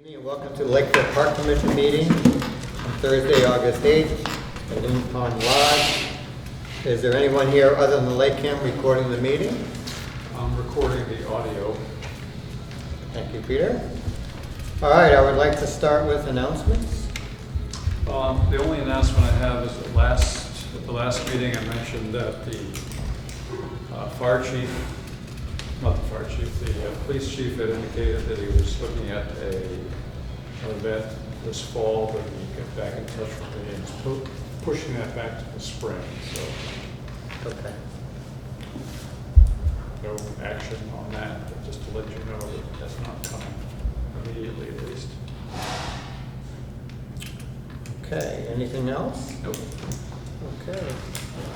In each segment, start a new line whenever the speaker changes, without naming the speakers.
Evening and welcome to the Lakeville Park Commission meeting on Thursday, August 8th at Loon Pond Lodge. Is there anyone here other than the LakeCAM recording the meeting?
I'm recording the audio.
Thank you, Peter. All right, I would like to start with announcements.
The only announcement I have is at the last meeting I mentioned that the the police chief had indicated that he was looking at an event this fall, but he get back in touch with me and is pushing that back to the spring. So
Okay.
no action on that, but just to let you know that that's not coming immediately at least.
Okay, anything else?
Nope.
Okay.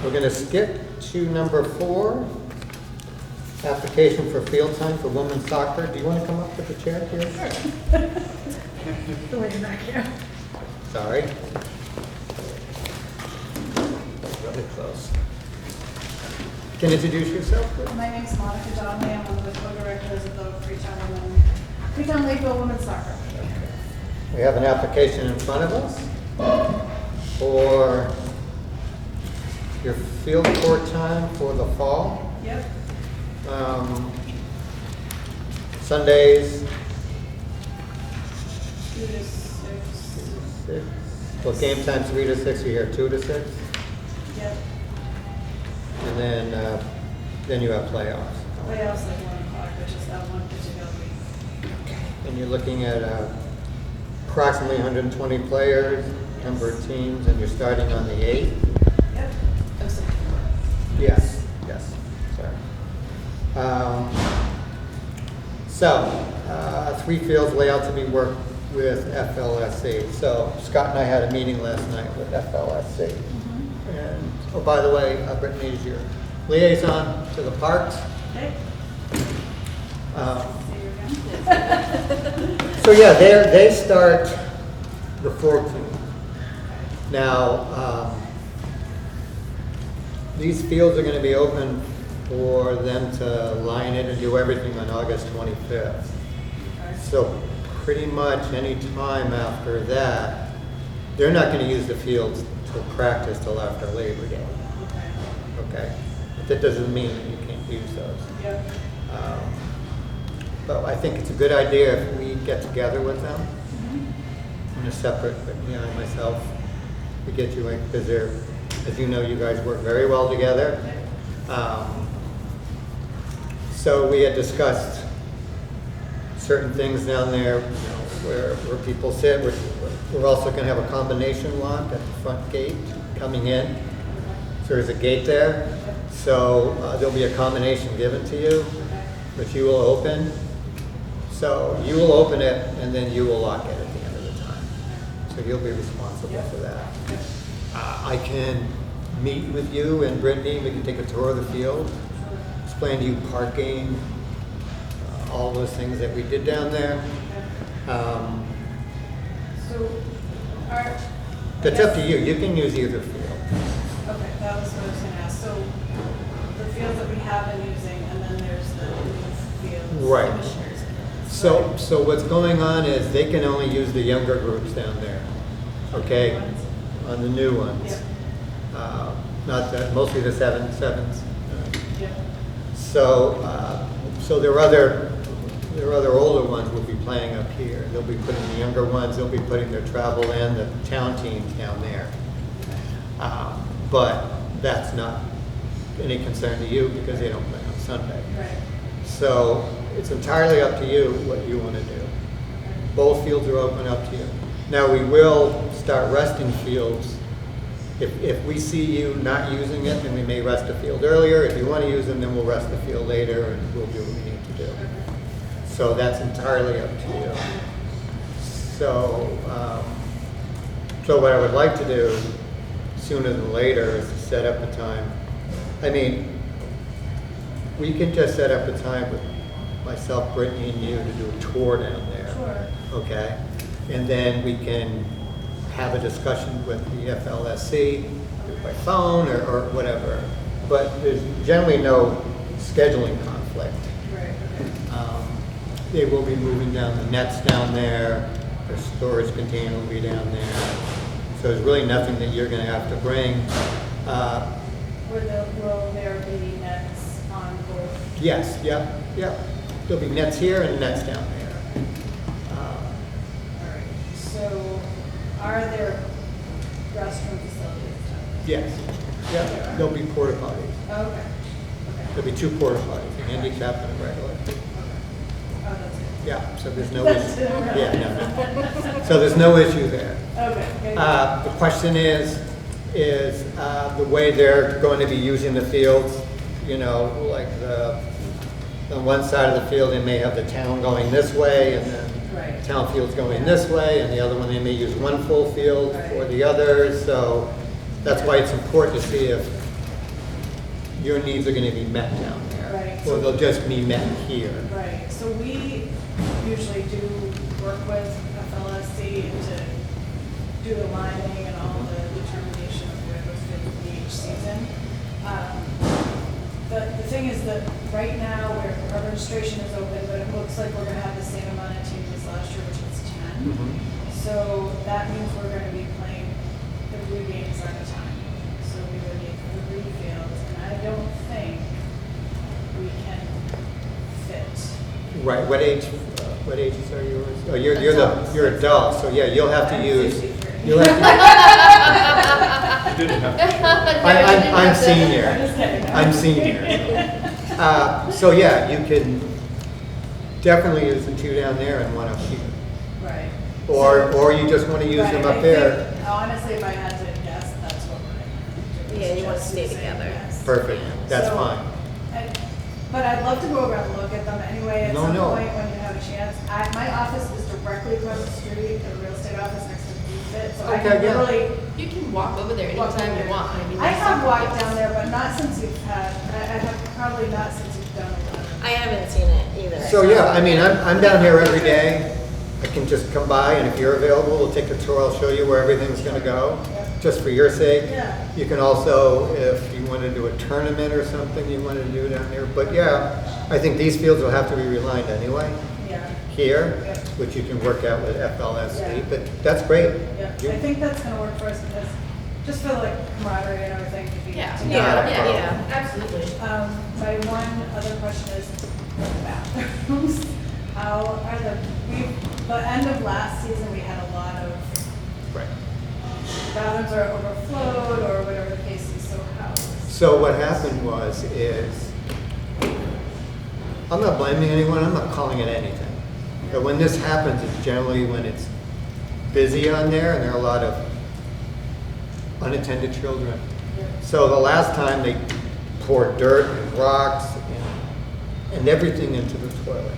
We're going to skip to number 4. Application for field time for women's soccer. Do you want to come up with the chair here?
Sure. The way back here.
Sorry. Really close. Can you introduce yourself, please?
My name's Monica Donnelly. I'm one of the co-directors of the Freetown Lakeville Women's Soccer.
We have an application in front of us for your field court time for the fall.
Yep.
Sundays,
2 to 6.
6. Well, game time's 3 to 6, you're here 2 to 6.
Yep.
And then you have playoffs.
Playoffs like 1 o'clock, but just that one particular week.
And you're looking at approximately 120 players, number of teams, and you're starting on the 8th.
Yep. Of September.
Yes, sorry. So, 3 fields layout to be worked with FLSC. So Scott and I had a meeting last night with FLSC. And, oh, by the way, Brittany is your liaison to the parks.
Okay. See you again.
So yeah, they start the 14th. Now, these fields are going to be open for them to line it and do everything on August 25th. So pretty much any time after that, they're not going to use the fields to practice till after Labor Day. Okay? But that doesn't mean that you can't use those.
Yep.
But I think it's a good idea if we get together with them in a separate, but and myself, we get you in, because they're, as you know, you guys work very well together. So we had discussed certain things down there, where people sit. We're also going to have a combination lock at the front gate coming in. So there's a gate there. So there'll be a combination given to you, which you will open. So you will open it, and then you will lock it at the end of the time. So you'll be responsible for that. I can meet with you and Brittany. We can take a tour of the field, explain to you parking, all those things that we did down there. That's up to you. You can use either field.
Okay, that was what I was going to ask. So the fields that we have been using, and then there's the new fields.
Right.
Commissioners.
So what's going on is they can only use the younger groups down there. Okay, on the new ones.
Yep.
Not that, mostly the sevens.
Yep.
So there are other older ones will be playing up here. They'll be putting the younger ones. They'll be putting their travel and the town teams down there. But that's not any concern to you because they don't play on Sunday.
Right.
So it's entirely up to you what you want to do. Both fields are open, up to you. Now we will start resting fields. If we see you not using it, then we may rest the field earlier. If you want to use them, then we'll rest the field later and we'll do what we need to do. So that's entirely up to you. So, so what I would like to do sooner than later is to set up a time. I mean, we can just set up a time with myself, Brittany, and you to do a tour down there.
Sure.
Okay? And then we can have a discussion with the FLSC by phone or whatever. But there's generally no scheduling conflict.
Right.
they will be moving down the nets down there, the storage container will be down there. So there's really nothing that you're gonna have to bring.
Will there be nets on both?
Yes, yep. There'll be nets here and nets down there.
All right, so are there restroom facilities down
Yes, yep, there'll be porta potties.
there? Okay.
There'll be 2 porta potties, a handicap and a regular.
Oh, that's good.
Yeah, so there's no
That's
issue.
it.
Yeah, no. So there's no issue there.
Okay, good.
The question is the way they're going to be using the fields, you know, like on one side of the field, they may have the town going this way, and then
Right.
town field's going this way, and the other one, they may use one full field or the other, so that's why it's important to see if your needs are gonna be met down there.
Right.
Or they'll just be met here.
Right, so we usually do work with FLSC to do the lining and all the determination of where those fit in each season. The thing is that right now, our registration is open, but it looks like we're gonna have the same amount of teams as last year, which was 10.
Mhm.
So that means we're gonna be playing 3 games at a time. So we would need 3 fields, and I don't think we can fit.
Right, what ages are yours? Oh, you're adult, so yeah, you'll have to
I'm
use,
63.
you'll have to,
You didn't have to.
I'm senior.
I'm just kidding.
I'm senior. So yeah, you can definitely use the 2 down there and 1 up here.
Right.
Or you just want to use them
Right,
up
I
there.
think, honestly, if I had to guess, that's what we're gonna do.
Yeah, you want to
Just
stay
using
together.
this.
Perfect, that's
So,
fine.
But I'd love to go over and look at them anyway at
No,
some
no.
point when you have a chance. My office is directly across the street, the real estate office next to BFIT, so I
Okay,
can
yeah.
literally
You can walk over there
walk
anytime
over
you want.
there.
mean,
I
there's
have
some
walked
places-
down there, but not since you've had, I have probably not since you've done 11.
I haven't seen it either.
So yeah, I mean, I'm down here every day. I can just come by, and if you're available, we'll take a tour. I'll show you where everything's gonna go, just for your sake.
Yeah.
You can also, if you want to do a tournament or something you want to do down there. But yeah, I think these fields will have to be relined anyway,
Yeah,
here,
Yeah.
which you can work out with FLSC,
Yeah.
but that's great.
yeah.
You-
I think that's gonna work for us because, just for like camaraderie and everything to be
Yeah,
together.
yeah, absolutely.
My one other question is bathrooms. How are the end of last season, we had a lot of
Right.
bathrooms are overflowed or whatever the case is, so how?
So what happened is, I'm not blaming anyone, I'm not calling it anything. But when this happens, it's generally when it's busy on there and there are a lot of unattended children. So the last time they poured dirt and rocks and everything into the toilet.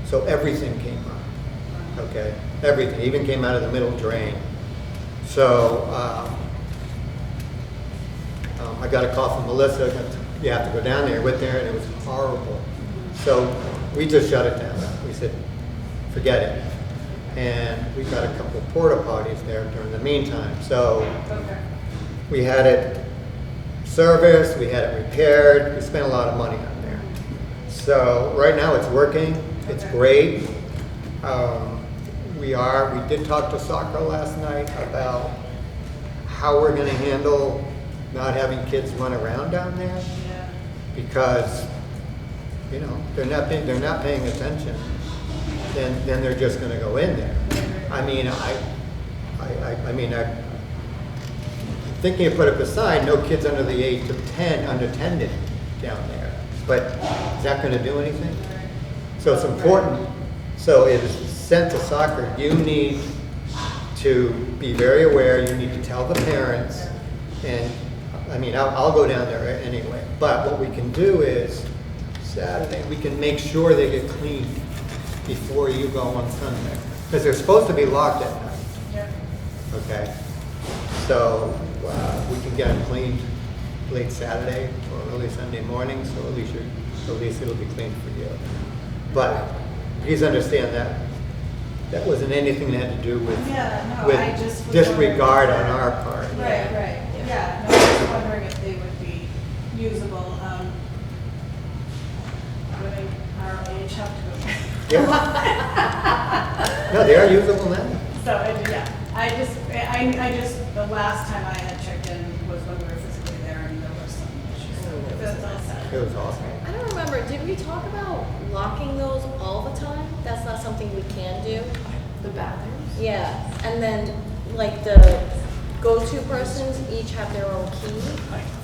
So everything came out, okay? Everything, even came out of the middle drain. So I got a call from Melissa, you have to go down there, went there, and it was horrible. So we just shut it down. We said, forget it. And we got a couple porta potties there during the meantime. So
Okay.
we had it serviced, we had it repaired, we spent a lot of money on there. So right now it's working, it's
Okay.
great. We did talk to soccer last night about how we're gonna handle not having kids run around down there,
Yeah.
because, you know, they're not paying attention, then they're just gonna go in there. I mean, I'm thinking of put up a sign, no kids under the age of 10 unattended down there. But is that gonna do anything? So it's important, so it is sent to soccer, you need to be very aware, you need to tell the parents, and, I mean, I'll go down there anyway. But what we can do is, Saturday, we can make sure they get cleaned before you go on Sunday. Because they're supposed to be locked at night,
Yeah.
okay? So, we can get them cleaned late Saturday or early Sunday morning, so at least it'll be clean for you. But please understand that wasn't anything that had to do with,
Yeah, no, I just was
disregard on
wondering-
our part.
Right, right, yeah, no, I was just wondering if they would be usable, women our age have to go.
Yeah. No, they are usable now.
So, yeah, I just, the last time I had checked in was when we were physically there and there was some issues. So that's all set.
It was awesome.
I don't remember, did we talk about locking those all the time? That's not something we can do?
The bathrooms?
Yeah, and then like the go-to persons each have their own key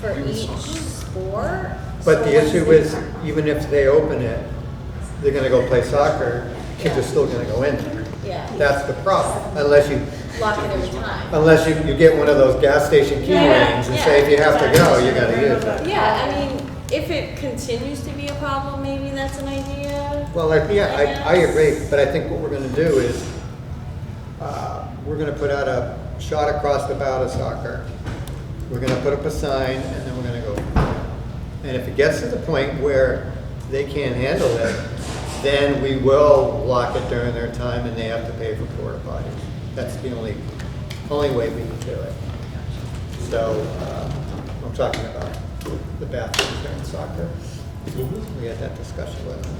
for each sport.
But
So
the
what's
issue is, even if they open it, they're gonna go play soccer, kids are still gonna go in there.
Yeah,
That's the problem, unless you
lock it every time.
you get one of those gas station key
Yeah,
rings and say if you have to go, you gotta use it.
Yeah, I mean, if it continues to be a problem, maybe that's an idea.
Well, I agree, but I think what we're gonna do is, we're gonna put out a shot across the bow to soccer. We're gonna put up a sign and then we're gonna go. And if it gets to the point where they can't handle it, then we will lock it during their time and they have to pay for porta potties. That's the only way we can do it. So, I'm talking about the bathrooms during soccer. We had that discussion with them.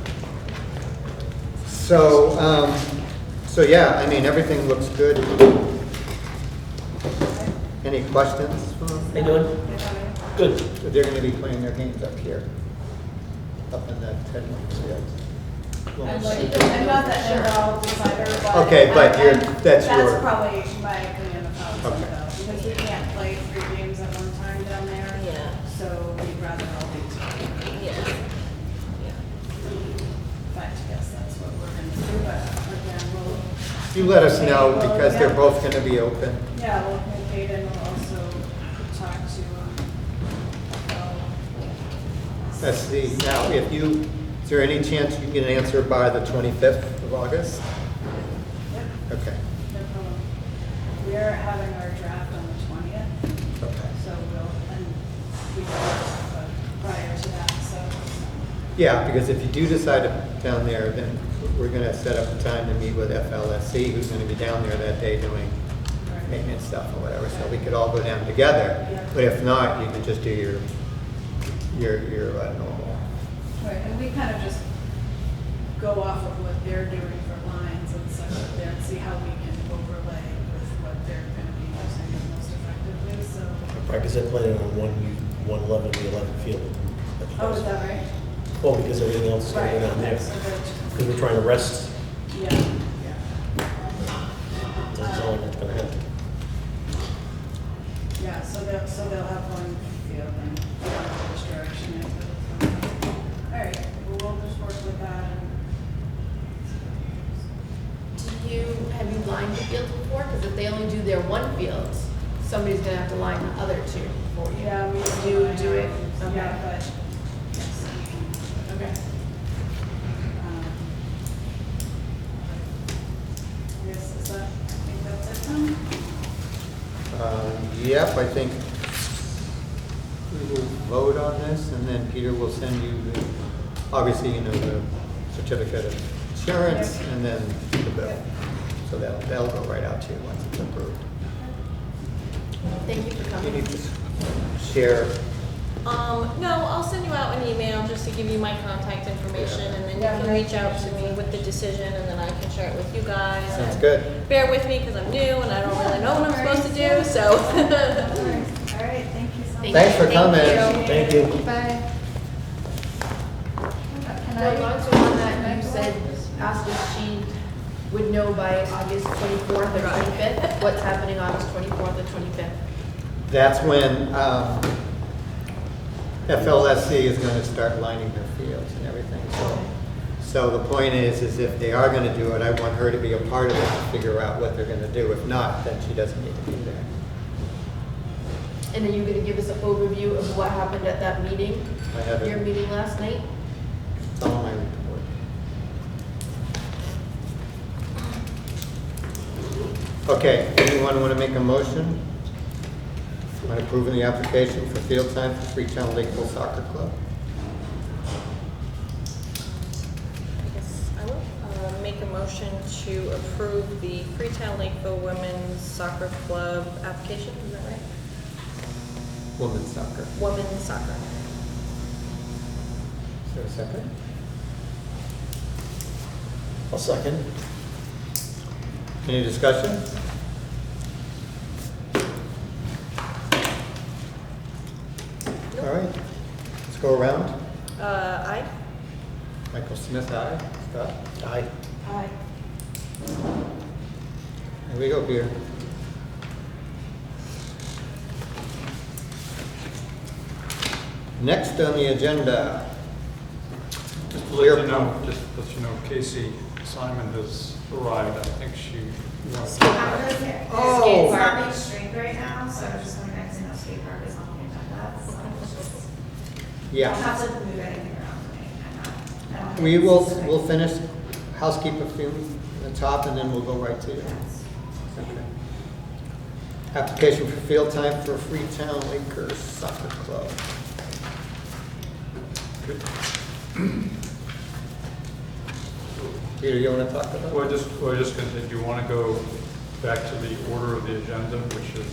So yeah, I mean, everything looks good. Any questions?
How you doing? Good.
They're gonna be playing their games up here, up in that Tedworth field.
I'm not that involved decider, but.
Okay, but that's your-
That's probably my opinion of how it's
Okay.
gonna go, because we can't play 3 games at one time down there.
Yeah.
So we'd rather all be together.
Yeah.
But yes, that's what we're gonna do, but again, we'll.
You let us know
Well,
because they're
yeah.
both gonna be open.
Yeah, we'll communicate and we'll also talk to,
Let's see, now, is there any chance you can answer by the 25th of August?
Yep,
Okay,
no problem. We're having our draft on the 20th,
okay.
so and we can, prior to that, so.
Yeah, because if you do decide to down there, then we're gonna set up a time to meet with FLSC, who's gonna be down there that day doing
Right.
maintenance stuff or whatever, so we could all go down together.
Yeah.
But if not, you could just do your normal.
Right, and we kind of just go off of what they're doing for lines and stuff up there and see how we can overlay with what they're gonna be using the most effectively, so.
Practice they're planning on one 11 to 11 field.
Oh, is that right?
Well, because everything else is going to go down there.
So they're-
Because we're trying to rest.
Yeah, yeah.
That's all that's going to happen.
Yeah, so they'll have one field and which direction it goes. All right, well, we'll just work with that and.
Have you lined the fields before? Because if they only do their one field, somebody's gonna have to line the other 2 for you.
Yeah, we
Do it? Okay.
Yeah, but, yes. Okay. Yes, is that, I think that's it then?
Yep, I think we will vote on this, and then Peter will send you obviously, the certificate of insurance, and then the bill. So that'll go right out to you once it's approved.
Thank you for
You
coming.
need to share,
No, I'll send you out an email just to give you my contact information, and then you can reach out to me with the decision, and then I can share it with you guys.
sounds
And
good.
Bear with me, because I'm new and I don't really know what I'm supposed to do, so.
All right, thank you so much.
Thanks for coming.
Thank you.
Bye.
Can
No,
I-
also on that, you said, asked if she would know by August 24th or 25th, what's happening August 24th or 25th?
That's when FLSC is going to start lining their fields and everything. So the point is if they are going to do it, I want her to be a part of it to figure out what they're going to do. If not, then she doesn't need to be there.
And then you're gonna give us an overview of what happened at that meeting,
I have
your
it,
meeting last night?
it's on my report. Okay, anyone want to make a motion on approving the application for field time for Freetown Lakeville Soccer Club?
Yes, I will make a motion to approve the Freetown Lakeville Women's Soccer Club application, is that right?
Women's soccer.
Women's soccer.
Is there a second?
I'll second.
Any discussion? All right, let's go around.
Aye.
Michael Smith, aye. Scott?
Aye.
Aye.
Here we go, Peter. Next on the agenda.
Just to let you know, Casey Simon has arrived. I think she wants to.
I'm just here.
Oh.
It's not being streamed right now, so I'm just going back to no skate park is not being done. That's, it's just, you don't
Yeah,
have to move anything around for me. I don't
we
think
will,
it's specific.
we'll finish housekeeper film at the top and then we'll go right to you.
Yes.
Okay. Application for field time for Freetown Lakers Soccer Club. Peter, you want to talk about
We're
it?
just going to, do you want to go back to the order of the agenda, which is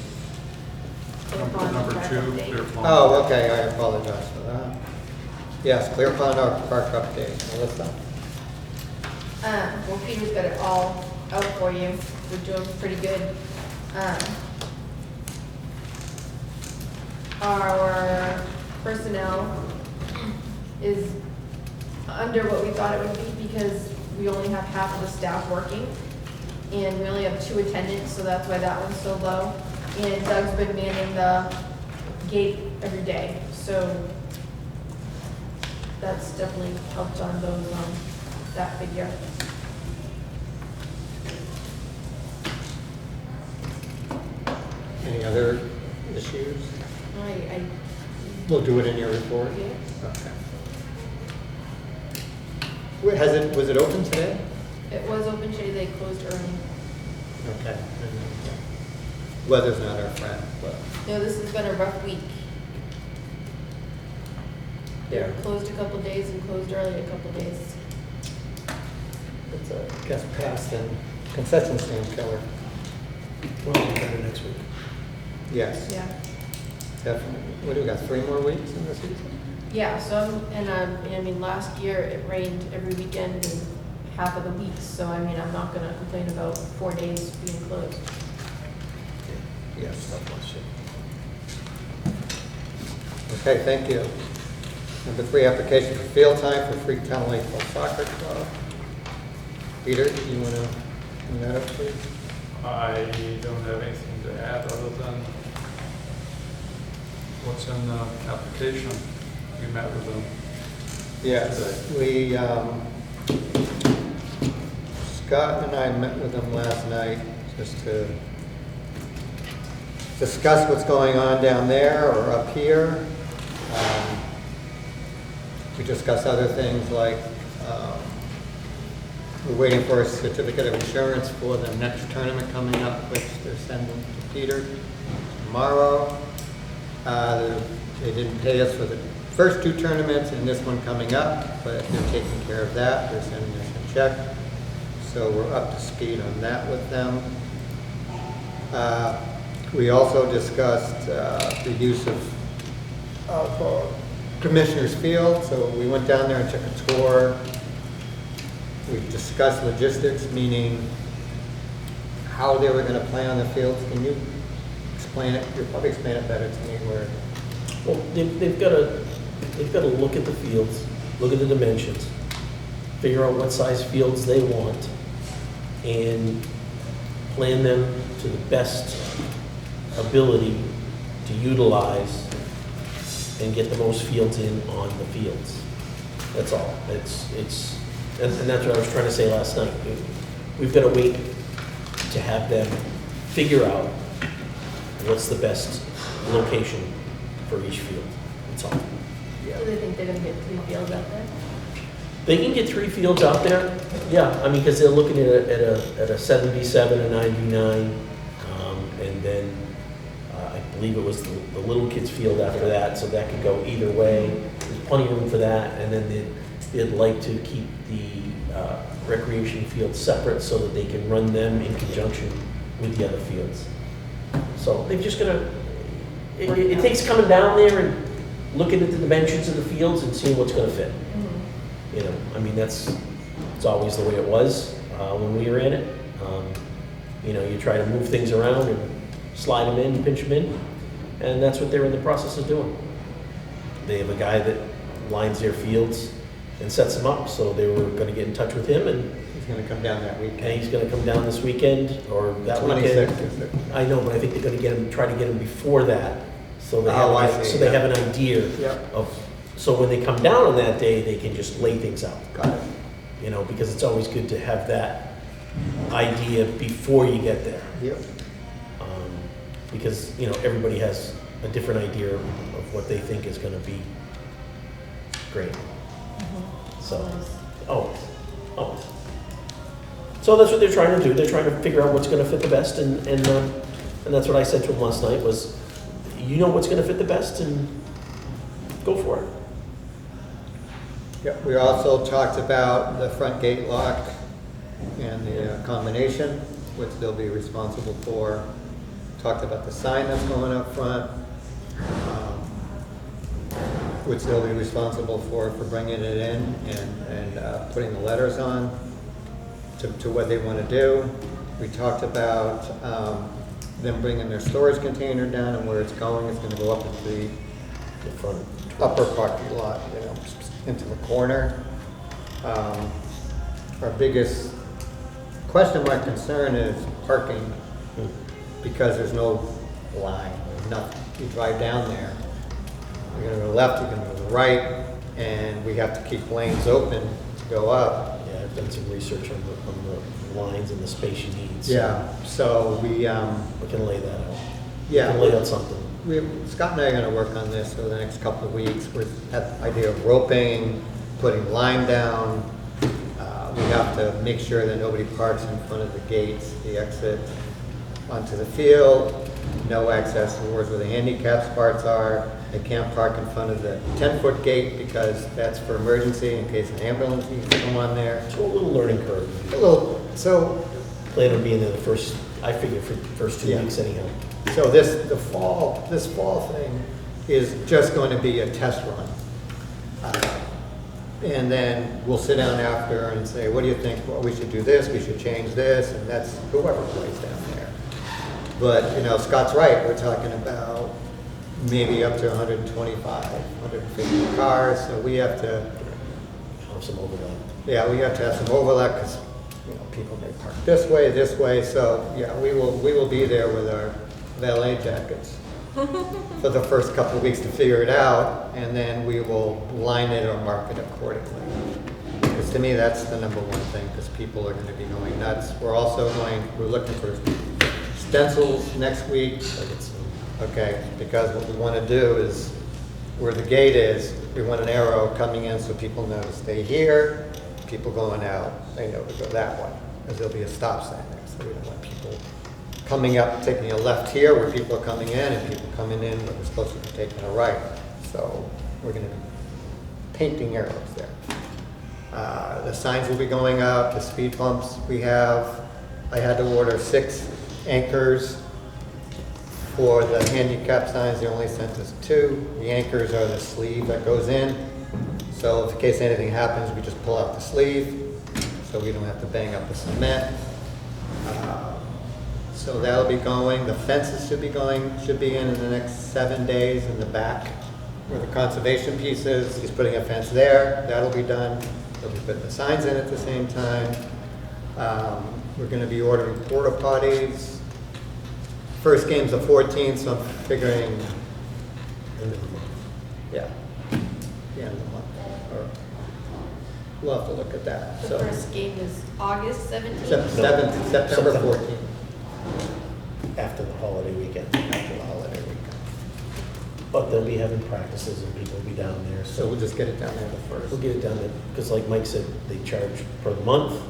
Clear Pond
number
Park
2,
update.
Clear Pond?
Oh, okay, I apologize for that. Yes, Clear Pond Park update. Melissa?
Well, Peter's got it all out for you. We're doing pretty good. Our personnel is under what we thought it would be because we only have half of the staff working. And we only have 2 attendants, so that's why that one's so low. And Doug's been manning the gate every day, so that's definitely helped on those, that figure.
Any other issues?
I
We'll do it in your report.
yeah.
Okay. Wait, was it open today?
It was open today, they closed early.
Okay. Weather's not our friend, but
No, this has been a rough week. They
yeah,
were closed a couple days and closed early a couple days.
it's a guest pass and concession stand killer.
Well, we'll better next week.
Yes,
Yeah.
definitely. What do we got, 3 more weeks in the season?
Yeah, so, I mean, last year it rained every weekend and half of the weeks, so I mean, I'm not gonna complain about 4 days being closed.
Yes.
God bless you.
Okay, thank you. Number 3, application for field time for Freetown Lakeville Soccer Club. Peter, do you want to bring that up, please?
I don't have anything to add other than what's in the application. We met with them.
Yes, we, Scott and I met with them last night just to discuss what's going on down there or up here. We discussed other things like we're waiting for a certificate of insurance for the next tournament coming up, which they're sending to Peter tomorrow. They didn't pay us for the first 2 tournaments and this one coming up, but they're taking care of that. They're sending us a check. So we're up to speed on that with them. We also discussed the use of Commissioner's Field. So we went down there and took a tour. We discussed logistics, meaning how they were going to play on the fields. Can you explain it? You'll probably explain it better to me where.
Well, they've got to look at the fields, look at the dimensions, figure out what size fields they want, and plan them to the best ability to utilize and get the most fields in on the fields. That's all. And that's what I was trying to say last night. We've got to wait to have them figure out what's the best location for each field. That's all.
Do they think they're gonna get 3 fields out there?
They can get 3 fields out there, yeah, I mean, because they're looking at a 7v7, a 9v9, and then I believe it was the little kids field after that, so that could go either way. There's plenty of room for that, and then they'd like to keep the recreation fields separate so that they can run them in conjunction with the other fields. So they've just gotta, it takes coming down there and looking at the dimensions of the fields and seeing what's gonna fit. You know, I mean, that's It's always the way it was when we were in it. You know, you try to move things around and slide them in, pinch them in, and that's what they're in the process of doing. They have a guy that lines their fields and sets them up, so they were going to get in touch with him, and
He's gonna come down that weekend.
he's going to come down this weekend or that
26th,
weekend.
is it?
I know, but I think they're going to get him, try to get him before that, so they
Oh, I
have,
see,
so they
yeah.
have an idea
Yep.
of. So when they come down on that day, they can just lay things out.
Got it.
You know, because it's always good to have that idea before you get there.
Yep.
Because, you know, everybody has a different idea of what they think is gonna be great. So, always. So that's what they're trying to do. They're trying to figure out what's gonna fit the best, and that's what I said to them last night was, you know what's gonna fit the best, and go for it.
Yep, we also talked about the front gate lock and the combination, which they'll be responsible for. Talked about the sign that's going up front, which they'll be responsible for bringing it in and putting the letters on to what they want to do. We talked about them bringing their storage container down, and where it's going, it's going to go up into
The front.
upper parking lot, you know, into the corner. Our biggest question mark concern is parking, because there's no line, there's nothing. You drive down there, you're gonna go left, you're gonna go to the right, and we have to keep lanes open to go up.
Yeah, I've done some research on the lines and the space you need. So
Yeah, so we
can lay that out.
Yeah.
We can lay out something.
Scott and I are gonna work on this over the next couple of weeks. We have the idea of roping, putting line down. We have to make sure that nobody parks in front of the gates, the exit onto the field, no access towards where the handicap spots are. They can't park in front of the 10-foot gate because that's for emergency in case an ambulance needs to come on there.
So a little learning curve.
So
Plan on being there the first, I figure, for the first 2
Yeah.
weeks anyhow.
So this fall thing is just going to be a test run. And then we'll sit down after and say, what do you think? Well, we should do this, we should change this, and that's whoever plays down there. But, you know, Scott's right, we're talking about maybe up to 125, 150 cars, so we have to,
Have some overlap.
yeah, we have to have some overlap, because, you know, people may park this way, so, yeah, we will be there with our valet jackets for the first couple of weeks to figure it out, and then we will line it or mark it accordingly. Because to me, that's the number one thing, because people are gonna be going nuts. We're looking for stencils next week, okay? Because what we wanna do is, where the gate is, we want an arrow coming in so people know to stay here, people going out, they know to go that way, because there'll be a stop sign there, so we don't want people coming up, taking a left here where people are coming in, and people coming in where they're supposed to be taking a right. So we're gonna be painting arrows there. The signs will be going up, the speed bumps we have. I had to order 6 anchors for the handicap signs. They only sent us 2. The anchors are the sleeve that goes in. So if in case anything happens, we just pull out the sleeve, so we don't have to bang up the cement. So that'll be going. The fences should be in the next 7 days in the back where the conservation piece is. He's putting a fence there. That'll be done. He'll be putting the signs in at the same time. We're gonna be ordering porta potties. First game's the 14th, so I'm figuring,
End of the month.
yeah, the end of the month. Or we'll have to look at that.
The
So
first game is August 17th.
September
September.
14th,
After the holiday weekend.
after the holiday weekend.
But they'll be having practices and people will be down there,
So
so
we'll just get it down there the
we'll
first.
get it down there. Because like Mike said, they charge per month,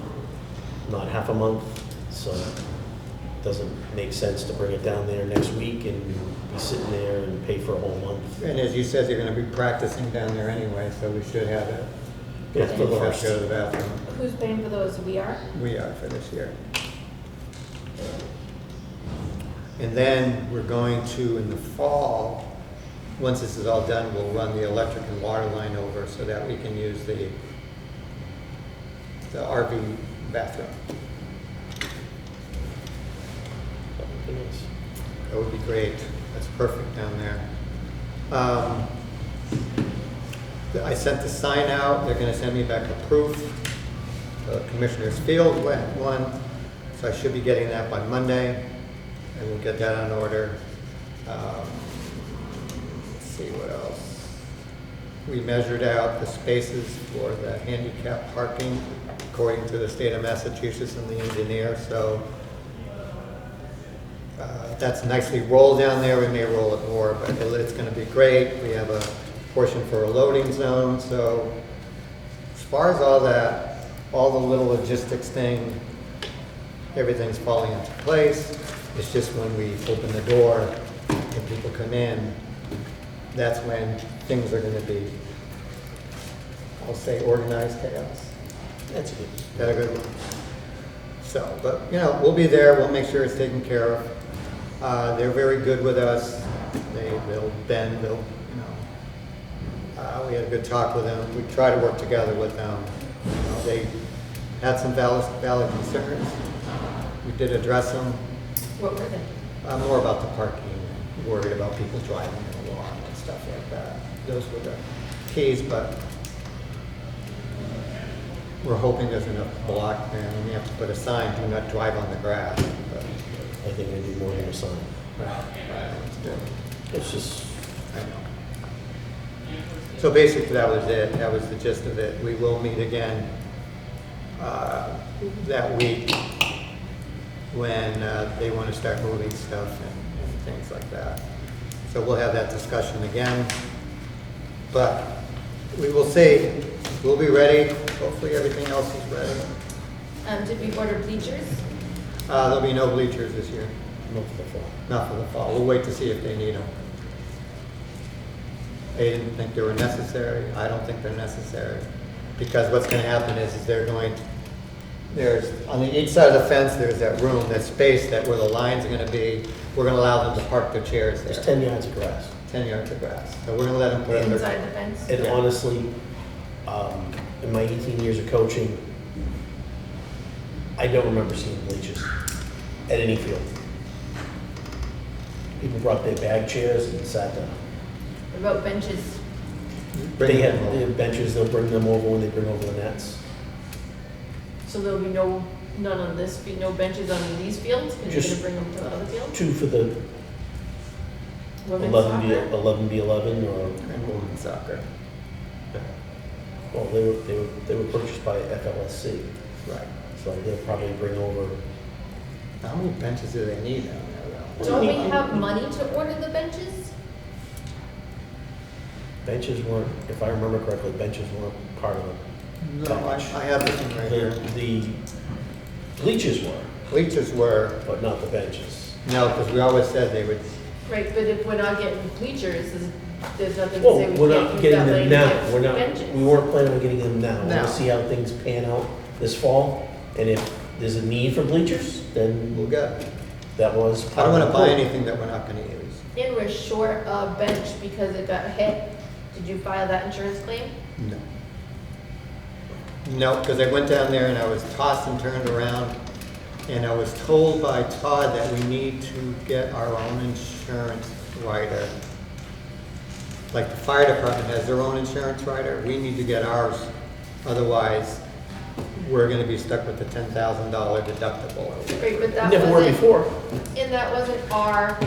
not half a month, so it doesn't make sense to bring it down there next week and be sitting there and pay for a whole month.
And as you said, you're gonna be practicing down there anyway, so we should have it.
Yeah, for the
People have to
first.
go to the bathroom.
Who's paying for those? We are?
We are for this year. And then we're going to, in the fall, once this is all done, we'll run the electric and water line over so that we can use the the RV bathroom.
That would be nice.
That would be great. That's perfect down there. I sent the sign out. They're gonna send me back a proof. Commissioner's Field one, so I should be getting that by Monday, and we'll get that on order. Let's see what else. We measured out the spaces for the handicap parking according to the state of Massachusetts and the engineer, so that's nicely rolled down there. We may roll it more, but it's going to be great. We have a portion for a loading zone, so as far as all that, all the little logistics thing, everything's falling into place. It's just when we open the door and people come in, that's when things are going to be, I'll say, organized chaos.
That's good.
Is that a good one? So, but, you know, we'll be there. We'll make sure it's taken care of. They're very good with us. They'll bend, you know. We had a good talk with them. We try to work together with them. You know, they had some valid concerns. We did address them.
What were they?
More about the parking, worried about people driving along and stuff like that. Those were the keys, but we're hoping there's enough block there. And we have to put a sign, do not drive on the grass. But,
I think we need more than a sign.
it's good.
It's just,
I know. So basically, that was it. That was the gist of it. We will meet again that week when they want to start moving stuff and things like that. So we'll have that discussion again. But we will see. We'll be ready. Hopefully, everything else is ready.
Did we order bleachers?
There'll be no bleachers this year.
not for the fall.
Not for the fall. We'll wait to see if they need them. They didn't think they were necessary. I don't think they're necessary. Because what's going to happen is there's, on the each side of the fence, there's that room, that space that where the lines are going to be. We're going to allow them to park their chairs there.
There's 10 yards of grass.
10 yards of grass. So we're going to let them put in
Inside
their...
the fence?
And
Yeah.
honestly, in my 18 years of coaching, I don't remember seeing bleachers at any field. People brought their bag chairs and sat down.
What about benches?
Bring
They
them
have
over.
benches, they'll bring them over when they bring over the nets.
So there'll be none on this, no benches on these fields? Because you're
Just-
gonna bring them to the other field?
2 for the
Women's
11v11
soccer?
or,
And women's soccer.
well, they were purchased by FLSC,
Right.
so they'll probably bring over.
How many benches do they need down there, though?
Don't we have money to order the benches?
Benches weren't, if I remember correctly, benches weren't part of it.
No, I have this one right here.
The bleachers were,
Bleachers were,
but not the benches.
no, because we always said they would,
Right, but if we're not getting bleachers, there's nothing to
Well,
say we
we're
can't
not
use
getting
that money
them
to
now,
get
we're not,
benches.
we weren't planning on getting them now. We're
No.
gonna see how things pan out this fall, and if there's a need for bleachers, then
we'll get.
that was.
I don't want to buy
part of the
anything that we're not going to use.
And we're short a bench because it got hit. Did you file that insurance claim?
No. No, because I went down there and I was tossed and turned around, and I was told by Todd that we need to get our own insurance rider. Like the fire department has their own insurance rider, we need to get ours. Otherwise, we're going to be stuck with the $10,000 deductible.
Right, but that
Never were
wasn't,
before.
and that wasn't our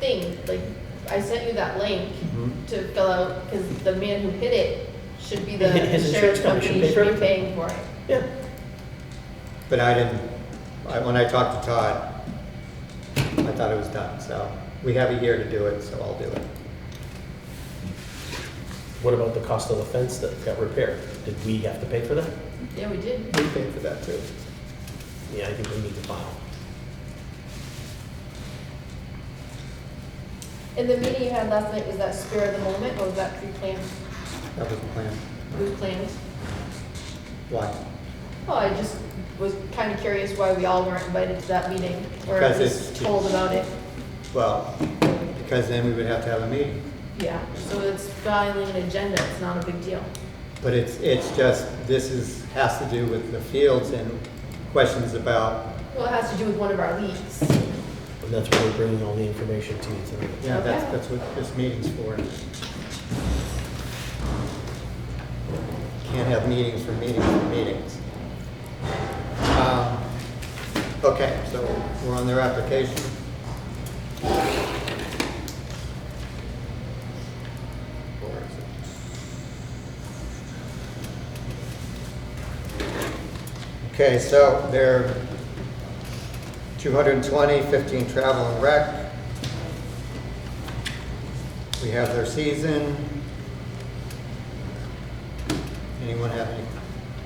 thing. Like, I sent you that link
Mhm.
to fill out, because the man who hit it should be the
His insurance
insurance
company
company,
should pay for
should be
it?
paying for it.
Yeah,
But I didn't, when I talked to Todd, I thought it was done. So we have a year to do it, so I'll do it.
what about the cost of the fence that got repaired? Did we have to pay for that?
Yeah, we did.
We paid for that too.
Yeah, I think we need to file.
And the meeting you had last night, was that spur of the moment, or was that pre-planned?
That was the plan.
It was planned?
Why?
Oh, I just was kind of curious why we all weren't invited to that meeting, or
Because
just
it's-
told about it.
Well, because then we would have to have a meeting.
Yeah, so it's filing an agenda, it's not a big deal.
But it's just, has to do with the fields and questions about,
Well, it has to do with one of our leagues.
And that's why we're bringing all the information to you tonight.
yeah,
Okay.
that's what this meeting's for. Can't have meetings for meetings for meetings. Okay, so we're on their application. Where is it? Okay, so they're 220, 15 travel and rec. We have their season. Anyone have any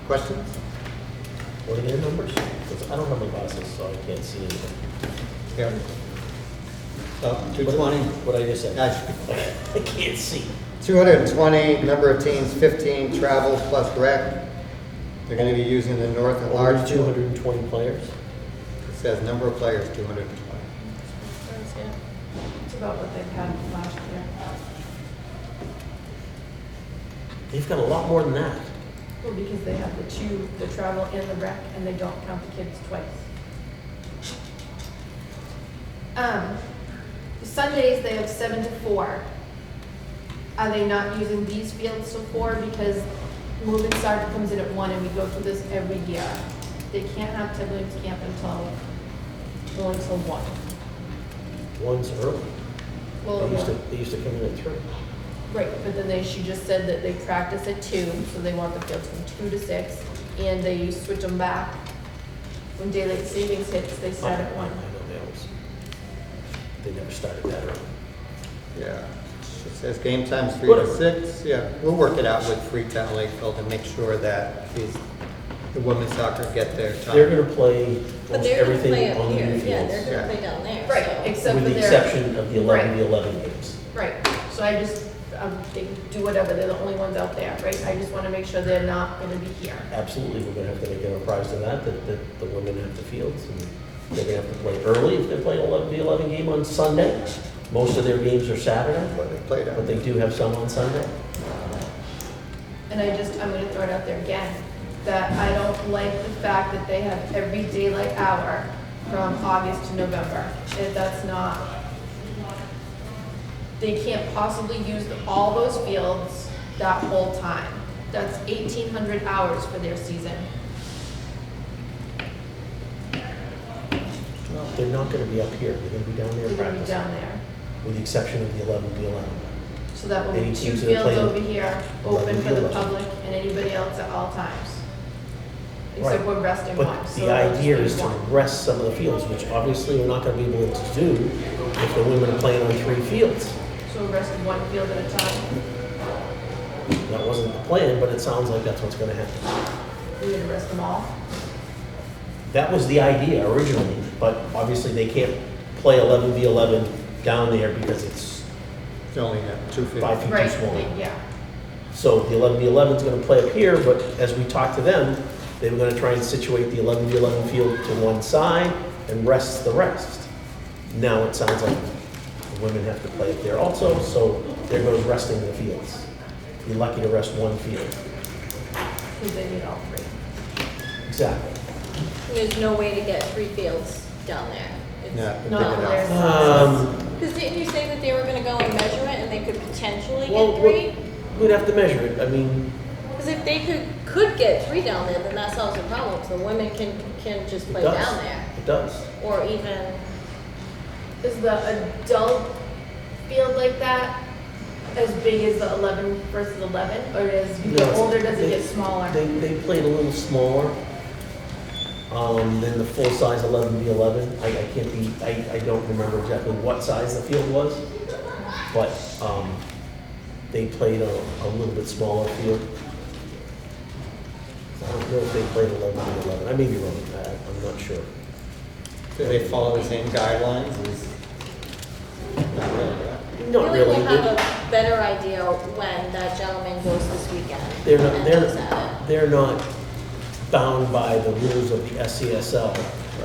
questions?
What are their numbers? 'Cause I don't have my glasses, so I can't see anything.
Yeah. So 220.
What I just said.
Actually,
I can't see.
220, number of teams, 15, travel plus rec. They're going to be using the north and large.
Large 220 players.
It says number of players, 220.
It's about what they've had last year.
They've got a lot more than that.
Well, because they have the travel and the rec, and they don't count the kids twice. Sundays, they have 7 to 4. Are they not using these fields till 4 because moving soccer comes in at 1 and we go through this every year? They can't have Ted Williams camp until 1.
One's early.
Well,
They used to come in at 3.
right, but then she just said that they practice at 2, so they want the fields from 2 to 6, and they switch them back. When daylight savings hits, they start at 1.
I know they never started that early.
Yeah. It says game times 3 to 6. Yeah, we'll work it out with Freetown Lakeville to make sure that the women's soccer get their time.
They're gonna play
But
most
they're gonna
everything
play up
on the
here,
new
yeah,
fields.
they're
Yeah.
gonna play down there.
Right,
so-
except
With
for
the
their.
exception of the 11
Right.
v 11 games.
Right, so I just, they do whatever, they're the only ones out there, right? I just wanna make sure they're not gonna be here.
Absolutely, we're gonna have to make it apprised of that the women have the fields. And they're gonna have to play early if they're playing 11 v 11 game on Sunday. Most of their games are Saturday,
What they played
but
on.
they do have some on Sunday.
And I'm gonna throw it out there again, that I don't like the fact that they have every daylight hour from August to November. If that's not, they can't possibly use all those fields that whole time. That's 1,800 hours for their season.
They're not gonna be up here, they're gonna be down there
They're gonna be
practicing,
down there.
with the exception of the 11 v 11.
So that will
Any
be 2
teams that are
fields
playing
over here, open for the
11.
public and anybody else at all times. Except
Right.
we're resting one.
But
so
the
it'll just
idea
be
is to
one.
rest some of the fields, which obviously we're not gonna be able to do if the women are playing on 3 fields.
So we're resting one field at a time.
That wasn't the plan, but it sounds like that's what's gonna happen.
We're gonna rest them all.
That was the idea originally, but obviously they can't play 11 v 11 down there because it's
It's only 250.
5 feet too
Right,
small.
yeah.
So the 11 v 11 is gonna play up here, but as we talked to them, they were gonna try and situate the 11 v 11 field to one side and rest the rest. Now it sounds like the women have to play up there also, so there goes resting the fields. You're lucky to rest one field.
Because they need all 3.
Exactly.
There's no way to get 3 fields down there. It's
Yeah, big
Not
enough.
there.
Because didn't you say that they were gonna go and measure it and they could potentially
Well,
get 3?
we'd have to measure it. I mean,
Because if they could get 3 down there, then that solves the problem. So the women can just
it
play
does.
down there.
It does.
Or even,
Is the adult field like that as big as the 11 versus 11? Or as you
No,
get
it's-
older, does it
they-
get smaller?
They played a little smaller than the full-size 11 v 11. I can't be, I don't remember exactly what size the field was, but they played a little bit smaller field. I don't know if they played 11 v 11. I may be wrong, I'm not sure.
Do they follow the same guidelines as? Not really, right?
Not
really
really.
we'll have a better idea when that gentleman goes this weekend.
They're not,
and looks at
they're not bound by the rules of the SCSL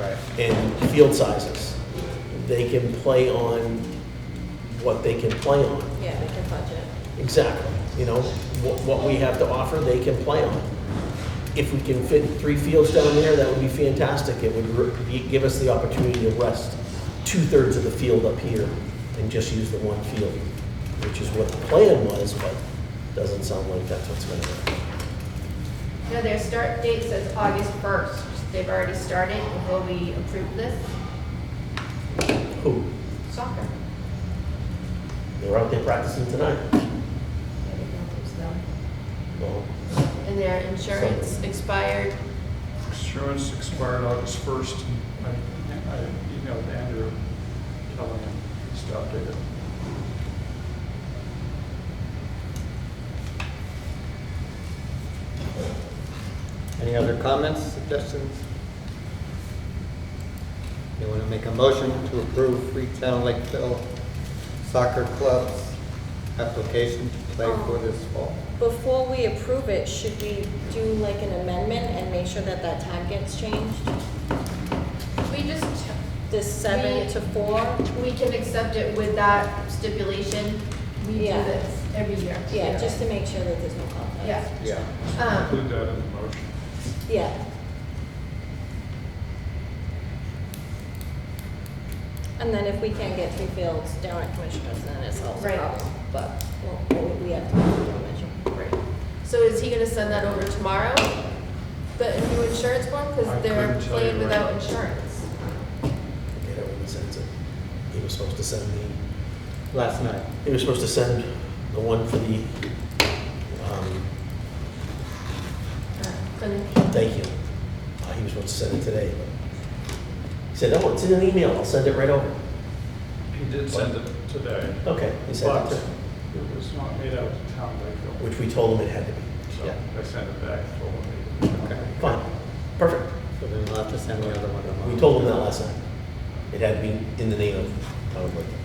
Right.
and field sizes. They can play on what they can play on.
it. Yeah, they can budget.
Exactly. You know, what we have to offer, they can play on. If we can fit 3 fields down there, that would be fantastic. It would give us the opportunity to rest 2/3 of the field up here and just use the one field, which is what the plan was, but doesn't sound like that's what's gonna happen.
No, their start date says August 1st. They've already started before we approve this.
Who?
Soccer.
They're out there practicing tonight.
I didn't know it was them.
Well,
And their insurance expired.
Insurance expired August 1st. I emailed Andrew telling him to update it.
Any other comments, suggestions? You want to make a motion to approve Freetown Lakeville Soccer Club's application to play for this fall?
Before we approve it, should we do like an amendment and make sure that that time gets changed?
We just,
This 7 to 4?
we can accept it with that stipulation. We do
Yeah.
this every year.
Yeah, just to make sure that there's no conflict.
Yeah.
Yeah.
Include that in the motion.
Yeah. And then if we can't get 3 fields down at Commissioners, then it solves the
Right.
problem. But, well, we have to make a mention.
Right. So is he gonna send that over tomorrow? The new insurance form,
I
because they're
couldn't tell
playing
you
without
right.
insurance.
forget it when he sends it. He was supposed to send
Last night.
he was supposed to send the one for the,
Clinic.
thank you. He was supposed to send it today, but he said, oh, it's in an email, I'll send it right over.
He did send it today,
Okay, he sent
but
it
it
to,
was not made out to town Lakeville.
which we told him it had to be.
So
Yeah.
I sent it back, told him.
Okay.
Fine, perfect.
So then we'll have to send the other one tomorrow.
We told him that last night. It had to be in the name of town of Lakeville.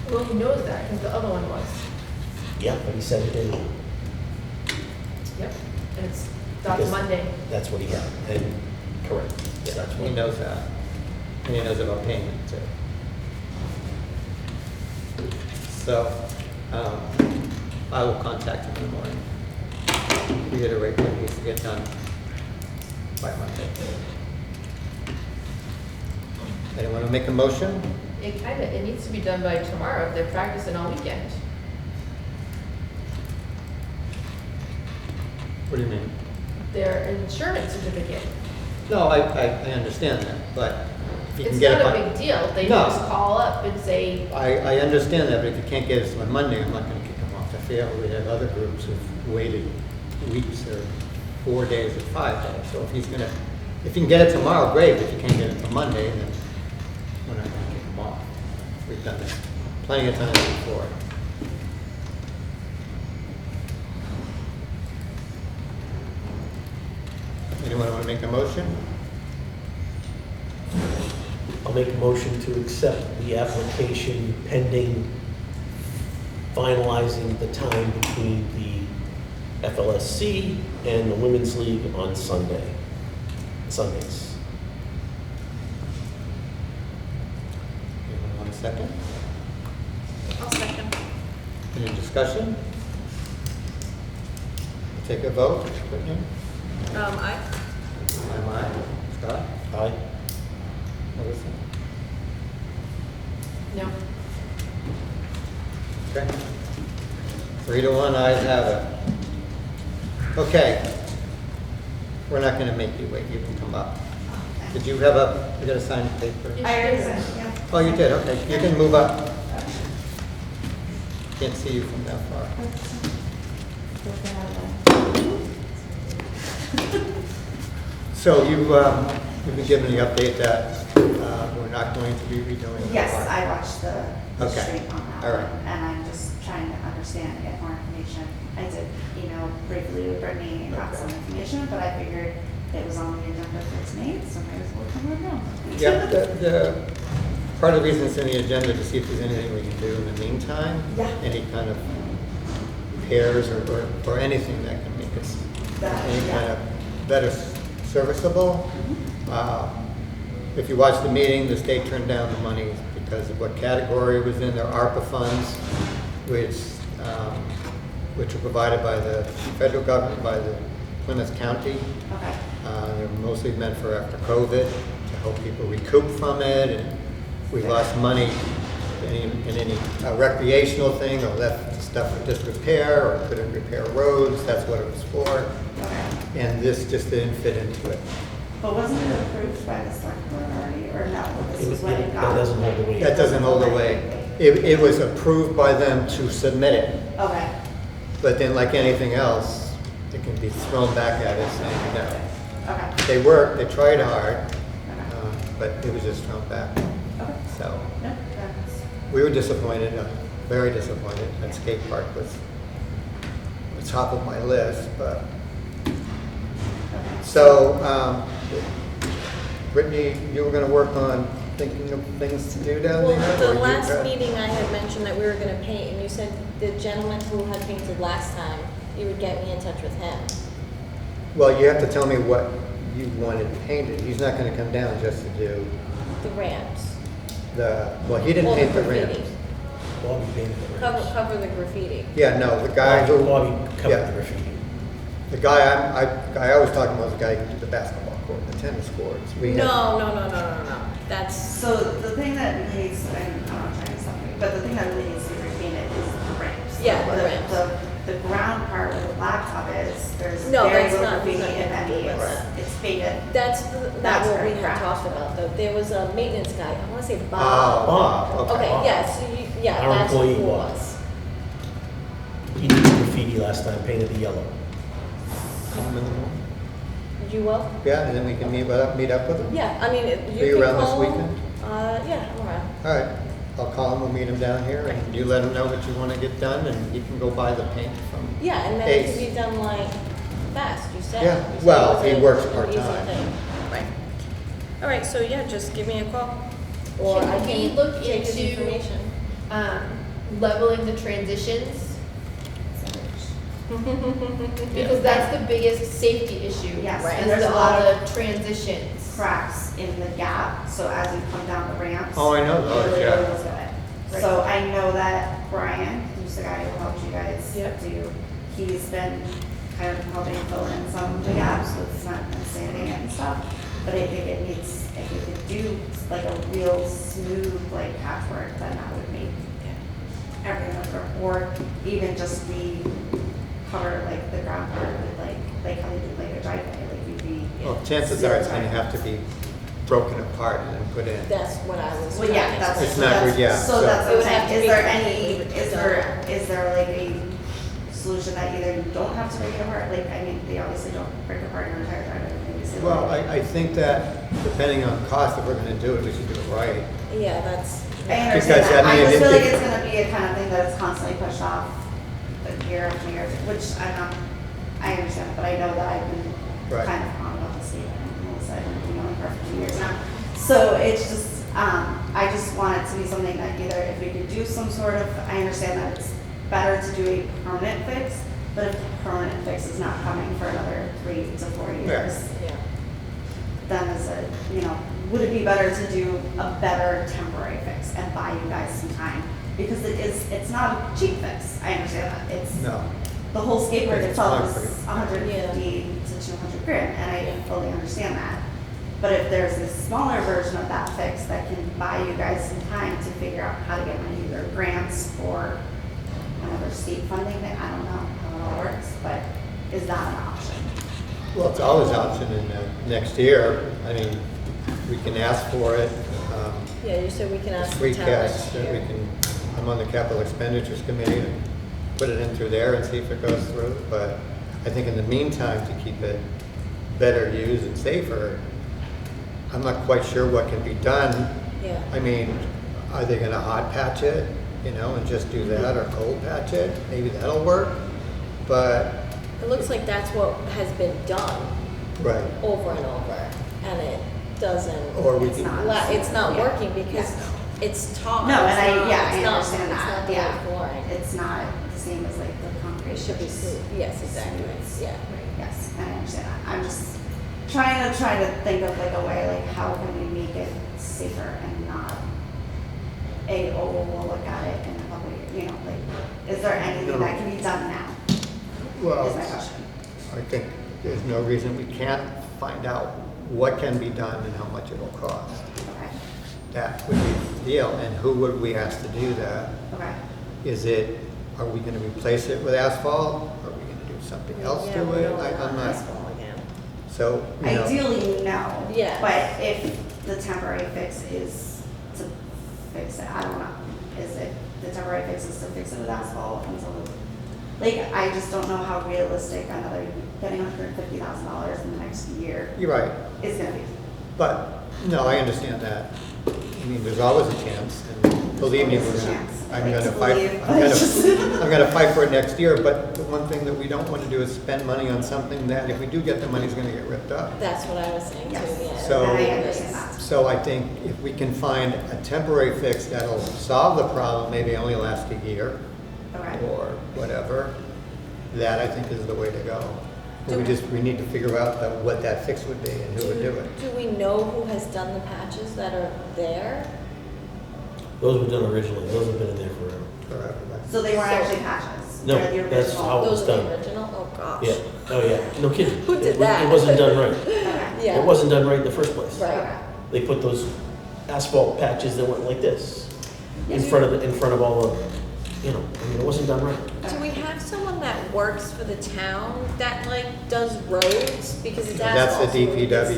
Well, he knows that, because the other one was.
Yeah, but he sent it in,
Yep. And that's
Because-
Monday.
that's what he had, and, correct. Yeah, that's
He
what.
knows that. And he knows about payment too. So, I will contact him in the morning. Reiterate what needs to get done by Monday. Anyone want to make a motion?
It needs to be done by tomorrow if they're practicing all weekend.
What do you mean?
Their insurance certificate.
No, I understand that, but if you can
It's
get it
not
by.
a big deal. They
No.
just call up and say,
I understand that, but if you can't get it on Monday, I'm not gonna kick them off the field. We have other groups who've waited weeks or 4 days or 5 days. So if if you can get it tomorrow, great. If you can't get it for Monday, then we're not gonna kick them off. We've done this plenty of times before. Anyone want to make a motion?
I'll make a motion to accept the application pending finalizing the time between the FLSC and the Women's League on Sundays.
Anyone want a second?
I'll second.
Any discussion? Take a vote. Whitney?
Aye.
I'm aye. Scott?
Aye.
Melissa?
no.
Okay. 3-1, ayes have it. Okay. We're not gonna make you wait, you can come up. Did you have you got a signed paper?
I already said, yeah.
Oh, you did, okay, you can move up. Can't see you from that far. So you've been given the update that we're not going to be redoing the
Yes,
park.
I watched the
Okay.
stream on that
All right.
one, and I'm just trying to understand and get more information. I did email briefly with Brittany and got some information, but I figured it was on the agenda for tonight, so might as well come on now.
Yeah, part of the reason it's in the agenda to see if there's anything we can do in the meantime.
Yeah.
Any kind of repairs or anything that can make us any kind of better serviceable. If you watched the meeting, the state turned down the money because of what category it was in, their ARPA funds, which which are provided by the federal government, by the Plymouth County.
Okay.
They're mostly meant for after COVID, to help people recoup from it, and we lost money in any recreational thing, or left stuff for disrepair, or couldn't repair roads, that's what it was for.
Okay.
And this just didn't fit into it.
But wasn't it approved by the select board already, or no? This was when it
That
got.
doesn't hold the weight.
That doesn't hold the weight. It was approved by them to submit it,
Okay.
but then like anything else, it can be thrown back at us saying no.
Okay.
They worked, they tried hard,
Okay.
but it was just thrown back.
Okay.
So
No, that's,
we were disappointed, very disappointed. That skate park was top of my list, but.
okay.
So, Brittany, you were gonna work on thinking of things to do down there?
Well,
or
the
you
last
got-
meeting I had mentioned that we were gonna paint, and you said the gentleman who had painted last time, you would get me in touch with him.
Well, you have to tell me what you wanted painted. He's not gonna come down just to do
The ramps.
well, he didn't
All the
paint the
graffiti.
ramps.
Bobby painted the ramps.
Cover the graffiti.
Yeah, no, the guy who,
Bobby covered
yeah.
the graffiti.
the guy I was talking about was the guy who did the basketball court, the tennis courts. We had-
No. That's,
So the thing that really needs, I'm not trying to stop you, but the thing that really needs to be repainted is the ramps.
Yeah, the ramps.
The ground part where the blacktop is, there's
No,
very
that's
little
not-
graffiti,
that's not
if any,
gonna do that.
it's faded.
that's not
That's
what we
very
had
cracked.
talked about, though. There was a maintenance guy, I wanna say
Oh,
Bob.
wow, okay.
Okay, yes, yeah,
Our
that's who
employee
it
was.
was.
He did the graffiti last time, painted the yellow.
Call him in the morning.
You will?
Yeah, and then we can meet up with him?
Yeah, I mean,
Are
you
you
can
around this
call him.
weekend?
Yeah, I'm around.
All right, I'll call him, we'll meet him down here, and you let him know what you want to get done, and he can go buy the paint from.
Yeah, and then it
Ace.
can be done like fast, you said.
Yeah,
You said
well,
it was
he
a-
works
an easy
part-time.
thing. Right. All right, so yeah, just give me a call. Or
Can
I
we
can
look
take his
into-
information.
Leveling the transitions, because that's the biggest safety issue.
Yes,
Right.
and
Is
there's a
all
lot of
the transitions.
cracks in the gap, so as you come down the ramps.
Oh, I know those,
it really
yeah.
goes good. So I know that Brian, who's the guy who helped you guys
Yep.
do, he's been kind of helping fill in some of the gaps with cement and sanding and stuff. But I think it needs, if you could do like a real smooth like patchwork, then that would make everything look, or even just cover like the ground part with like how they do like a driveway, like you'd be.
Well, chances are it's gonna have to be broken apart and then put in.
That's what I was.
Well, yeah,
trying to
that's.
say.
It's not good, yeah,
So
so-
that's
It
what
would
I'm
have to
saying,
be
is there any,
completely
is there like a solution that either you don't have to break it apart, like, I mean, they obviously don't break apart your entire driveway, maybe say.
Well, I think that depending on cost, if we're gonna do it, we should do it right.
Yeah, that's.
I
Because,
understand that,
I
I
mean,
just feel like
if-
it's gonna be a kind of thing that is constantly pushed off, like year after year, which I understand, but I know that I've been
Right.
kind of on about the state, and Melissa, I've been doing it for a few years now. So it's just, I just want it to be something that either if we could do some sort of, I understand that it's better to do a permanent fix, but if the permanent fix is not coming for another 3 to 4 years,
Yeah.
then is it, would it be better to do a better temporary fix and buy you guys some time? Because it's not a cheap fix, I understand that, it's,
No.
the whole skateboard
It's
itself
concrete.
is 150 to 200 grand, and I fully understand that. But if there's a smaller version of that fix that can buy you guys some time to figure out how to get money, either grants or another state funding, then I don't know how it all works, but is that an option?
Well, it's always an option in next year. I mean, we can ask for it.
Yeah, you said we can ask the
Free
town
cash,
next
that we
year.
can, I'm on the capital expenditures committee and put it in through there and see if it goes through. But I think in the meantime, to keep it better used and safer, I'm not quite sure what can be done.
Yeah.
I mean, are they gonna hot patch it, and just do that, or cold patch it? Maybe that'll work, but,
It looks like that's what has been done
right.
over and over, and it doesn't.
Or we
It's
can,
not.
It's not
Yeah.
working because
Yeah.
it's tar.
No,
It's
and
not-
I
it's not-
understand
It's
that,
not the
yeah.
right flooring.
It's not the same as like the concrete.
It should be
which is
smooth. Yes, exactly.
smooth.
Yeah.
Yes, I understand that. I'm just trying to think of like a way, like how can we make it safer and not we'll look at it in a couple of years, like, is there anything that can be done now?
Well,
is my question.
I think there's no reason we can't find out what can be done and how much it'll cost.
Okay,
That would be the deal, and who would we ask to do that?
okay.
Is it, are we gonna replace it with asphalt? Are we gonna do something else
Yeah,
to
we
it?
don't want
I'm not,
asphalt again.
so, you know.
Ideally, no.
Yeah.
But if the temporary fix is to fix it, I don't know. Is it, the temporary fix is to fix it with asphalt until, like, I just don't know how realistic another, getting $150,000 in the next year
You're right,
is gonna be.
but, no, I understand that. I mean, there's always a chance, and believe me,
Always a
we're gonna,
chance.
I'm
Like
gonna
to
fight,
believe,
I'm
but just-
gonna, I'm gonna fight for it next year, but the one thing that we don't wanna do is spend money on something that if we do get the money, is gonna get ripped up.
That's what I was saying
Yes.
too, yeah.
So-
And I understand that.
So I think if we can find a temporary fix that'll solve the problem, maybe only last a year,
Okay.
or whatever, that I think is the way to go. But we need to figure out what that fix would be and who would do it.
Do we know who has done the patches that are there?
Those were done originally, those have been in there forever.
Forever.
So they weren't
So-
actually patches?
No,
They're the
that's
original?
how- it was
Those are
done.
the original? Oh, gosh.
Yeah, oh yeah, no kidding.
Who did
It
that?
wasn't done right.
Okay.
Yeah.
It wasn't done right in the first place.
Right.
Okay.
They put those asphalt patches that went like this in
Yes.
front of all the, you know, I mean, it wasn't done right.
Do we have someone that works for the town that like does roads? Because it's
That's
asphalt.
the
so we can
DPW,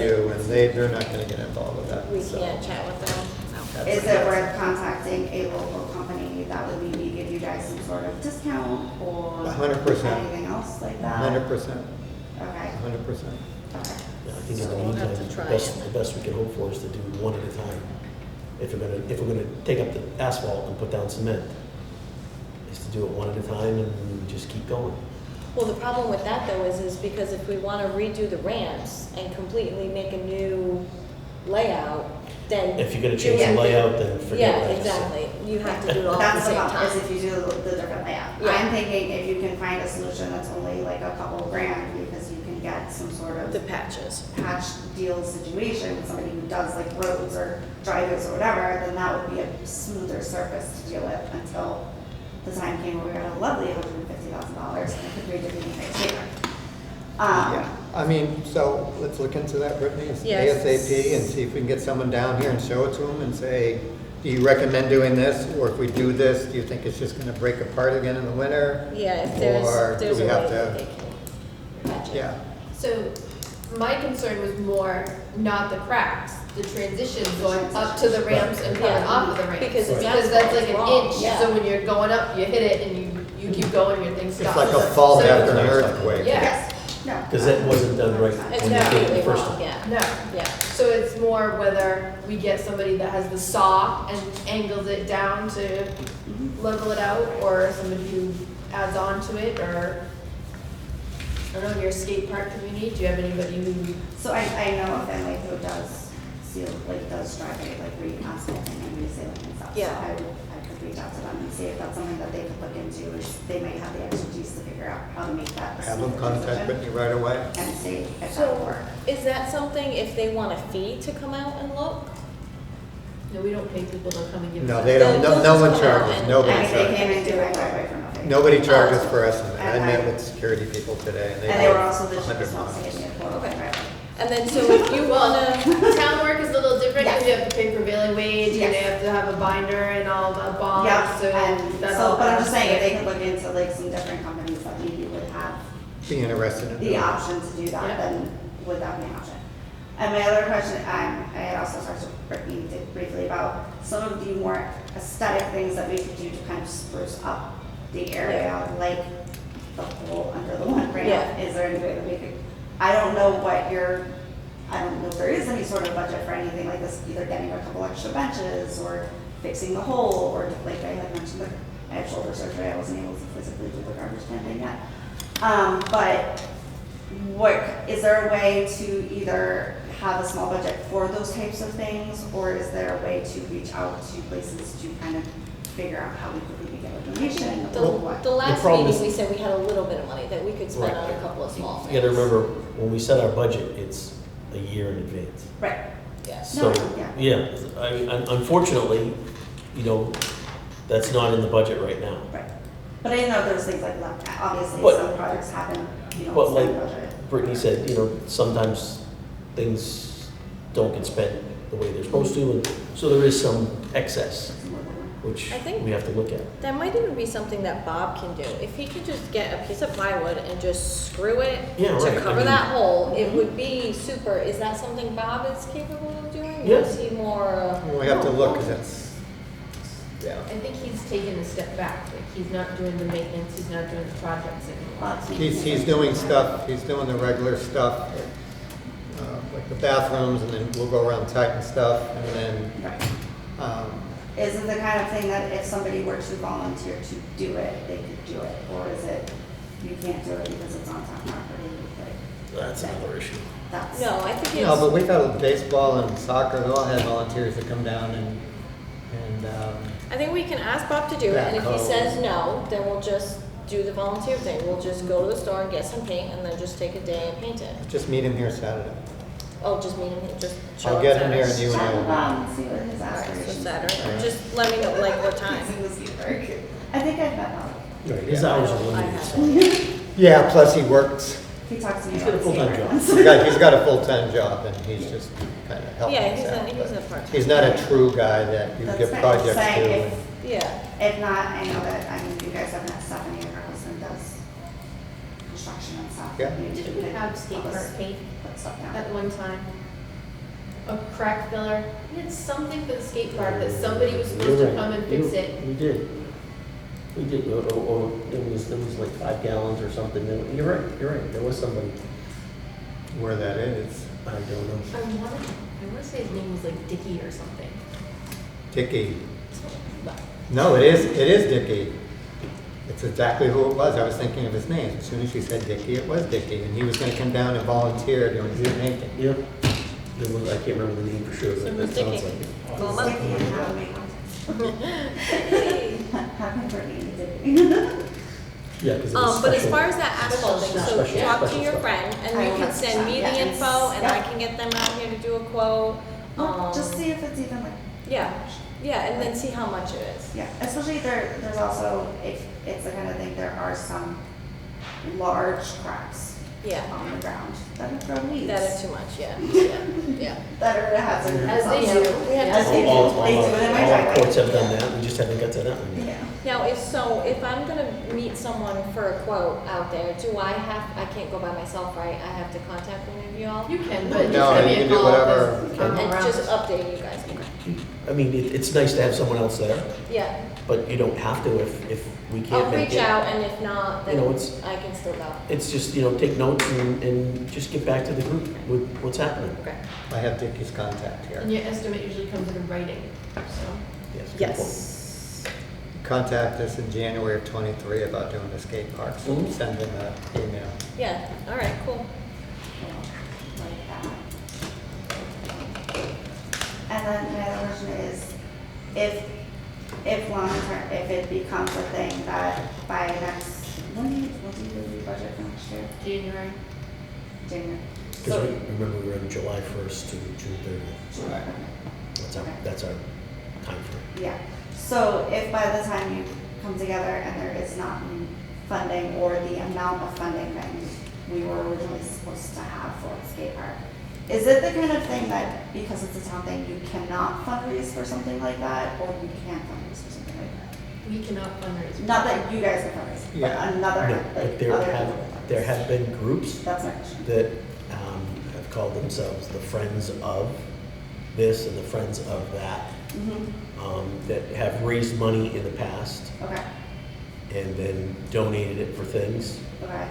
say-
and they're not gonna get involved with that.
We
so.
can't chat with them? Okay.
Is it worth contacting a local company that would maybe give you guys some sort of discount or
100%.
anything else like that?
100%,
Okay,
100%.
okay.
Yeah, I think in
So
the
we'll have
meantime,
to try
the best we can hope for is to do one at a time. If we're gonna take up the asphalt and put down cement, is to do it one at a time and just keep going.
Well, the problem with that though is because if we want to redo the ramps and completely make a new layout, then.
If you're gonna change the
Yeah.
layout, then forget
Yeah,
what I just said.
exactly. You have to do it all at
That's
the
the
same
problem, is
time.
if you do the different layout.
Yeah.
I'm thinking if you can find a solution that's only like a couple grand because you can get some sort of
The patches.
patch deal situation with somebody who does like roads or driveways or whatever, then that would be a smoother surface to deal with until the time came where we got a lovely $150,000 and it could read everything next year.
Yeah, I mean, so let's look into that, Brittany,
Yes.
ASAP, and see if we can get someone down here and show it to them and say, do you recommend doing this? Or if we do this, do you think it's just gonna break apart again in the winter?
Yeah, if
Or
there's
do
a
we
way
have
that
to-
they can patch it.
Yeah,
So my concern was more not the cracks, the transition going up to the ramps and coming
Yeah.
off of the ramps.
Because it's
Because that's like an
wrong,
inch,
yeah.
so when you're going up, you hit it and you keep going, your thing
it's
stops.
like a fault
So-
after an earthquake.
Yeah.
Yes, no.
Because that wasn't done right
It's
when you did it
completely
the first
wrong,
time.
yeah,
No,
yeah.
so it's more whether we get somebody that has the saw and angles it down to level it out, or somebody who adds on to it, or, I don't know, your skate park community, do you have anybody who?
So I know a family who does seal, like does driveway, like re-asphalting and resealing and stuff.
Yeah.
So I could reach out to them and see if that's something that they could look into, is they might have the expertise to figure out how to make that a
have them
smoother
contact
transition
Brittany right away.
and see if that
So
would work.
is that something if they want a fee to come out and look?
No, we don't pay people to come and give us.
No,
that.
they don't,
They'll
no
just
one
come out
charges,
and-
nobody
I mean, they
charges.
came and do my driveway for nothing.
Nobody charges for estimate. I
And
met
I-
with security people today, and they.
And they were
both
also the
100
cheapest ones to
miles.
give me a quote.
Okay.
Right.
And then so if you
Well,
wanna,
town work is a little different, because you
Yes.
have to pay prevailing wage, and you
Yes.
have to have a binder and all the bonds,
Yeah,
so
and
that's
so,
all.
but I'm just saying, if they could look into like some different companies that maybe would have
Be interested in
the
doing it.
option to do that,
Yeah.
then would that be an option? And my other question, I had also talked to Brittany briefly about some of the more aesthetic things that we could do to kind of spruce up the area, like the hole under the one ramp.
Yeah.
Is there any way that we could, I don't know I don't know if there is any sort of budget for anything like this, either getting a couple extra benches or fixing the hole, or like I had mentioned, I have shoulder surgery, I wasn't able to physically do the garbage can thing yet. But what, is there a way to either have a small budget for those types of things, or is there a way to reach out to places to kind of figure out how we could maybe get a donation or what?
the last
problem
meeting,
is-
we said we had a little bit of money that we could spend
Right.
on a couple of small things.
You gotta remember, when we set our budget, it's a year in advance.
Right,
Yes.
No,
So,
yeah.
I mean, unfortunately, you know, that's not in the budget right now.
right. But I didn't know there was things like, obviously,
But-
some projects happen, you know,
But
spend
like
budget.
Brittany said, sometimes things don't get spent the way they're supposed to, and so there is some excess, which
I think-
we have to look at.
That might even be something that Bob can do. If he could just get a piece of plywood and just screw it
Yeah, right.
to
I
cover
mean-
that hole, it would be super. Is that something Bob is capable of doing?
Yeah.
Or is he more?
We have to look, because it's, yeah.
I think he's taken a step back, like he's not doing the maintenance, he's not doing the projects anymore.
He's doing stuff, he's doing the regular stuff, like the bathrooms, and then we'll go around tighten stuff, and then,
Right. Is it the kind of thing that if somebody were to volunteer to do it, they could do it? Or is it, you can't do it because it's on town property? Like,
That's another issue.
that's.
No, I think
no, but
it's.
we've had baseball and soccer, they all had volunteers that come down and,
I think we can ask Bob to do it, and if he
Backhoe.
says no, then we'll just do the volunteer thing. We'll just go to the store and get some paint, and then just take a day and paint it.
just meet him here Saturday.
Oh, just meet him, just show
I'll
up
get him here
Saturday.
and you
Chat
and
with
I
Bob and see what his
Alright, so
aspirations
Saturday,
Alright.
just let me know, like, what time.
He's in the skate park. I think I've met Bob.
Right, his
Yeah.
hours are
I
limited,
have
so.
it.
Yeah, plus he works,
He talks to me
He's got a
about
full-time
skate
job.
parks.
he's got a full-time job, and he's just kind of helping
Yeah,
us
he's
out.
a
but
part-time.
He's not a true guy that you
That's
give
fine.
projects
Saying
to.
if-
Yeah,
If not, I know that, I mean, you guys have met Stephanie, her husband does construction and stuff.
Yeah.
You
Did we have skate park paint
Put stuff down.
at one time? A crack filler? We had something for the skate park that somebody was supposed
You're
to
right.
come and fix it.
We did. We did, or it was like 5 gallons or something. You're right, there was somebody.
Where that is.
I don't know.
I want to say his name was like Dickie or something.
Dickie.
But
No, it is Dickie. It's exactly who it was. I was thinking of his name. As soon as she said Dickie, it was Dickie, and he was gonna come down and volunteer during his painting.
Yeah. There was, I can't remember the name for sure,
So
but
who's
that sounds
Dickie?
like it.
Well,
Sticky and have me have him bring me Dickie.
Yeah, because it was
but as
special.
far as that asphalt thing, so
Special-
talk to
special
your
stuff.
friend, and
I
you
will
can
message
send
them,
me
yeah,
the
and
info, and I
yeah.
can get them out here to do a quote.
Just see if it's even like.
Yeah, yeah, and then see how much it is.
Yeah, especially there's also, if it's the kind of thing, there are some large cracks
Yeah,
on the ground that have grown weeds.
that is too much, yeah.
That are hazardous.
As they
also.
do. We had
As
to
they do.
All
They do it in my
our
driveway.
courts have done that, we just haven't got to that one yet.
Yeah.
Now, if I'm gonna meet someone for a quote out there, I can't go by myself, right? I have to contact one of you all?
you can, but just
No,
give
you
me
can
a
do
call
whatever.
because I'm
And
around.
just update you guys.
I mean, it's nice to have someone else there,
Yeah,
but you don't have to if we
I'll
can't make
reach
it.
out, and if not, then
You know, it's-
I can still go.
It's just, take notes and just get back to the group with what's happening.
Okay.
I have Dickie's contact here.
And your estimate usually comes in writing, so.
Yes. good point.
Yes.
Contact us in January of '23 about doing the skate park, so
Mhm.
send him an email.
Yeah, all right, cool.
Like that. And then my other question is, if long term, if it becomes a thing that by next, when do you do the budget for next year?
January.
January.
Because remember, we're in July 1st to June 30th.
Right.
That's our time frame.
Yeah, so if by the time you come together and there is not funding or the amount of funding that we were originally supposed to have for the skate park, is it the kind of thing that, because it's a town thing, you cannot fundraise for something like that, or you can fundraise for something like that?
We cannot fundraise.
Not that you guys can fundraise, but
Yeah.
another,
No,
like,
but there have been groups
That's my question.
that have called themselves the Friends of this and the Friends of that, that have raised money in the past
Okay,
and then donated it for things.
okay.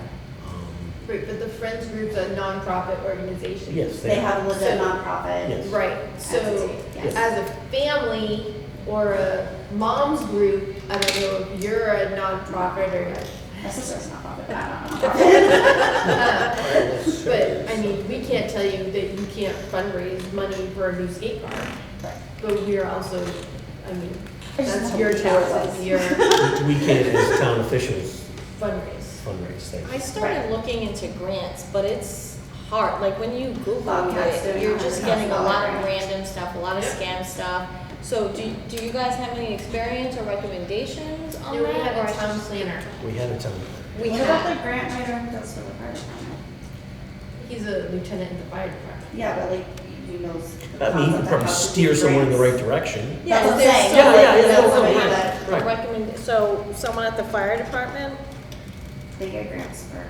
Right, but the Friends Group's a nonprofit organization.
Yes,
They have a legit
So-
nonprofit.
Yes.
Right, so
Entity, yes.
as a family or a mom's group, I don't know if you're a nonprofit or not.
My sister's a nonprofit, but I'm not a nonprofit.
But, I mean, we can't tell you that you can't fundraise money for a new skate park.
Right.
But we are also, I mean,
I just
that's
know
your
who it was.
taxes, your
We can't, as town officials,
fundraise.
fundraise things.
I started looking into grants, but it's hard. Like when you Google
Bobcats
it,
doing
you're just
$100,000
getting a lot of
grant.
random stuff, a lot of
Yep.
scam stuff. So do you guys have any experience or recommendations on
Do
that?
we have
or
a
I
town
should-
planner?
We had a time.
We
What about
have.
the grant writer who does for the fire department?
He's a lieutenant in the fire department.
Yeah, but like, you know.
I mean, you can probably steer someone in the right direction.
Yeah,
That's what I'm
there's
saying.
so-
Yeah, yeah, yeah,
That's
no,
somebody
right.
that
Right.
Recommend, so someone at the fire department?
they get grants for.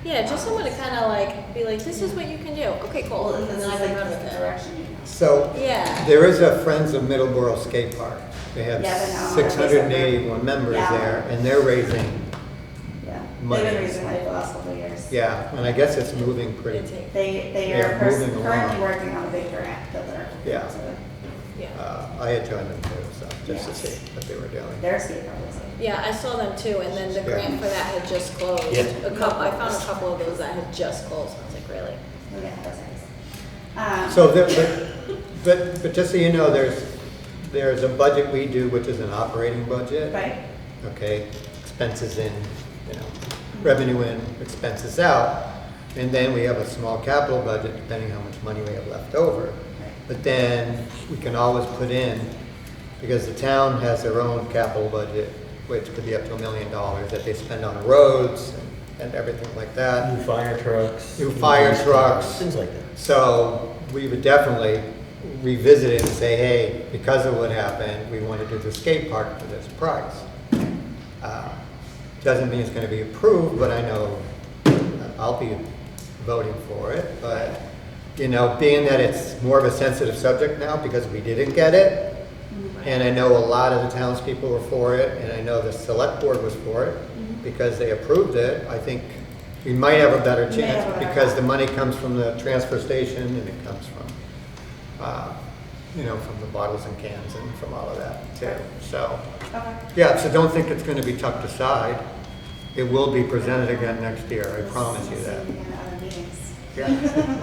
Yeah, just someone to kind of like, be like, this is what you can do. Okay, cool.
Well,
And
this
then
is
I can
like
run
the
with it.
direction you know.
So
Yeah.
there is a Friends of Middleborough skate park. They have
Yeah, but now
681 members
Yeah.
there, and they're raising,
Yeah,
Money.
they've been raising money for the last couple of years.
yeah, and I guess it's moving pretty.
It takes-
They
They're
are
moving along.
currently working on a big grant that they're.
Yeah.
Yeah.
I had joined them too, so just to
Yes.
see what they were doing.
Their skate park was like.
Yeah, I saw them too, and then the
Yeah.
grant for that had just closed.
Yeah.
I found a couple of those that had just closed. I was like, really?
Look at those things.
So, but just so you know, there's a budget we do, which is an operating budget.
Right,
Okay, expenses in, you know, revenue in, expenses out. And then we have a small capital budget, depending how much money we have left over.
right.
But then we can always put in, because the town has their own capital budget, which could be up to $1 million that they spend on roads and everything like that.
New fire trucks.
New fire
police
trucks.
cars, Things like that.
So we would definitely revisit it and say, hey, because of what happened, we want to do the skate park for this price. Doesn't mean it's going to be approved, but I know I'll be voting for it. But, you know, being that it's more of a sensitive subject now because we didn't get it, and I know a lot of the townspeople were for it, and I know the select board was for it because they approved it, I think we might have a better
We may have
chance
a better
because
shot.
the money comes from the transfer station and it comes from, you know, from the bottles and cans and from all of that too. So,
Okay.
yeah, so don't think it's gonna be tucked aside. It will be presented again next year, I promise you that.
In other meetings.
Yeah.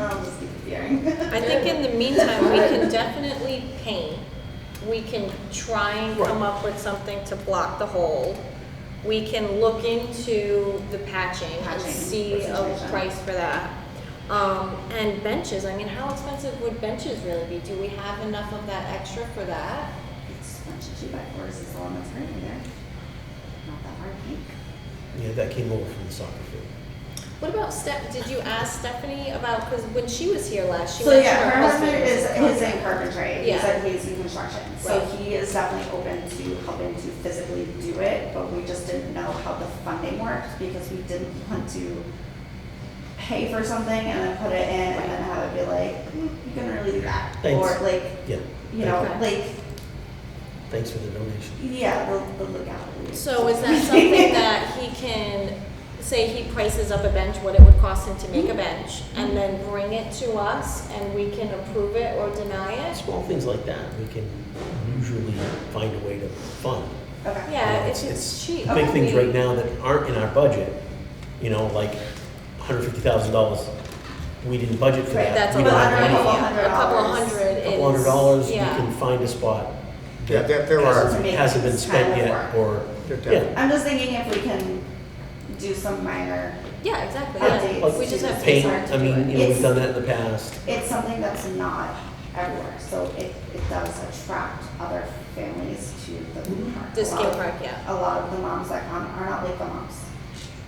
I'll just keep hearing.
I think in the meantime, we can definitely paint. We can try and come up with something to block the hole. We can look into the patching and
Patching,
see a
presentation.
price for that. And benches, I mean, how expensive would benches really be? Do we have enough of that extra for that?
It's a bunch of 2x4s is the one that's currently there. Not that hard to make.
Yeah, that came over from the soccer field.
What about did you ask Stephanie about, because when she was here last, she
So
mentioned
yeah, her husband
was
is
a
his in
contractor.
carpentry.
Yeah.
He said he's in construction. So
Right.
he is definitely open to helping to physically do it, but we just didn't know how the funding worked because we didn't want to pay for something and then put it in and then have it be like, you can really do that.
Thanks.
Or like,
Yeah,
you know,
Okay.
like,
thanks for the donation.
yeah, the legality.
So is that something that he can, say he prices up a bench, what it would cost him to make a bench, and then bring it to us and we can approve it or deny it?
Small things like that, we can usually find a way to fund.
Okay.
Yeah,
You know,
it's cheap.
Big things
We-
right now that aren't in our budget, you know, like $150,000, we didn't budget for
Right,
that.
That's a
We don't
lot
have
of
money.
money. A couple
$100.
hundred is.
Couple $100, we
yeah.
can find a spot
Yeah,
that
there are,
To make
hasn't been
this
spent
kind of
yet,
work.
or,
There
yeah.
definitely-
I'm just thinking if we can do some minor,
Yeah, exactly,
Updates
yeah. We just have to
Paint,
start to
I
do
mean,
it.
you know, we've
It's-
done that in the past.
it's something that's not everywhere, so it does attract other families to the park.
The
A lot
skate
of-
park, yeah.
A lot of the moms that come are not Lakeville moms,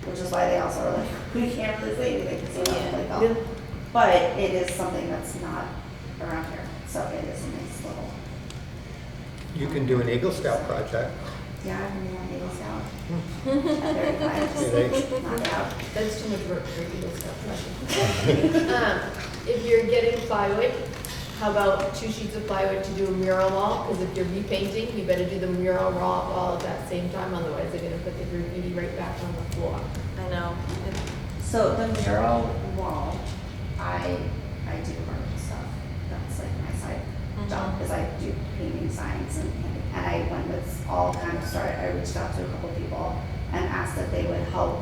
which is why they also are like, we can't really say anything because we're not
Yeah.
Lakeville. But it is something that's not around here, so it is a nice little,
you can do an Eagle Scout project.
yeah, I'm gonna be on Eagle Scout. At 35,
They-
knock it out.
That's too much work for Eagle Scout. If you're getting plywood, how about 2 sheets of plywood to do a mural wall? Because if you're repainting, you better do the mural wall at that same time, otherwise they're gonna put the graffiti right back on the floor.
I know.
So the mural wall, I do art stuff. That's like my side job, because I do painting signs and I went with all kind of started, I reached out to a couple people and asked if they would help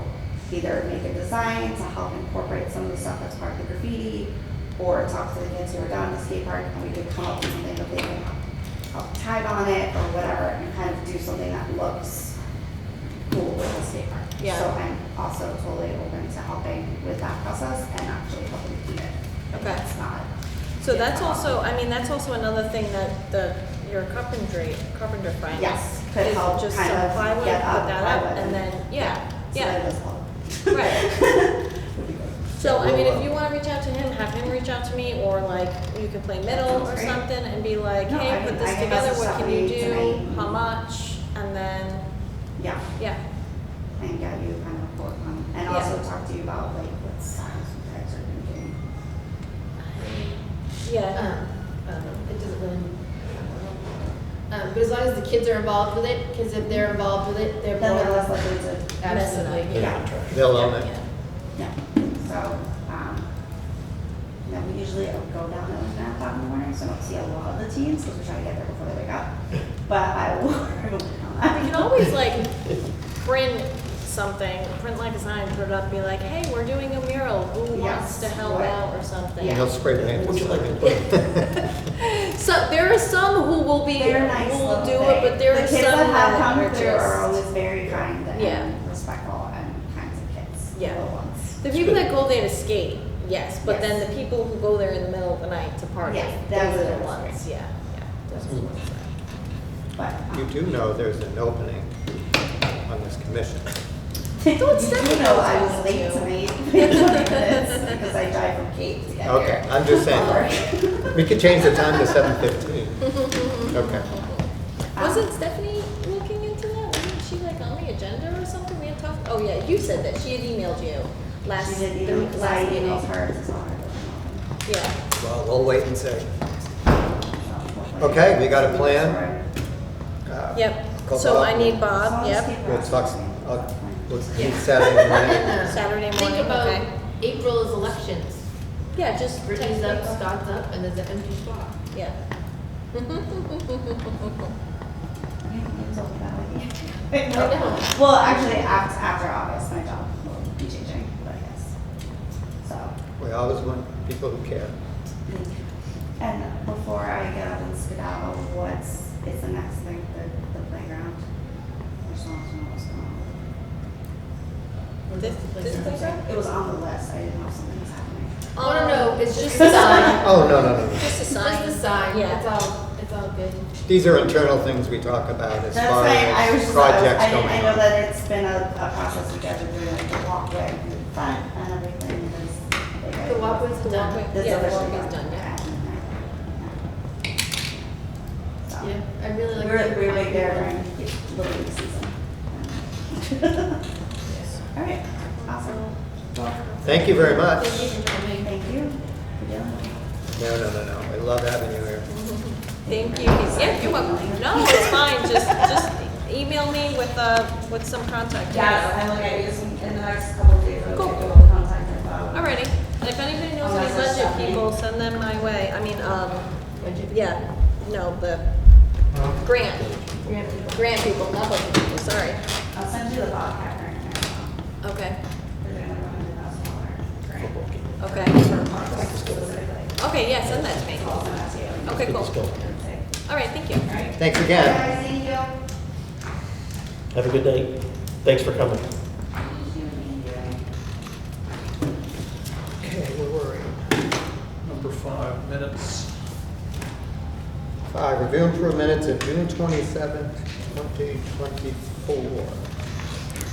either make a design to help incorporate some of the stuff that's part of the graffiti, or talk to the kids who are down at the skate park and we could come up with something that they can help tag on it or whatever and kind of do something that looks cool with the skate park.
Yeah.
So I'm also totally open to helping with that process and actually helping keep it.
Okay.
It's not.
So that's also, I mean, that's also another thing that the your carpenter friend.
Yes, could
is
help
just
kind
some
of
plywood,
get
put
up
that up,
plywood
and then, yeah,
So that
yeah.
does help.
Right.
Would be good.
So, I mean,
We'll,
if you wanna reach out to him, have him reach out to me, or like, you could play middle
Sounds
or
great.
something and be like,
No, I
hey,
can-
put this
I can
together,
message
what can you
somebody
do,
tonight.
how much, and then,
Yeah,
yeah.
and get you kind of quote on, and
Yeah.
also talk to you about like what size you guys are thinking.
Yeah,
It doesn't really. But as long as the kids are involved with it, because if they're involved with it, they're
Then
more.
they're less likely to,
Mess it up.
Absolutely.
yeah,
they'll own it.
yeah.
yeah, so, we usually go down at like 9 o'clock in the morning, so I don't see a lot of the teams, because we're trying to get there before they wake up. But I will, I will work on that.
You can always like print something, print like a sign, put it up, be like, hey, we're doing a mural, who wants to
Yes,
help
right.
out or something.
And he'll spray paint.
Would you like to put?
So there are some who will be,
They're nice
who will
little
do
thing.
it, but there are
The
some
kids that have
that
come
are
through are
just,
always very kind
Yeah.
and respectful and kinds of kids,
Yeah.
little ones.
the people that go there to skate, yes, but then
Yes.
the people who go there in the middle of the night to party,
Yes,
those
that's
are the
the
ones,
ones.
yeah, those are the ones that.
But,
You do know there's an opening on this commission.
Don't
you
send
do
me
know
those
I
ones
was late
too.
tonight, 20 minutes, because I drive from Cape to get here.
Okay, I'm just saying, we could change the time to 7:15. Okay.
Wasn't Stephanie looking into that? Wasn't she like on the agenda or something? We had talked, oh yeah, you said that, she had emailed you
She
last,
did,
the
you know, because I
last meeting.
emailed her to tell her that
Yeah,
Well, we'll wait and see.
I'm not.
Okay, we got a plan?
yep,
Call
so
Bob.
I need Bob, yep,
We'll talk, we'll meet Saturday morning.
Saturday
Think
morning,
about
okay.
April is elections.
Yeah, just
Brittany's
text
up,
me.
Scott's up, and there's an empty spot.
Yeah.
Well, actually, after August, my job will be changing, but yes. So,
We always want people who care.
and before I get up and skedaddle, it's the next thing, the playground? I just want to know what's going on.
This playground?
It was on the list, I didn't know something was happening.
Oh, no, it's just a sign.
Oh, no.
Just a sign.
Just a sign,
Yeah.
it's all good.
These are internal things we talk about as
That's
far
fine, I was
as
just,
projects
I
going
know
on.
that it's been a process you guys are doing, like the walkway in front and everything is.
The walkway's
The
done.
walkway.
This
Yeah, the
officially
walkway's
done.
done, yeah.
So,
Yeah, I really like.
we're right there during Little League season. All right, awesome.
Thank you very much.
Thank you for coming.
Thank you for dealing with me.
No. I love having you here.
Thank you. Yeah, you're welcome. No, it's fine. Just email me with some contact.
Yes,
info.
I will get you some, in the next couple of days, I'll
Cool.
get you all the contact info.
Alrighty. And if anybody knows
Oh,
any
that's
budget
Stephanie.
people, send them my way. I mean,
Budget.
yeah, no, the grant people, not budget people, sorry.
I'll send you the Bobcat grant as well.
Okay,
They're gonna $100,000 grant.
Football game.
okay.
For parks specifically.
Okay, yeah, send that to me.
I'll send that to you.
Okay, cool.
Let's go.
Alright, thank you.
All right.
Thanks again.
Guys, thank you.
Have a good night. Thanks for coming.
Okay, where were we? Number 5, minutes.
5, review and approve minutes of June 27th, 2024.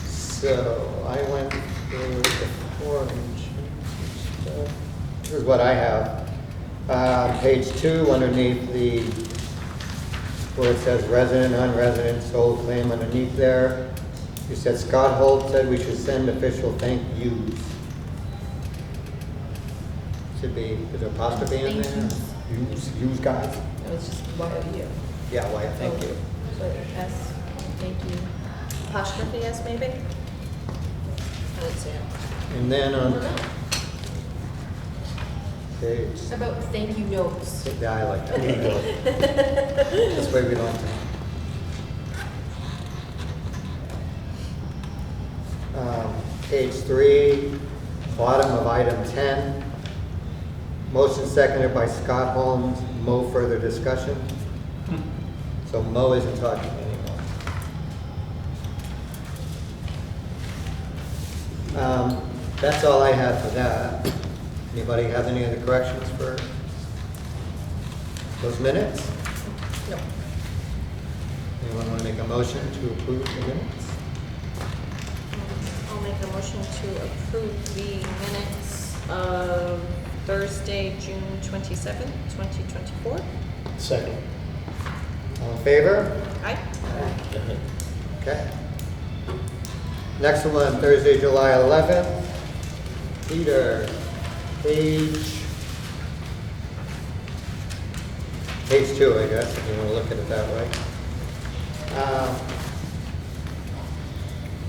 So I went through before and changed stuff. This is what I have. Page 2, underneath the, where it says resident, non-resident, sole claim underneath there. You said Scott Holt said we should send official thank yous. Should be, is there apostrophe in there? Yous guys?
It was just YOU.
Yeah, why, thank you.
But S, thank you.
Apostrophe S maybe? I didn't see it.
And then
I
on
don't know.
page,
How about thank you notes?
yeah, I like that. This way we don't have to. Page 3, bottom of item 10. Motion seconded by Scott Holmes. Mo further discussion. So Mo isn't talking anymore. That's all I have for that. Anybody have any other corrections for those minutes?
No.
Anyone want to make a motion to approve the minutes?
I'll make a motion to approve the minutes of Thursday, June 27th, 2024.
Second.
All in favor?
Aye.
Okay. Next one, Thursday, July 11th. Peter, page 2, I guess, if you want to look at it that way.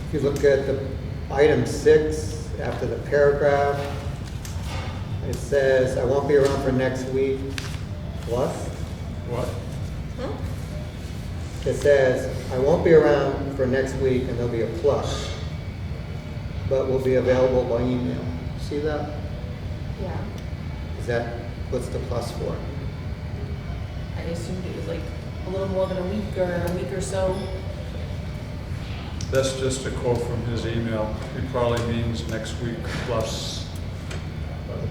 If you look at the item 6, after the paragraph, it says, I won't be around for next week, plus.
What?
It says, I won't be around for next week, and there'll be a plus, but will be available by email. See that?
Yeah,
Is that, what's the plus for?
I assumed it was like a little more than a week or so.
That's just a quote from his email. It probably means next week plus.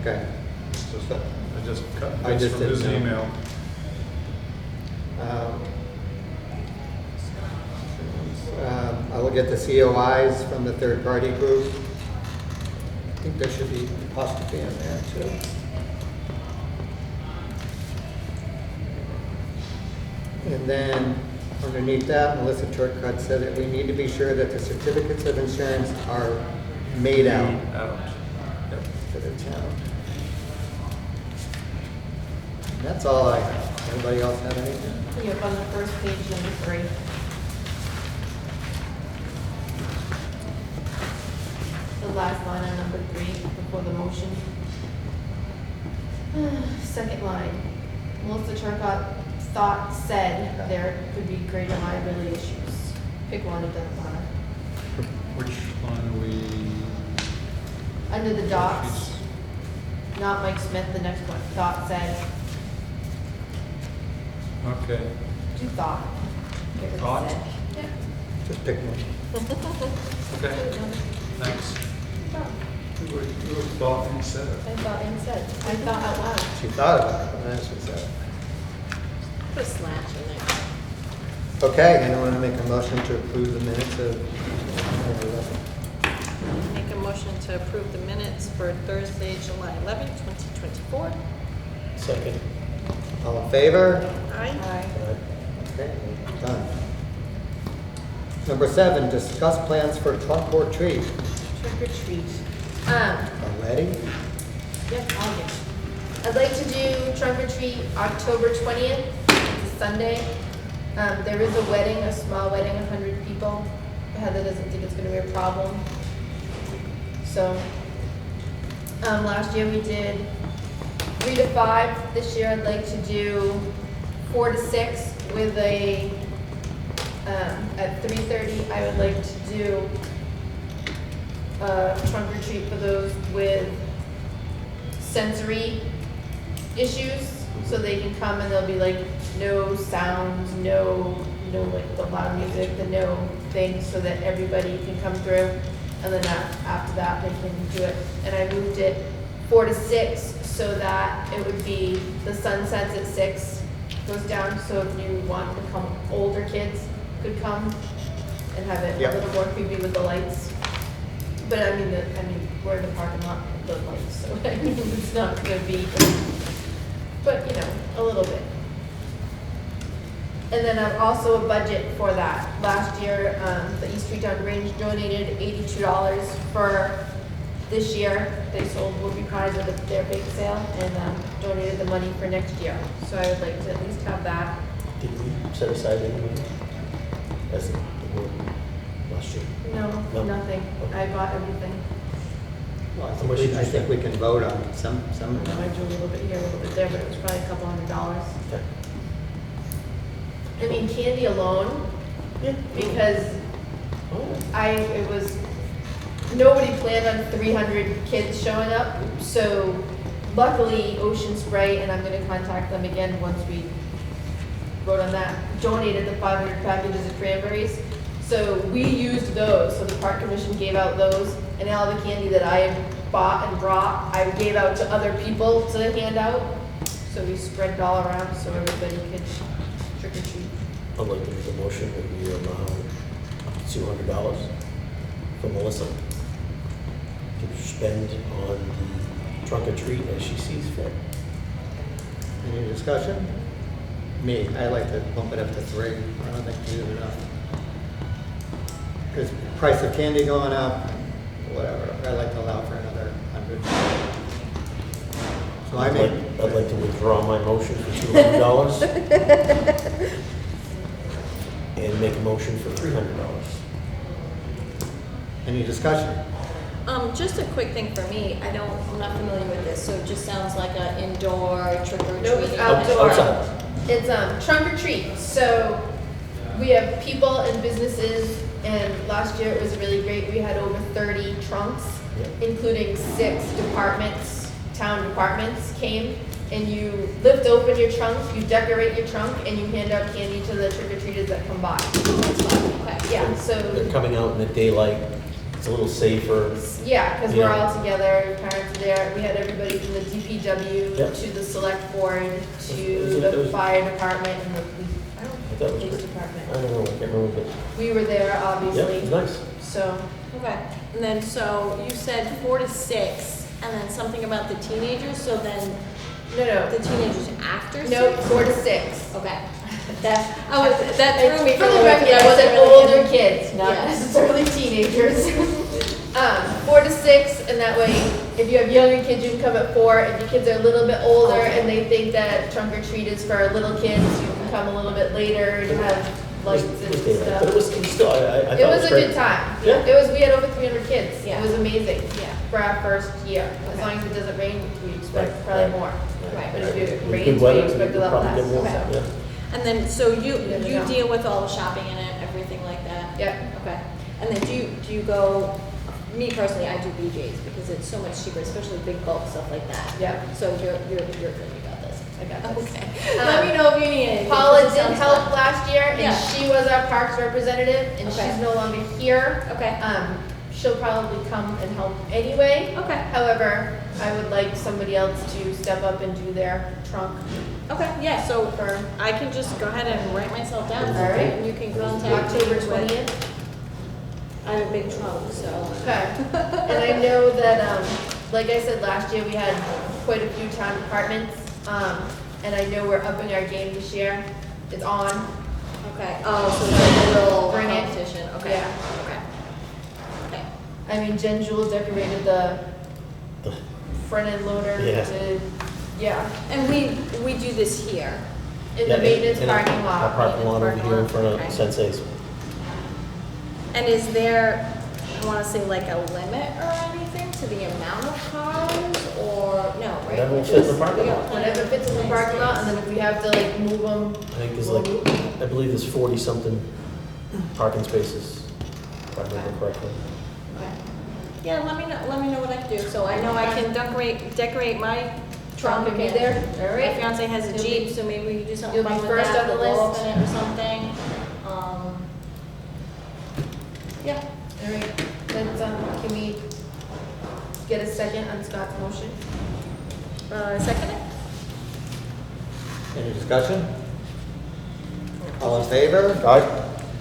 Okay.
It's just, I just cut
I
this
just
from his
didn't know.
email.
I will get the COIs from the third-party group. I think there should be apostrophe in there too. And then underneath that, Melissa Turcott said that we need to be sure that the certificates of insurance are made out
Out. Yep.
to the town. And that's all I have. Anybody else have anything?
Yep, on the first page, number 3. The last line on number 3 before the motion. Second line, Melissa Turcott said there could be greater liability issues. Pick one, it doesn't matter.
Which line are we?
Under the dots, not Mike Smith, the next one, thought said,
Okay.
do thought. Get rid of
Thought?
said. Yeah.
Just pick one.
Okay. Thanks. You were thought and said it.
I thought and said. I thought out loud.
She thought about it, but then she said it.
Put a slash in there.
Okay, anyone want to make a motion to approve the minutes of July 11th?
Make a motion to approve the minutes for Thursday, July 11th, 2024.
Second.
All in favor?
Aye.
Okay, done. Number 7, discuss plans for trunk or treat.
Trick or treat.
Already?
Yep, August. I'd like to do trunk or treat October 20th. It's a Sunday. There is a wedding, a small wedding, 100 people. Heather doesn't think it's going to be a problem. So, last year we did 3 to 5. This year I'd like to do 4 to 6 with a, at 3:30 I would like to do trunk or treat for those with sensory issues, so they can come and there'll be like no sounds, no like the loud music, the no things, so that everybody can come through. And then after that, they can do it. And I moved it 4 to 6 so that it would be the sun sets at 6, goes down. So if you want to come, older kids could come and have it
Yep.
a little more creepy with the lights. But I mean, we're in the parking lot with the lights, so I mean, it's not gonna be, but you know, a little bit. And then I've also a budget for that. Last year, the East Freetown Grange donated $82 for this year. They sold whoopie pies at their bake sale and donated the money for next year. So I would like to at least have that.
Did we set aside any money? As the board last year?
No,
No.
nothing. I bought everything.
Well,
How much did you
I think
spend?
we can vote on some of
I
them.
drew a little bit here, a little bit there, but it was probably a couple $100.
Okay.
I mean, candy alone,
Yeah.
because
Oh,
it was, nobody planned on 300 kids showing up, so luckily Ocean Spray, and I'm gonna contact them again once we vote on that, donated the 500 packages of cranberries. So we used those, so the park commission gave out those, and all the candy that I had bought and brought, I gave out to other people to hand out. So we spread it all around so everybody could trick or treat.
I'd like to make a motion that we allow $200 for Melissa to spend on the trunk or treat as she sees fit.
Any discussion? Me, I like to bump it up to 3. I don't think 2 is enough. Because price of candy going up, whatever, I like to allow for another 100. So I make,
I'd like to withdraw my motion for $200 and make a motion for $300.
any discussion?
Just a quick thing for me, I'm not familiar with this, so it just sounds like an indoor trick or
Nope, it's
treating.
outdoor.
Outside.
It's trunk or treat. So we have people and businesses, and last year it was really great. We had over 30 trunks,
Yeah.
including 6 departments, town departments came, and you lift open your trunk, you decorate your trunk, and you hand out candy to the trick or treaters that come by.
That's fine, okay.
Yeah, so
They're coming out in the daylight. It's a little safer.
yeah, because we're
Yeah.
all together, parents are there. We had everybody from the DPW
Yep.
to the select board to
It
the
was-
fire department and the police, I
I thought it
don't,
was
police
great.
department.
I don't know, I can't remember, but
We were there,
yeah,
obviously.
it was nice.
So,
Okay, and then, so you said 4 to 6, and then something about the teenagers, so then
no.
the teenagers after 6?
Nope, 4 to 6.
Okay, that threw me
For
for a
the
loop,
record,
'cause
I
wasn't
said
really
older
in-
kids, not
Yeah.
necessarily teenagers. 4 to 6, and that way, if you have younger kids, you can come at 4. If your kids are a little bit older and they think that trunk or treat is for little kids, you can come a little bit later and have lights
It
and
was daylight,
stuff.
but it was still, I thought
It was a
great.
good time.
Yeah.
We had over 300 kids.
Yeah.
It was amazing.
Yeah.
For our first year. As
Okay.
long as it doesn't rain, we expect
Right,
probably
right.
more.
Right.
But if
With
it
good
rains, we
weather,
expect a
we'll
lot
probably
less.
get more,
Okay.
yeah.
And then, so you
never know.
deal with all the shopping in it, everything like that?
Yep.
Okay, and then do you go, me personally, I do BJ's because it's so much cheaper, especially big bulk stuff like that.
Yeah.
So you're good, you got this.
I got this.
Okay, let me know if you need anything.
Paula
because it
did
sounds
help
fun.
last year, and
Yeah.
she was our parks representative, and
Okay.
she's no longer here.
Okay,
She'll probably come and help anyway.
okay,
However, I would like somebody else to step up and do their trunk
okay, yeah, so
for
I can just go ahead and write myself down.
All right.
And you can contact me
October
with,
20th.
I have a big trunk, so.
Okay. And I know that, like I said, last year we had quite a few town departments, and I know we're upping our game this year. It's on.
Okay, oh, so it's like a little
Bring it.
competition, okay,
Yeah.
okay. Okay,
I mean, Jen Jewel decorated the front end loader
Yeah.
to, yeah,
and we do this here.
in
Yeah,
the maintenance
in
parking lot.
Our parking lot over
Maintenance
here in front of
Okay.
Sensei's.
And is there, I want to say like a limit or anything to the amount of cars, or, no, right?
Whatever
We
will fit in the
just-
parking
we got
lot.
plenty
Whatever
of
fits in the
nice
parking lot, and
space.
then if we have to like move them.
I think there's like, I believe there's 40-something parking spaces, if I remember correctly.
Okay. Yeah, let me know what I can do, so I know I can decorate my trunk
Can be
and
there, all
my
right?
fiance has a
You'll
Jeep,
be-
so maybe we can do something
you'll be
fun with
first
that,
on the
we'll blow
list.
up in it or something. Yeah,
All right, let's, can we get a second on Scott's motion?
second it?
Any discussion? All in favor?
Aye.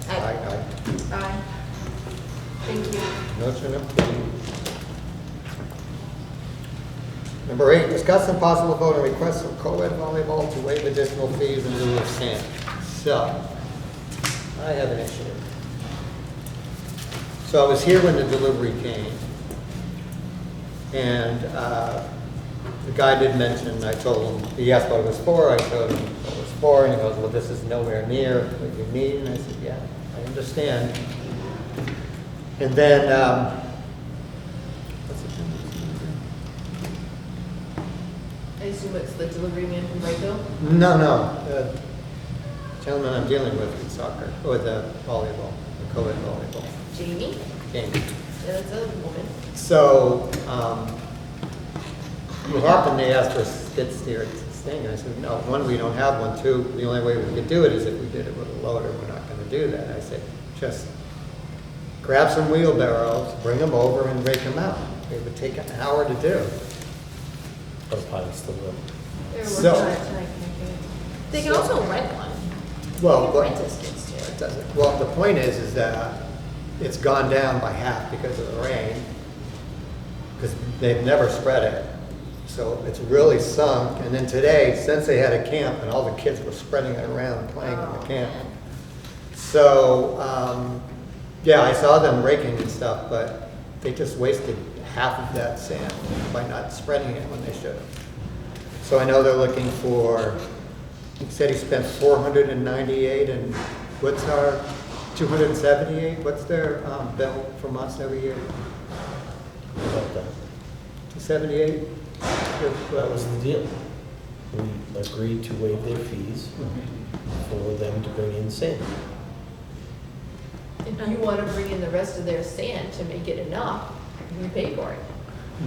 Aye.
Aye. Thank you.
Motion approved. Number 8, discuss and possible vote on request from co-ed volleyball to waive additional fees in lieu of sand. So, I have an issue. So I was here when the delivery came, and the guy did mention, I told him, he asked what it was for, I told him what it was for, and he goes, well, this is nowhere near what you need, and I said, yeah, I understand. And then, what's the thing?
I assume it's the delivery man from Lakeville?
No, the gentleman I'm dealing with in soccer, or the volleyball, the co-ed volleyball
Jamie?
game.
That's a woman.
So, often they ask for a skid steer thing, and I said, no, one, we don't have one, two, the only way we could do it is if we did it with a loader, we're not gonna do that. I said, just grab some wheelbarrows, bring them over and rake them out. It would take an hour to do.
But a pilot's still there.
They were
So-
working on it tonight, can I get it?
They can also rent one.
Well, but-
Apprentice kids do.
It doesn't, well, the point is that it's gone down by half because of the rain, because they've never spread it. So it's really sunk, and then today, since they had a camp, and all the kids were spreading it around, playing in
Oh,
the camp.
man.
So, yeah, I saw them raking and stuff, but they just wasted half of that sand by not spreading it when they should have. So I know they're looking for, he said he spent 498, and what's our 278? What's their bill from us every year?
About that.
278?
That was the deal. We agreed to waive their fees for them to bring in sand.
If you want to bring in the rest of their sand to make it enough, we pay for it.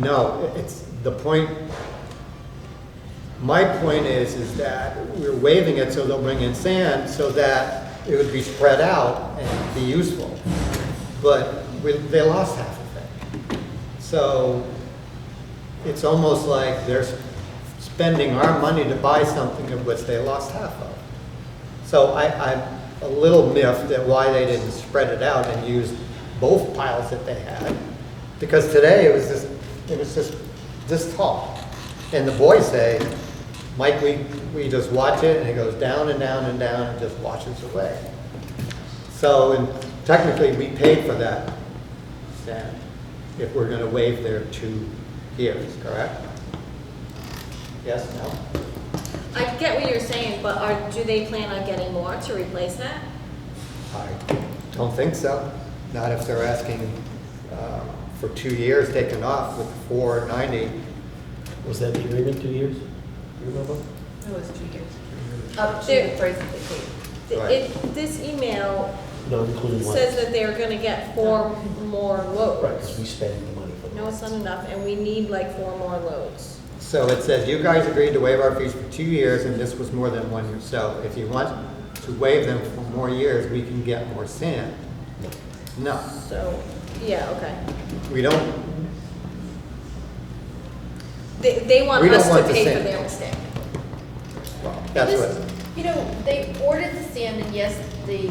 No, it's, the point, my point is that we're waiving it so they'll bring in sand so that it would be spread out and be useful. But they lost half of it. So it's almost like they're spending our money to buy something of which they lost half of. So I'm a little miffed at why they didn't spread it out and use both piles that they had. Because today it was just this tall. And the boys say, Mike, we just watch it and it goes down and down and down and just washes away. So, and technically we paid for that sand if we're gonna waive their 2 years, correct? Yes, no?
I get what you're saying, but do they plan on getting more to replace that?
I don't think so. Not if they're asking for 2 years taken off with 490.
Was that the agreement, 2 years? You remember?
It was 2 years. Up to
There-
the price that they paid.
Right.
This email
No, including one.
says that they're gonna get 4 more loads.
Right, because we spend the money for them.
No, it's not enough, and we need like 4 more loads.
So it says, you guys agreed to waive our fees for 2 years, and this was more than 1 year. So if you want to waive them for more years, we can get more sand. No,
So, yeah, okay.
we don't,
They want
We don't
us
want
to
the
pay for
sand.
their mistake.
well, that's
This-
what,
You know, they ordered the sand, and yes, they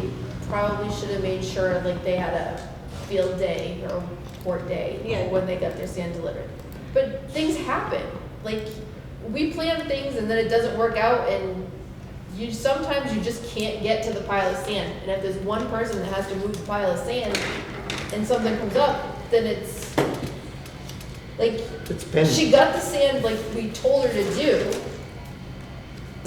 probably should have made sure, like, they had a field day or port day
Yeah.
when they got their sand delivered. But things happen. Like, we plan things and then it doesn't work out, and sometimes you just can't get to the pile of sand. And if there's one person that has to move the pile of sand and something comes up, then it's, like,
it's been,
she got the sand like we told her to do.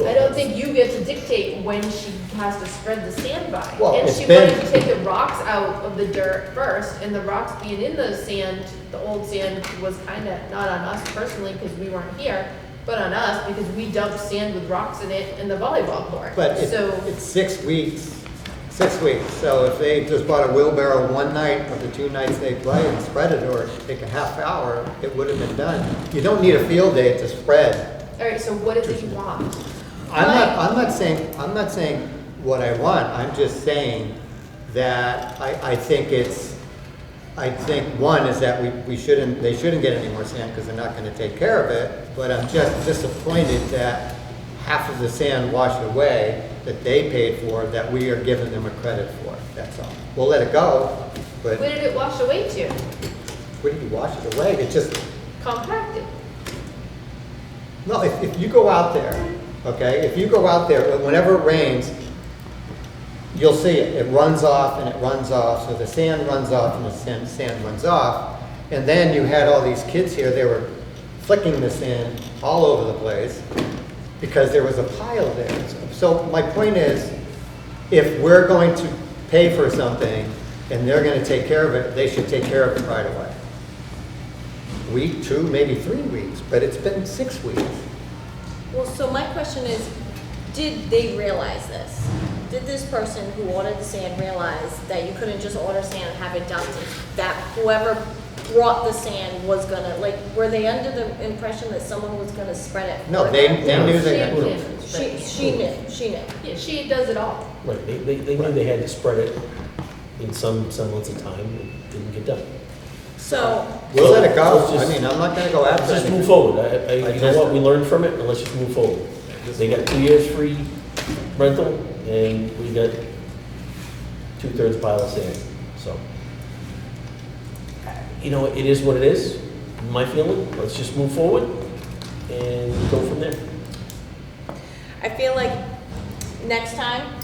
I don't think you get to dictate when she has to spread the sand by.
Well,
And
it's
she
been-
wanted to take the rocks out of the dirt first, and the rocks being in the sand, the old sand was kinda not on us personally, because we weren't here, but on us, because we dumped sand with rocks in it in the volleyball court.
but
So,
it's 6 weeks. 6 weeks. So if they just bought a wheelbarrow one night of the 2 nights they play and spread it, or take a half hour, it would have been done. You don't need a field day to spread.
alright, so what is it you want?
I'm not saying what I want, I'm just saying that I think one is that they shouldn't get any more sand because they're not gonna take care of it, but I'm just disappointed that half of the sand washed away that they paid for, that we are giving them a credit for, that's all. We'll let it go, but
Where did it wash away to?
where do you wash it away? It just,
Compacted.
no, if you go out there, okay, if you go out there, whenever it rains, you'll see it. It runs off and it runs off. So the sand runs off and the sand runs off. And then you had all these kids here, they were flicking the sand all over the place because there was a pile there. So my point is, if we're going to pay for something and they're going to take care of it, they should take care of it right away. Week, 2, maybe 3 weeks, but it's been 6 weeks.
Well, so my question is, did they realize this? Did this person who ordered the sand realize that you couldn't just order sand and have it dumped, and that whoever brought the sand was gonna, like, were they under the impression that someone was gonna spread it?
No,
for
they
them?
knew they had.
She knew.
Yeah, she does it all.
Right, they knew they had to spread it in some semblance of time, and didn't get done.
So,
We'll let it go.
Let's just-
I mean, I'm not gonna go
Let's
after
just move
anything.
forward. You know
just-
what, we learned from it, and let's just move forward. They got 2 years free rental, and we got 2/3 pile of sand, so. You know, it is what it is, my feeling, let's just move forward and go from there.
I feel like next time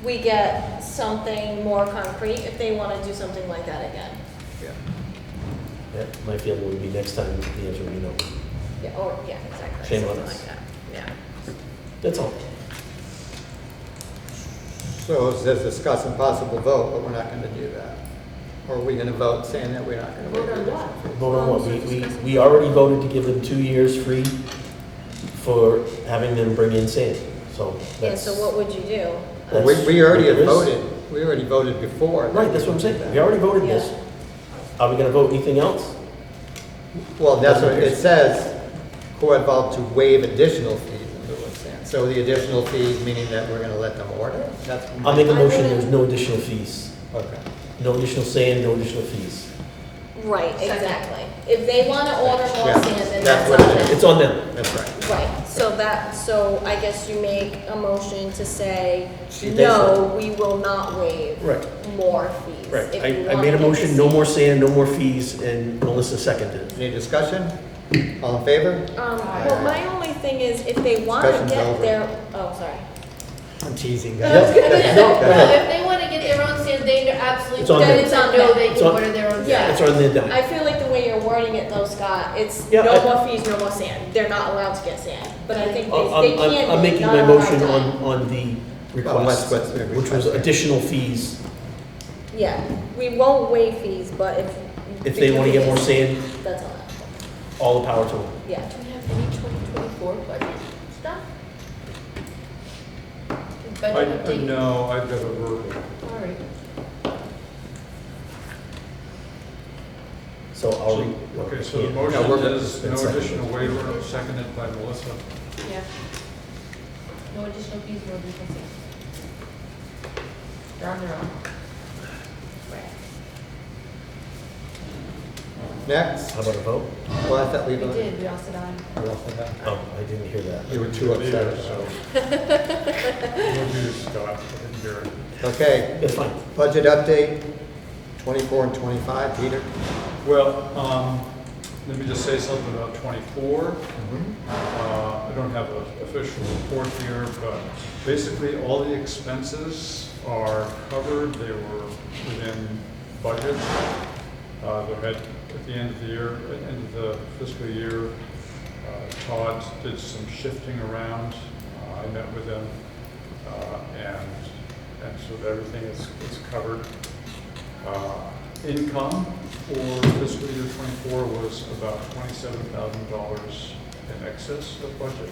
we get something more concrete if they want to do something like that again.
Yeah, my feeling would be next time, the answer would be no.
Yeah, or, yeah, exactly.
Shame on
something
us.
like that. Yeah.
That's all.
So it says discuss and possible vote, but we're not gonna do that. Or are we gonna vote saying that we're not gonna
Vote
waive
on
the
what?
additional fee?
Vote on what? We already voted to give them 2 years free for having them bring in sand, so
Yeah,
that's.
so what would you do?
Well, we already
That's
have
what there is.
voted, we already voted before. that
Right,
we
that's what I'm
would do
saying,
that.
we already voted this. Are we gonna vote anything else?
Well, that's what it says, co-involved to waive additional fees in lieu of sand. So the additional fees, meaning that we're gonna let them order? That's.
I'll make a
I
motion,
wouldn't-
there's no additional fees.
Okay.
No additional sand, no additional fees.
Right,
Second.
exactly. If they want to order more
Yeah,
sand, then
that's
that's
what
on
it
them.
is.
It's on them.
That's right.
Right, so I guess you make a motion to say,
They
no, we will not waive
Right.
more fees.
Right,
If
I
you
I
want
made a
to get
motion,
the
no
sand.
more sand, no more fees, and Melissa seconded it.
Any discussion? All in favor?
Well, my only thing is, if they want to
Discussion's
get
over.
their, oh, sorry.
I'm teasing,
I was
guys.
gonna say,
No, go ahead.
if they wanna get their own sand, they absolutely.
It's on
then
them.
it's on no, they
It's
can
on-
order their own
Yeah.
sand.
It's on their dime.
I feel like the way you're wording it though, Scott, it's
Yeah,
no
I-
more fees, no more sand. They're not allowed to get sand. But I think
I'm-
they can be.
I'm making
not
my
on our
motion
dime.
on the
Well,
request,
what's the
which was
request?
additional fees.
Yeah, we won't waive fees, but
If they want to get more sand,
That's all.
all the power to them.
Yeah.
Do we have any 2024 budget stuff? Budget update?
No, I've got a verbal.
All right.
So I'll read.
Okay, so the
No,
motion
we're-
is no
It's seconded.
additional waiver, seconded by Melissa.
Yeah. No additional fees, no additional sand. They're on their own.
Next.
How about a vote?
Well, I thought we
We
voted.
did, we all said aye.
We all said that.
Oh, I didn't hear that.
You were too upset about
So.
it.
We'll do Scott, I didn't hear it.
Okay,
It's fine.
budget update, 24 and 25, Peter?
Well, let me just say something about 24. I don't have an official report here, but basically all the expenses are covered. They were within budget. They had, at the end of the year, at the end of the fiscal year, Todd did some shifting around. I met with him, and so everything is covered. Income for fiscal year '24 was about $27,000 in excess of budget,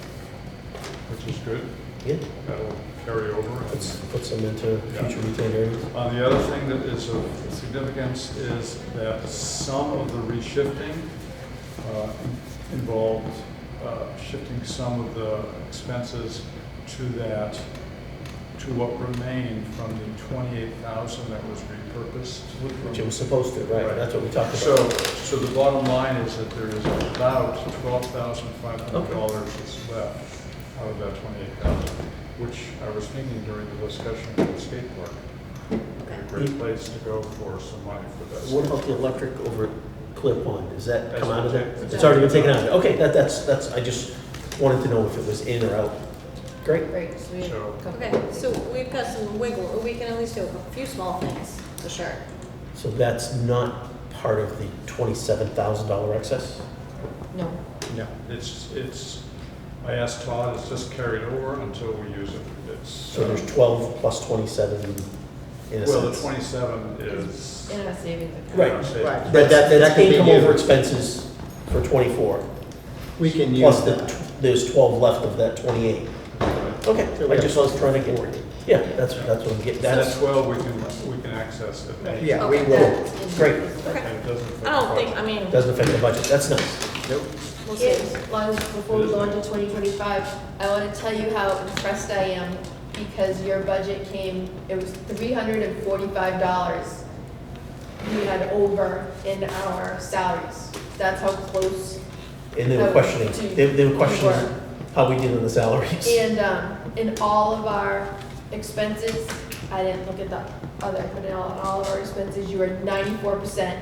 which is good.
Yeah,
That'll carry over.
let's put some into future retained earnings.
The other thing that is of significance is that some of the reshifting involved shifting some of the expenses to what remained from the 28,000 that was repurposed.
Which it was supposed to, right, that's what we talked
So,
about.
so the bottom line is that there is about $12,500 that's left out of that 28,000, which I was thinking during the discussion of the skate park. Would be a great place to go for some money for that.
What about the electric over at Clear Pond? Does that
That's
come out of there?
okay.
It's already been taken out. Okay, that's, I just wanted to know if it was in or out. Great.
Great, so we have
So-
a couple.
Okay, so we've got some wiggle, we can at least do a few small things, for sure.
So that's not part of the $27,000 excess?
No.
No.
It's, I asked Todd, it's just carried over until we use it. It's,
So there's 12 plus 27 in a
well, the
sense.
27 is.
In a savings account.
Right.
Right, but
That's,
that
that's
could be
income over
used.
expenses for 24.
We can use
Plus
that.
there's 12 left of that 28. Okay, I just was trying to get, yeah, that's what I'm getting,
That
that's,
12, we can access it.
Yeah, we
Okay.
will.
That's in
Great.
this
And
budget.
it doesn't affect
I don't
the
think,
budget.
I mean,
doesn't affect the budget, that's nice.
Nope.
we'll see.
As long as, before we go into 2025, I want to tell you how impressed I am because your budget came, it was $345 we had over in our salaries. That's how close.
And they were questioning, they were questioning how we did on the salaries.
And in all of our expenses, I didn't look at the other, but in all of our expenses, you were 94%.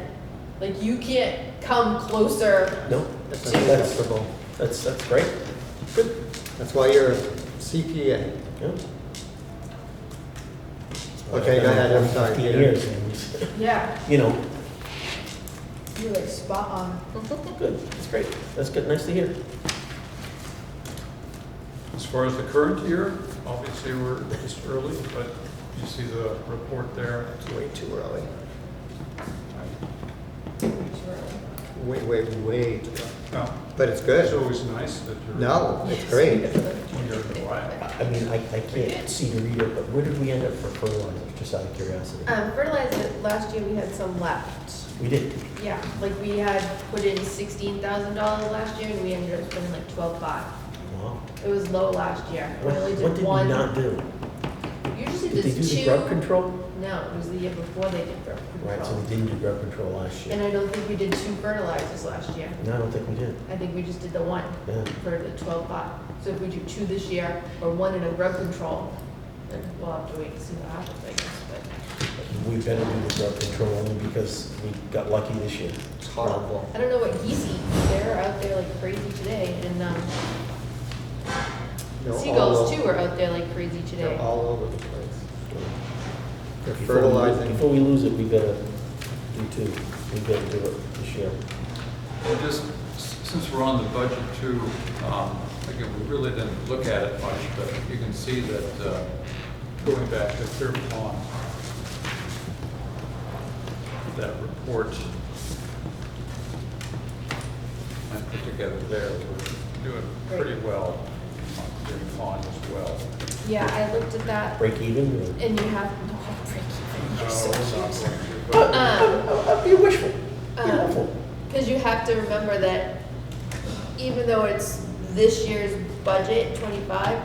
Like, you can't come closer.
No,
That's
see,
acceptable.
that's great. Good.
That's why you're a CPA.
Yeah.
Okay, go ahead, I'm sorry,
15
Peter.
years, and,
Yeah,
you know,
you're like spot on.
good, that's great, that's good, nice to hear.
As far as the current year, obviously we're just early, but you see the report there.
It's way too early.
I-
Way too early.
No,
But it's
it's
good.
always nice that you're.
No, it's great.
When you're in July.
I mean, I can't see to read it, but where did we end up for fertilizer, just out of curiosity?
Fertilizer, last year we had some left.
We did,
Yeah, like we had put in $16,000 last year and we ended up spending like 12.5.
wow.
It was low last year. We
What
only
what did we
one.
not do?
Usually
Did they do
there's
the
two.
grub control?
No, it was the year before they did grub
Right, so
control.
we didn't do grub control last
And
year.
I don't think we did 2 fertilizers last year.
No, I don't think we did,
I think we just did the 1
yeah.
for the 12.5. So if we do 2 this year or 1 in a grub control, then we'll have to wait and see what happens, I guess, but.
We better do the grub control only because we got lucky this year.
It's horrible.
I don't know what geese eat. They're out there like crazy today, and
They're all
seagulls
over-
too are out there like crazy today.
They're all over the place. They're
Before we-
fertilizing.
Before we lose it, we better do 2. We better do it this year.
Well, just, since we're on the budget too, again, we really didn't look at it much, but you can see that, going back to Clear Pond, that report I put together there, we're doing pretty well on Clear Pond as well.
Yeah, I looked at that,
Break even, or?
and you have no break even.
No,
You're so
it's not
cute.
going to, but
I'll be wishful, be hopeful.
Because you have to remember that even though it's this year's budget, 25,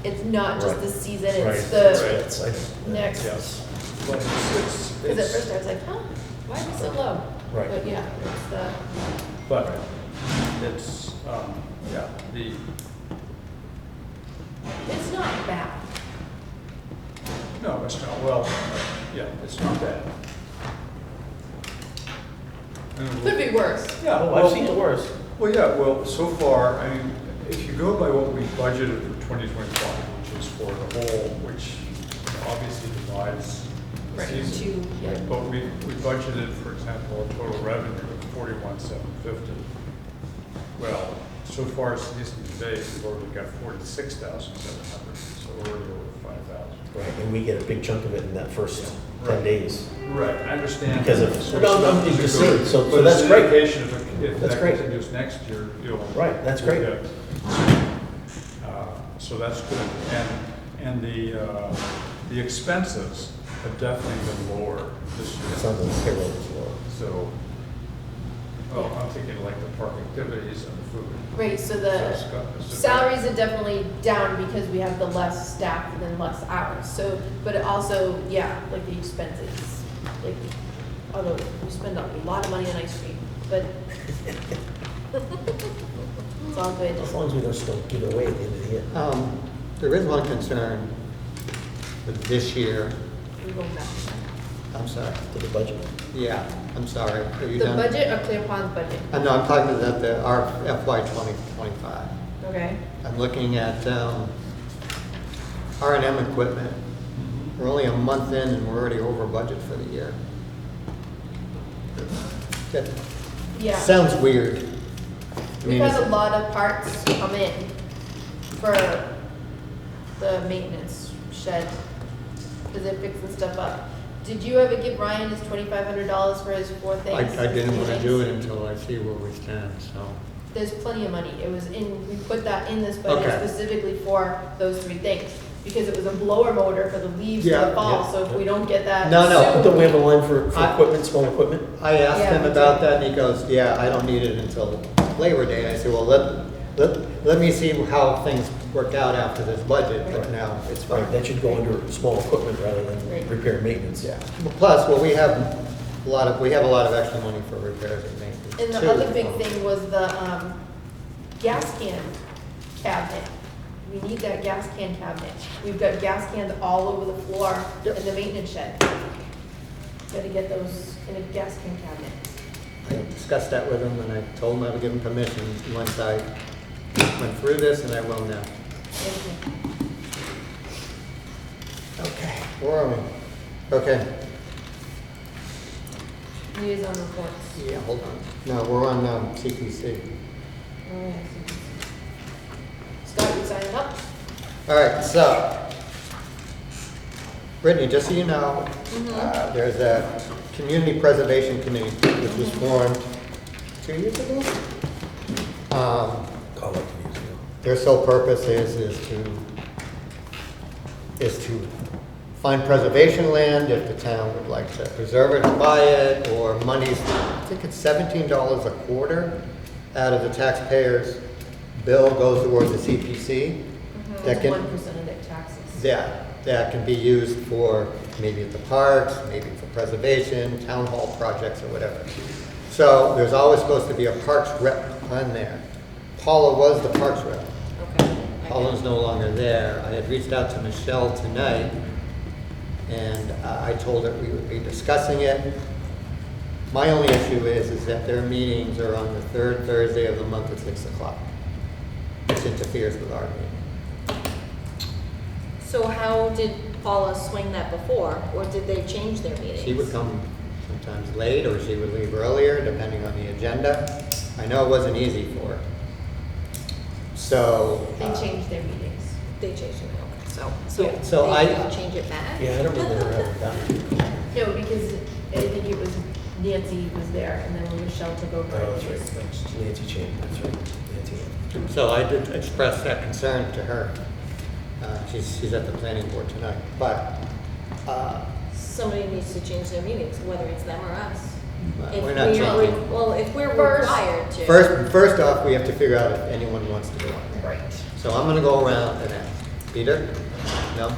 it's not just
Right.
the season, it's
Right.
the
That's- I-
next.
yes. But it's,
Because at first I was like, huh, why is it so low?
Right.
But yeah, it's the,
but it's, yeah,
it's not bad.
no, it's not, well, yeah, it's not bad. And we'll-
Could be worse.
Yeah,
Oh,
well,
I've seen it worse.
Well, yeah, well, so far, I mean, if you go by what we budgeted for 2025, which is for the whole, which obviously divides the
Right,
season.
two, yeah.
But we budgeted, for example, a total revenue of 41,750. Well, so far season to date, we've already got 46,700, so we're already over 5,000.
Right, and we get a big chunk of it in that first
Right.
10 days.
Right, I understand.
Because of-
So
no,
it's
I'm
not
just
to
saying,
go-
so
but
that's
it's an
great.
indication if
That's
that
great.
continues next year, you'll.
Right, that's
you'll
great.
get- So that's good. And the expenses have definitely been lower this
It's
year.
on the payroll as well.
So, well, I'm thinking like the park activities and the food.
Right, so
So
the
it's got- so-
salaries are definitely down because we have the less staff and then less hours. So, but it also, yeah, like the expenses, like, although we spend a lot of money on ice cream, but it's all good.
As long as we don't still give it away at the end of the year.
There is one concern with this year.
We go back.
I'm sorry.
To the budget.
Yeah, I'm sorry. Are you
The
done?
budget or Clear Pond's budget?
No, I'm talking about our FY 2025.
Okay.
I'm looking at R&M equipment. We're only a month in and we're already over budget for the year. That
Yeah.
sounds weird. I
We've
mean,
had a
it's-
lot of parts come in for the maintenance shed, because they're fixing stuff up. Did you ever give Ryan his $2,500 for his 4 things?
I didn't want to do it until I see where we stand, so.
There's plenty of money. It was in, we put that in this budget
Okay.
specifically for those 3 things. Because it was a blower motor for the leaves in
Yeah,
the fall,
yeah.
so if we don't get that
No, no.
soon-
Don't we have a line for
I-
equipment, small equipment?
I asked
Yeah,
him
we
about
did.
that, and he goes, yeah, I don't need it until Labor Day. And I said, well, let me see how things work out after this budget, but
Right.
now it's fine.
Right, that should go under small equipment rather than
Right.
repair and maintenance.
Yeah. Plus, well, we have a lot of extra money for repairs and maintenance.
And the
too.
other big thing was the gas can cabinet. we need that gas can cabinet. We've got gas cans all over the floor
Yep.
in the maintenance shed. Gotta get those in a gas can cabinet.
I discussed that with him, and I told him I would give him permission once I went through this, and I will now.
Thank you.
Okay, where are we? Okay,
Liaison reports.
yeah, hold on. No, we're on CPC.
Oh, yeah. Scott, you signing up?
All right, so, Brittany, just so you know, there's a Community Preservation Committee which was formed 2 years ago.
Call it 2 years ago.
Their sole purpose is to find preservation land if the town would like to preserve it or buy it, or monies, I think it's $17 a quarter out of the taxpayers' bill goes towards the CPC. That can,
1% of their taxes.
that can be used for maybe at the parks, maybe for preservation, town hall projects or whatever. So there's always supposed to be a parks rep on there. Paula was the parks rep.
Okay.
Paula's no longer there. I had reached out to Michelle tonight, and I told her we would be discussing it. My only issue is that their meetings are on the third Thursday of the month at 6 o'clock, which interferes with our meeting.
So how did Paula swing that before, or did they change their meetings?
She would come sometimes late, or she would leave earlier, depending on the agenda. I know it wasn't easy for her. So.
They changed their meetings.
They changed it, okay,
Yeah, so
they
I-
didn't change it back?
Yeah, I don't remember ever done it.
No, because I think it was Nancy was there, and then when Michelle took over.
Oh,
it
that's
was-
right. Nancy Chan, that's right. Nancy.
So I did express that concern to her. She's at the planning board tonight, but
Somebody needs to change their meetings, whether it's them or us. If
we're not
we are
changing.
Well, if we're
First-
required to.
First off, we have to figure out if anyone wants to go on there.
Right.
So I'm gonna go around and ask. Peter? No?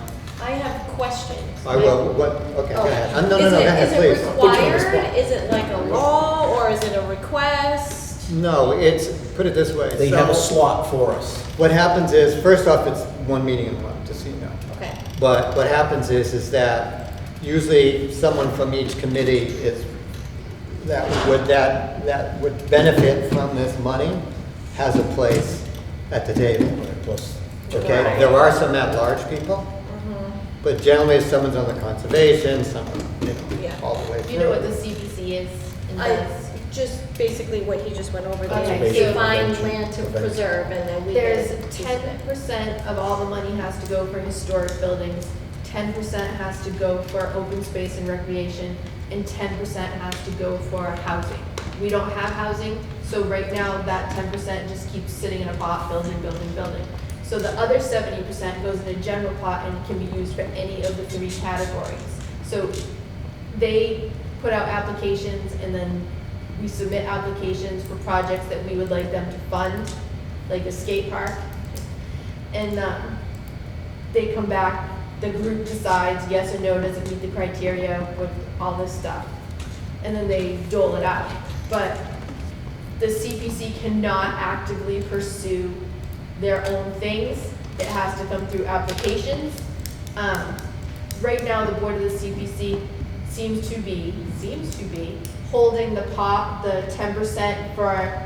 I have questions.
I will, what, okay, go ahead. No, go ahead, please.
Is it
Put you on the
required?
spot.
Is it like a law, or is it a request?
No, it's, put it this way.
They have a
So,
slot for us.
what happens is, first off, it's one meeting a month, just so you know.
Okay.
But what happens is that usually someone from each committee that would benefit from this money has a place at the table.
Plus,
Okay,
Right.
there are some at-large people, but generally someone's on the conservation, someone,
Yeah.
all the way through.
You know what the CPC is and
I,
does?
just basically what he just went over there.
Okay,
They
so-
find
Prevention.
land to
Prevention.
preserve, and then we
There's
get a piece of
10% of all the money has to go for historic buildings, 10% has to go for open space and recreation, and 10% has to go for housing. We don't have housing, so right now that 10% just keeps sitting in a pot, building. So the other 70% goes in a general pot and can be used for any of the 3 categories. So they put out applications, and then we submit applications for projects that we would like them to fund, like a skate park. And they come back, the group decides yes or no, does it meet the criteria with all this stuff. And then they dole it out. But the CPC cannot actively pursue their own things. It has to come through applications. Right now, the board of the CPC seems to be holding the 10% for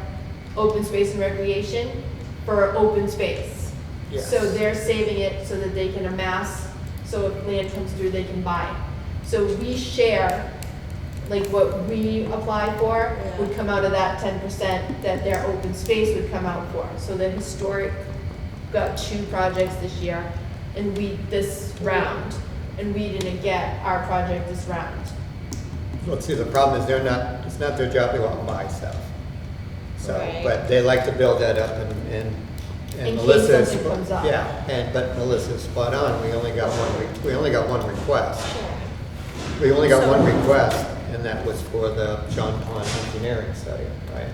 open space and recreation for open space.
Yes.
So they're saving it so that they can amass, so if land comes through, they can buy it. So we share, like what we apply for would come out of that 10% that their open space would come out for. So the historic got 2 projects this year, and this round, and we didn't get our project this round.
Well, see, the problem is it's not their job to go out and buy stuff. So,
Right.
but they like to build that up, and
In case
Melissa is.
something comes up.
Yeah, but Melissa's spot on, we only got one request.
Sure.
We only got
So-
one request, and that was for the John Pond engineering study, right?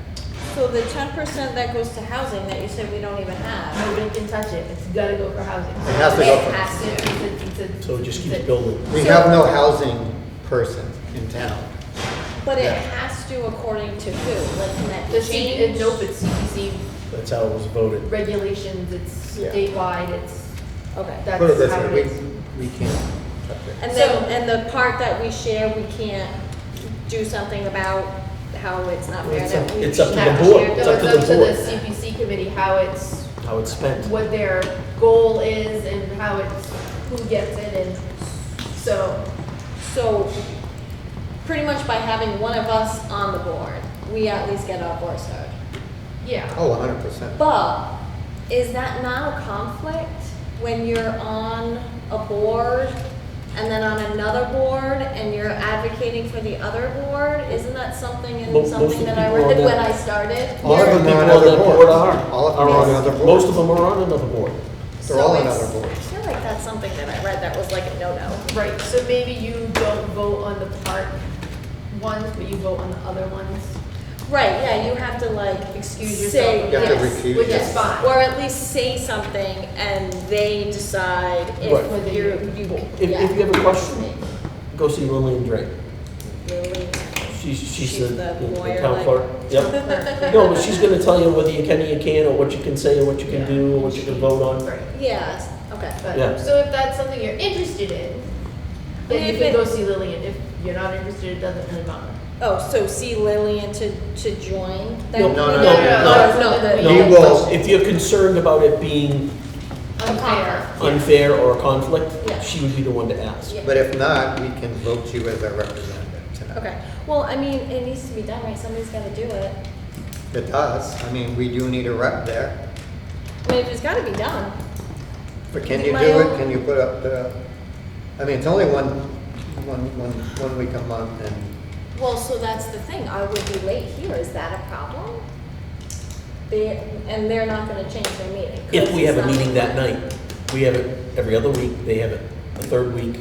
So the 10% that goes to housing that you said we don't even have,
Nobody can touch it, it's gotta go for housing.
It has to go
it
for,
has to.
so it just keeps building.
we have no housing person in town.
But it
Yeah.
has to according to who? Like, can that
The
change?
nope, it's CPC
That's how it was voted.
regulations, it's
Yeah.
statewide, it's,
Okay.
that's
Put it this
how
way,
it is.
we can't touch it.
And then, and the part that we share, we can't do something about how it's not fair that we
It's up to the
have
board.
share.
It's
No,
up to
it's
the
up to
board.
the CPC committee, how it's,
How it's spent.
what their goal is and how it's, who gets it, and so,
So, pretty much by having one of us on the board, we at least get our voice heard.
yeah.
Oh, 100%.
But is that not a conflict when you're on a board and then on another board and you're advocating for the other board? Isn't that something in
Most of
something
the
that I
people on
read
that-
when I started?
All of
here?
them are on
People on
other
that board
boards.
are.
All of them are on other boards.
Most of them are on another board.
They're all on
So
other
it's-
boards.
I feel like that's something that I read that was like a no-no.
Right, so maybe you don't vote on the park ones, but you vote on the other ones.
Right, yeah, you have to like
Excuse yourself
say,
from
You have to
yes,
recuse
which is
yourself.
fine.
or at least say something and they decide
Right.
if you,
If
yeah.
you have a question, go see Lillian Drake.
Lily.
She's
She's
the
the
the
lawyer,
town
like-
clerk. Yep. No, but she's gonna tell you whether you can or you can't, or what you can say, or what you can
Yeah.
do, or what you can vote on.
Right.
Yes, okay.
Yeah.
But, so if that's something you're interested in, then you
If
can
it-
go see Lillian. If you're not interested, it doesn't really matter.
Oh, so see Lillian to join that?
No,
no,
meeting?
no,
No,
no.
No,
He will-
if you're concerned about it being
Unfair.
unfair or a conflict,
Yeah.
she would be the one to ask.
Yeah.
But if not, we can vote you as our representative tonight.
Okay, well, I mean, it needs to be done, right? Somebody's gotta do it.
It does. I mean, we do need a rep there.
I mean, it's gotta be done.
But can
Is
you
it
do
my
it?
own-
Can you put up the, I mean, it's only one week a month and,
Well, so that's the thing, I would be late here, is that a problem? And they're not gonna change their meeting. 'cause
If we have
it's
a
not-
meeting that night, we have it every other week, they have it the third week,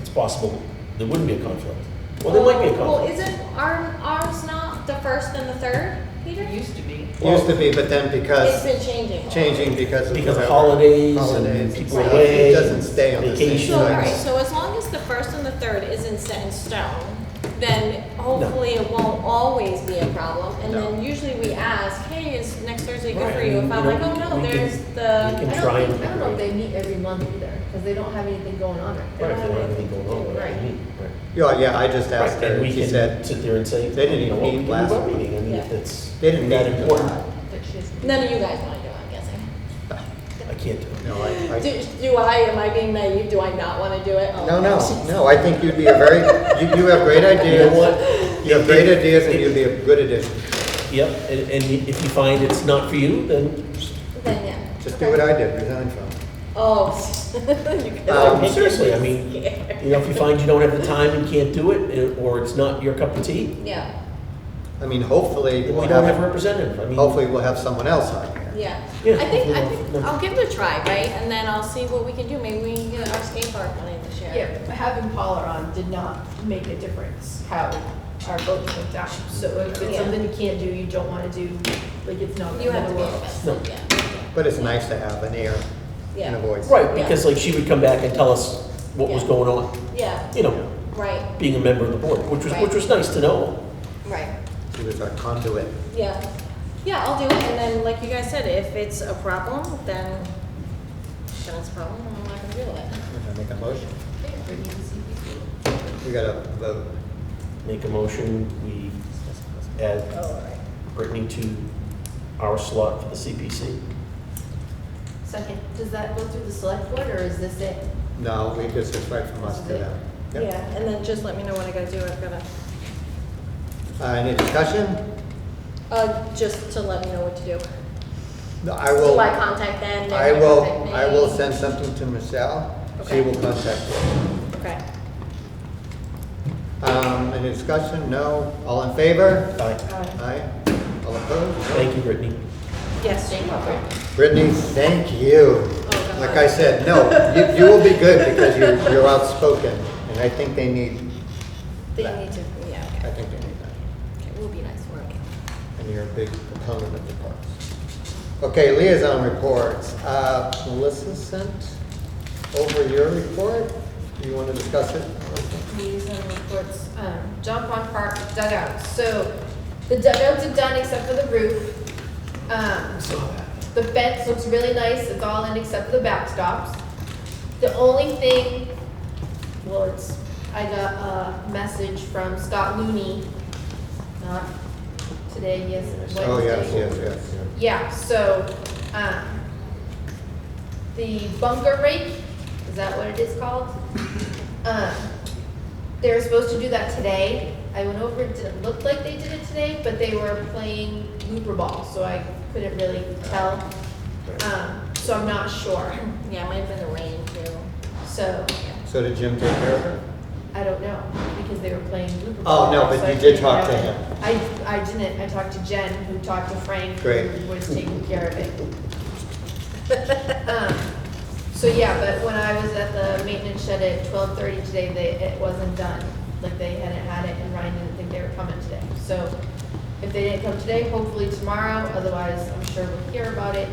it's possible there wouldn't be a conflict. Well, there might be a
Well,
conflict.
isn't ours not the first and the third, Peter?
It used to be.
used to be, but then
It's
because,
been changing.
changing because of.
Because of
whatever.
holidays and
Holidays.
people
Right.
away.
It doesn't stay on the same
vacations.
So, all right,
night.
so as long as the first and the third isn't set in stone, then hopefully it won't always be a problem. And
No.
then usually we ask, hey, is next Thursday good
Right,
for you?
and,
If I'm
you
like,
know,
oh no,
we can-
there's
we
the,
can try and-
I don't know if they meet every month either, because they don't have anything going on.
Right, if they don't have anything going on,
Right.
right, meet, right.
Yeah, I just asked
Right,
her,
and we
she
can
said,
sit there and say,
they didn't
you know,
even
well,
meet
we can
last
move our
week.
meeting. I mean, if
Yeah.
it's
they didn't
that
meet
important,
none of you guys wanna do it, I'm guessing.
I can't do it.
No, I,
Am I being naive? Do I not wanna do it? Oh,
no, I think you'd be a very, you have great ideas.
You know what?
You have great ideas and you'd be a good addition.
Yep, and if you find it's not for you, then
Then, yeah.
Just do what I did, resign from.
Oh. You guys are making
seriously, I
me
mean,
scared.
you know, if you find you don't have the time and can't do it, or it's not your cup of tea,
Yeah,
I mean, hopefully
then
we'll
we don't have a
have,
representative. I mean,
hopefully we'll have someone else on here.
yeah.
Yeah,
I think
hopefully we'll-
I'll give it a try, right? And then I'll see what we can do. Maybe we can get our skate park money this year.
Yeah, but having Paula on did not make a difference how our votes went down. So if it's
Yeah.
something you can't do, you don't wanna do, like, it's not
You
the
have
end
to
of
be
the world.
invested, yeah.
But it's nice to have an ear and a
Yeah,
voice.
Right, because like she would come back and tell us what was
Yeah.
going on,
yeah,
you know,
right,
being a member of the board, which was nice to know.
right.
She was our conduit.
Yeah, yeah, I'll do it. And then, like you guys said, if it's a problem, then it's a problem. I'm not gonna deal with it.
We're gonna make a motion.
Yeah, bring in the CPC.
We gotta vote.
Make a motion, we add
Oh, all right.
Brittany to our slot for the CPC.
Second, does that go through the select board, or is this it?
No, we just, it's right from us to them. Yep.
Yeah, and then just let me know what I gotta do. I've gotta,
Any discussion?
just to let me know what to do.
No, I will,
Do I contact them? They're
I
gonna
will,
contact me?
I will send something to Michelle. She
Okay.
will contact you.
Okay.
Any discussion? No? All in favor?
Aye.
Aye. All opposed?
Thank you, Brittany.
Yes, thank you.
Brittany, thank you.
Oh, God.
Like I said, no, you will be good because you're outspoken, and I think they need
They
that.
need to, yeah,
I
okay.
think they need that.
Okay, we'll be nice working.
And you're a big proponent of the parks. Okay, liaison reports. Melissa sent over your report. Do you want to discuss it?
Liaison reports, John Pond Park dugouts. So the dugouts are done except for the roof.
Saw that.
The fence looks really nice, it's all in except for the backstops. The only thing, well, I got a message from Scott Looney, not today, yes, Wednesday.
Oh, yes.
Yeah, so, the bunker rake, is that what it is called? They were supposed to do that today. I went over, it didn't look like they did it today, but they were playing looper ball, so I couldn't really tell. So I'm not sure.
Yeah, it might have been the rain too.
So,
So did Jim take care of it?
I don't know, because they were playing looper ball.
Oh, no, but
so I
you did
couldn't
talk to
know.
him.
I didn't, I talked to Jen, who talked to Frank,
Great.
who was taking care of it. So yeah, but when I was at the maintenance shed at 12:30 today, it wasn't done. Like they hadn't had it, and Ryan didn't think they were coming today. So if they didn't come today, hopefully tomorrow, otherwise I'm sure we'll hear about it.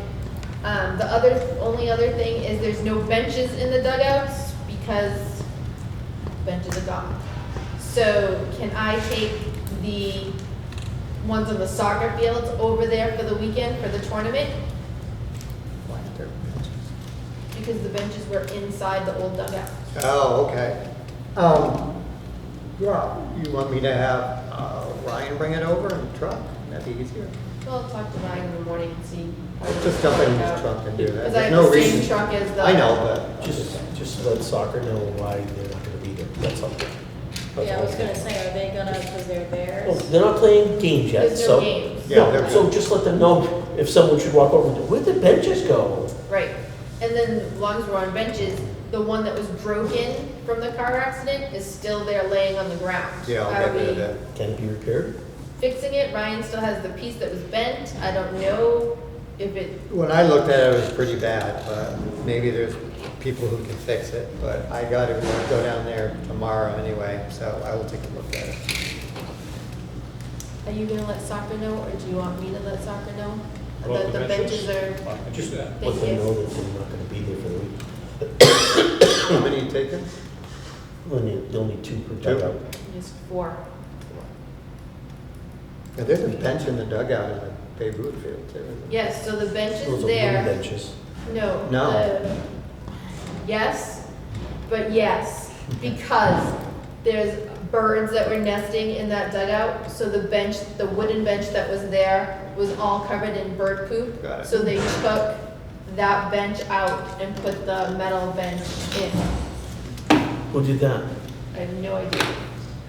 The only other thing is there's no benches in the dugouts because benches are gone. So can I take the ones on the soccer fields over there for the weekend for the tournament? Because the benches were inside the old dugout.
Oh, okay. Yeah, you want me to have Ryan bring it over in the truck? That'd be easier.
Well, I'll talk to Ryan in the morning and see. how it
Just jump in
works
his
out.
truck and do that.
Because I
There's
have
no
the same
reason.
truck as the.
I know, but
Just let soccer know why they're not gonna be there, that's all. That's
Yeah, I
all.
was gonna say, are they gonna, because they're
Well,
theirs?
they're not playing games yet,
There's
so.
no games.
Yeah,
No,
they're
so
good.
just let them know if someone should walk over, where'd the benches go?
Right. And then as long as we're on benches, the one that was broken from the car accident is still there laying on the ground.
yeah, I'll
Are
get rid of
we
that.
Can it be repaired?
fixing it? Ryan still has the piece that was bent. I don't know if it,
When I looked at it, it was pretty bad, but maybe there's people who can fix it. But I got to go down there tomorrow anyway, so I will take a look at it.
are you gonna let soccer know, or do you want me to let soccer know?
About
That the benches are,
I can do that.
Let
Thank
them
you.
know that they're not gonna be there for the week.
How many you taking?
They'll need 2 per
Two?
dugout.
just 4.
Yeah, there's a bench in the dugout in the Babe Ruth field too. isn't there?
Yes, so the bench
Those
is
are wooden
there.
benches.
No.
No.
Yes, but yes, because there's birds that were nesting in that dugout, so the bench, the wooden bench that was there was all covered in bird poop.
Got it.
So they took that bench out and put the metal bench in.
Who did that?
I have no idea.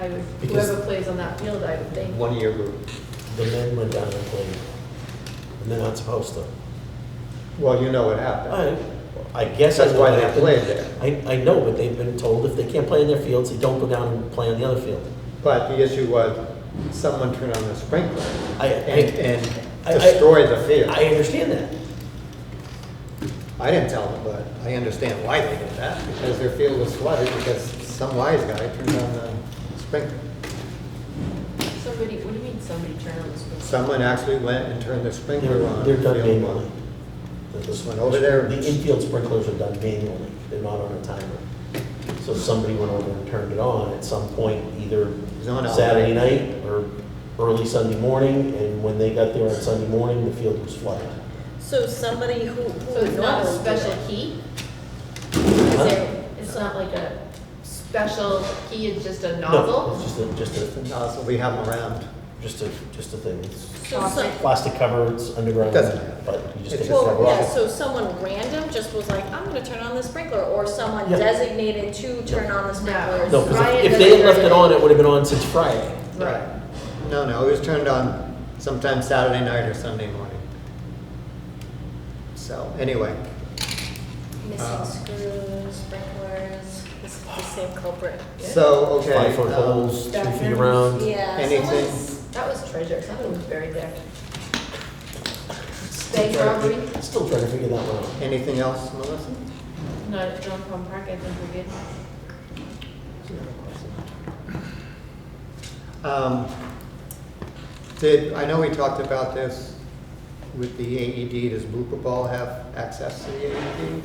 I would,
Because-
whoever plays on that field, I would think.
One of your group.
The men went down and played, and they're not supposed to.
Well, you know what happened.
I guess that's
That's why
what
they
happened.
played there.
I know, but they've been told if they can't play in their fields, they don't go down and play on the other field.
But the issue was someone turned on the sprinkler and
I-
destroyed the field.
I understand that.
I didn't tell them, but I understand why they did that, because their field was flooded because some wise guy turned on the sprinkler.
Somebody, what do you mean somebody turned on the sprinkler?
Someone actually went and turned the sprinkler on.
They're done
Field
manually.
one. Just went over there.
The infield sprinklers are done manually, they're not on a timer. So somebody went over and turned it on at some point, either
was on all
Saturday
night.
night or early Sunday morning, and when they got there on Sunday morning, the field was flooded.
So somebody who
So it's not a
knows
special
it.
key?
Huh?
It's not like a special key, it's just a
No,
nozzle?
it's just
The nozzle, we have them around.
a thing. It's
So,
plastic cover, it's underground,
Doesn't matter.
but you just
It's
take the
just
cover
well, yeah,
off.
so someone random just was like, I'm gonna turn on the sprinkler, or someone
Yeah.
designated to turn on the sprinklers.
No, because
Ryan
if they
doesn't
had left it
really-
on, it would have been on since Friday.
Right.
No, it was turned on sometime Saturday night or Sunday morning. So, anyway,
Missing screws, sprinklers, this is the same culprit.
so, okay.
5-foot holes, 2 feet around.
Yeah,
Anything?
someone's,
That was treasure, something was buried there. Bank robbery?
Still trying to figure that one out.
Anything else, Melissa?
Not at John Palm Park, I think we're good.
I know we talked about this with the AED, does Blooper Ball have access to the AED?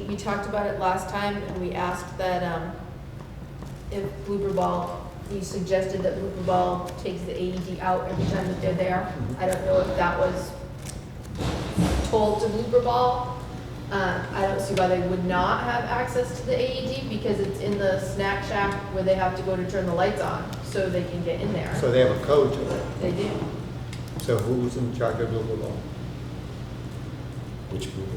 We talked about it last time, and we asked that, if Blooper Ball he suggested that Blooper Ball takes the AED out every time that they're there. I don't know if that was told to Blooper Ball. I don't see why they would not have access to the AED because it's in the snack shack where they have to go to turn the lights on so they can get in there.
So they have a code to it.
They do.
So who's in charge of Blue Ball?
Which group?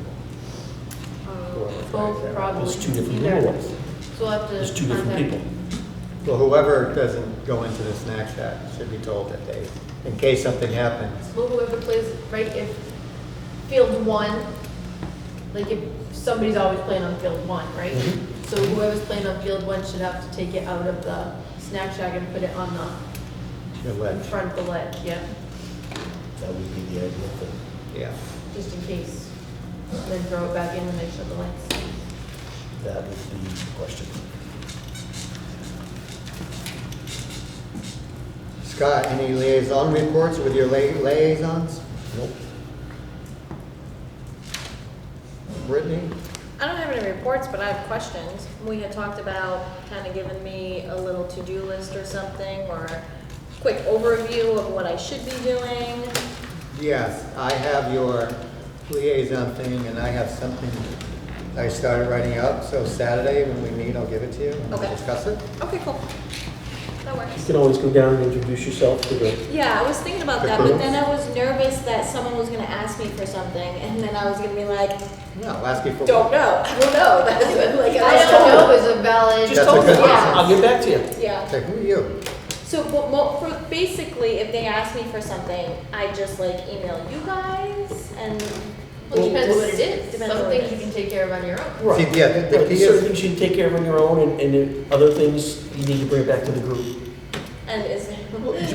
Both probably.
There's two different
either.
people.
So we'll have to.
There's two different
contact-
people.
Well, whoever doesn't go into the snack shack should be told that they, in case something happens.
Well, whoever plays, right, if field one, like if somebody's always playing on field one, right?
Mhm.
So whoever's playing on field one should have to take it out of the snack shack and put it on
The
in
ledge.
front of the ledge, yeah,
That would be the ideal thing.
Yeah.
just in case. And then throw it back in when they shut the lights.
That is the question.
Scott, any liaison reports with your liaisons?
Nope.
Brittany?
I don't have any reports, but I have questions. We had talked about kind of giving me a little to-do list or something, or a quick overview of what I should be doing.
Yes, I have your liaison thing, and I have something I started writing up, so Saturday when we meet, I'll give it to you, and we'll
Okay.
discuss it.
Okay, cool. That
You
works.
can always come down and introduce yourself to the,
Yeah, I was thinking about
The
that, but
group?
then I was nervous that someone was gonna ask me for something, and then I was gonna be like,
No, I'll ask you for.
don't know, I don't know. That's what, like,
I don't know is a valid.
just
That's a
tell me,
good
answer.
I'll get back to you.
Yeah.
Say, who are you?
So, but for basically, if they ask me for something, I just like email you guys, and
Well, it depends what it is.
Depends
Some
what it
things you
is.
can take care of on your own.
Right.
See, yeah, the
Right,
key
certain
is,
things you can take care of on your own, and then other things you need to bring back to the group.
and is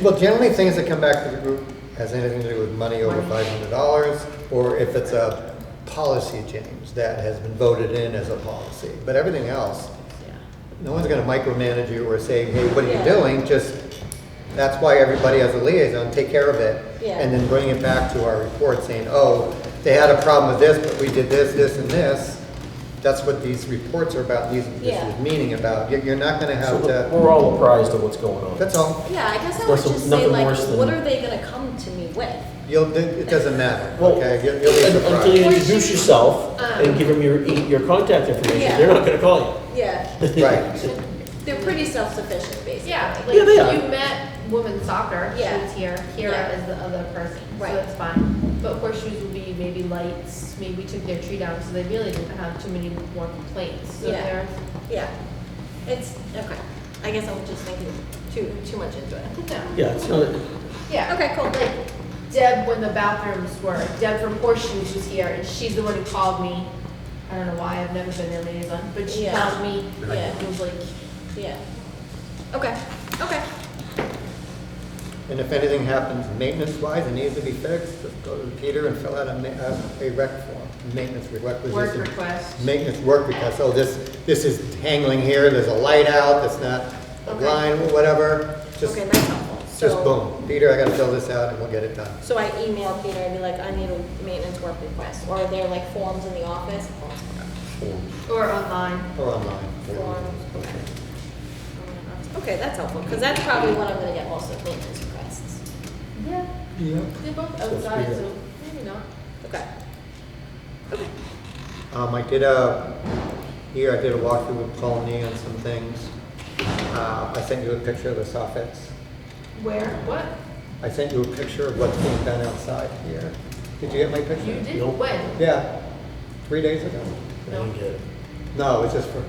well, generally, things that come back to the group has anything to do with money over $500, or if it's a policy change that has been voted in as a policy. But everything else, no one's gonna micromanage you or say, hey, what are you
Yeah.
doing? Just, that's why everybody has a liaison, take care of it.
Yeah.
And then bring it back to our report saying, oh, they had a problem with this, but we did this, this, and this. That's what these reports are about, this
Yeah.
is meaning about. You're not gonna
So
have to,
we're all apprised of what's going on.
that's all.
Yeah, I guess I would
Nothing-
just say
nothing
like,
worse than-
what are they gonna come to me with?
It doesn't matter,
Well,
okay? You'll be
Until
surprised.
you introduce yourself and give them your contact information,
Yeah.
they're not gonna call you.
Yeah,
Right.
they're pretty self-sufficient, basically.
Yeah,
Yeah, they are.
like you met women's soccer, she
Yeah.
was here, Kira
Yeah.
is the other person, so
Right.
that's fine. But horseshoes would be maybe lights, maybe we took their tree down, so they really didn't have too many more complaints. So
Yeah.
they're,
Yeah, it's, okay. I guess I'm just thinking too much into it.
no.
Yeah, it's not,
Yeah.
Okay, cool.
Like Deb, when the bathrooms were, Deb from Horseshoes was here, and she's the one who called me. I don't know why, I've never been their liaison, but she
Yeah.
called me,
Yeah.
and was like,
Yeah. Okay, okay.
And if anything happens maintenance-wise, it needs to be fixed, just go to Peter and fill out a rec form, maintenance requisition.
work request.
Maintenance work request, oh, this is handling here, there's a light out, that's not a
Okay.
blind, or whatever. Just,
Okay, that's helpful.
just
So-
boom, Peter, I gotta fill this out and we'll get it done.
So I email Peter and be like, I need a maintenance work request, or are there like forms in the office?
Or online.
Or online.
Forms, okay. Okay, that's helpful, because that's probably when I'm gonna get most of maintenance requests.
Yeah,
Yeah.
they're both
So it's
outside,
weird.
so maybe not.
Okay. Okay.
I did I did a walkthrough with Colony on some things. I sent you a picture of the soffits.
Where, what?
I sent you a picture of what's being done outside here. Did you get my picture?
You did,
Nope.
when?
Yeah, 3 days ago.
I didn't get it.
No, it's just for,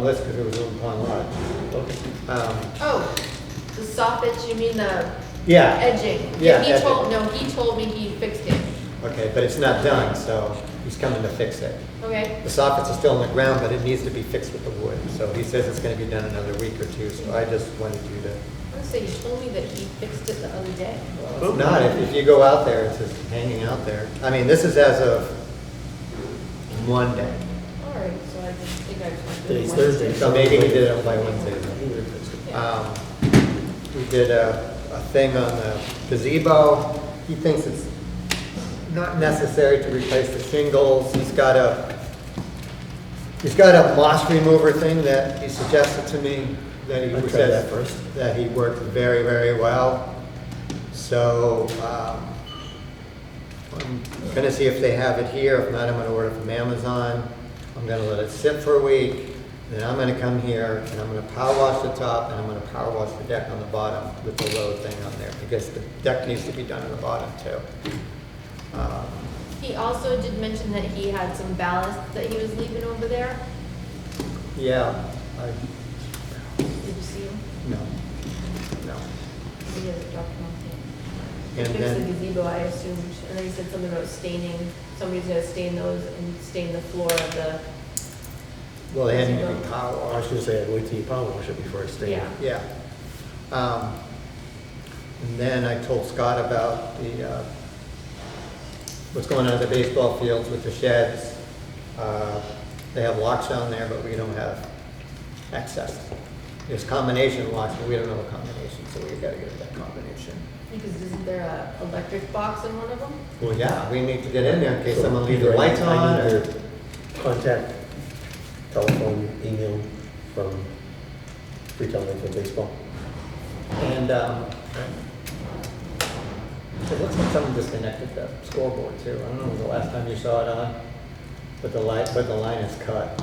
Liz, because it was in Pond Lodge.
Okay.
Oh, the soffits, you mean the
Yeah,
edging?
Yeah,
He
edging.
he told me he fixed it.
okay, but it's not done, so he's coming to fix it.
Okay,
The soffits are still on the ground, but it needs to be fixed with the wood. So he says it's gonna be done another week or two, so I just wanted you to,
I was gonna say, he told me that he fixed it the other day.
well, it's not, if you go out there, it's just hanging out there. I mean, this is as of Monday,
All right, so I just think I just.
Today's Thursday.
so maybe he did it by Wednesday. We did a thing on the gazebo. He thinks it's not necessary to replace the shingles. He's got a moss remover thing that he suggested to me. that he
I'd try
says
that first.
that he worked very, very well. So, I'm gonna see if they have it here. If not, I'm gonna order from Amazon. I'm gonna let it sit for a week. Then I'm gonna come here and I'm gonna power wash the top and I'm gonna power wash the deck on the bottom with the load thing on there, because the deck needs to be done on the bottom too.
He also did mention that he had some ballast that he was leaving over there.
Yeah,
Did you see him?
no.
He has a dropped him off there.
And
Fix the
then,
gazebo, I assumed, and then he said something about staining, somebody's gonna stain those and stain the floor of the,
well, they need to be power
I was
washed.
gonna say, I'd wait till you power wash it before I stain it.
yeah.
Yeah. And then I told Scott about the, what's going on at the baseball fields with the sheds. They have locks down there, but we don't have access. There's combination locks, but we don't know the combination, so we gotta get that combination.
Because isn't there a electric box in one of them?
Well, yeah, we need to get in there in case
So
someone leaves
either
the lights
I
on
need
or.
to contact, telephone, email from Freetown Lakeville Baseball.
And, it looks like someone disconnected the scoreboard too. I don't know, the last time you saw it on, but the line is cut.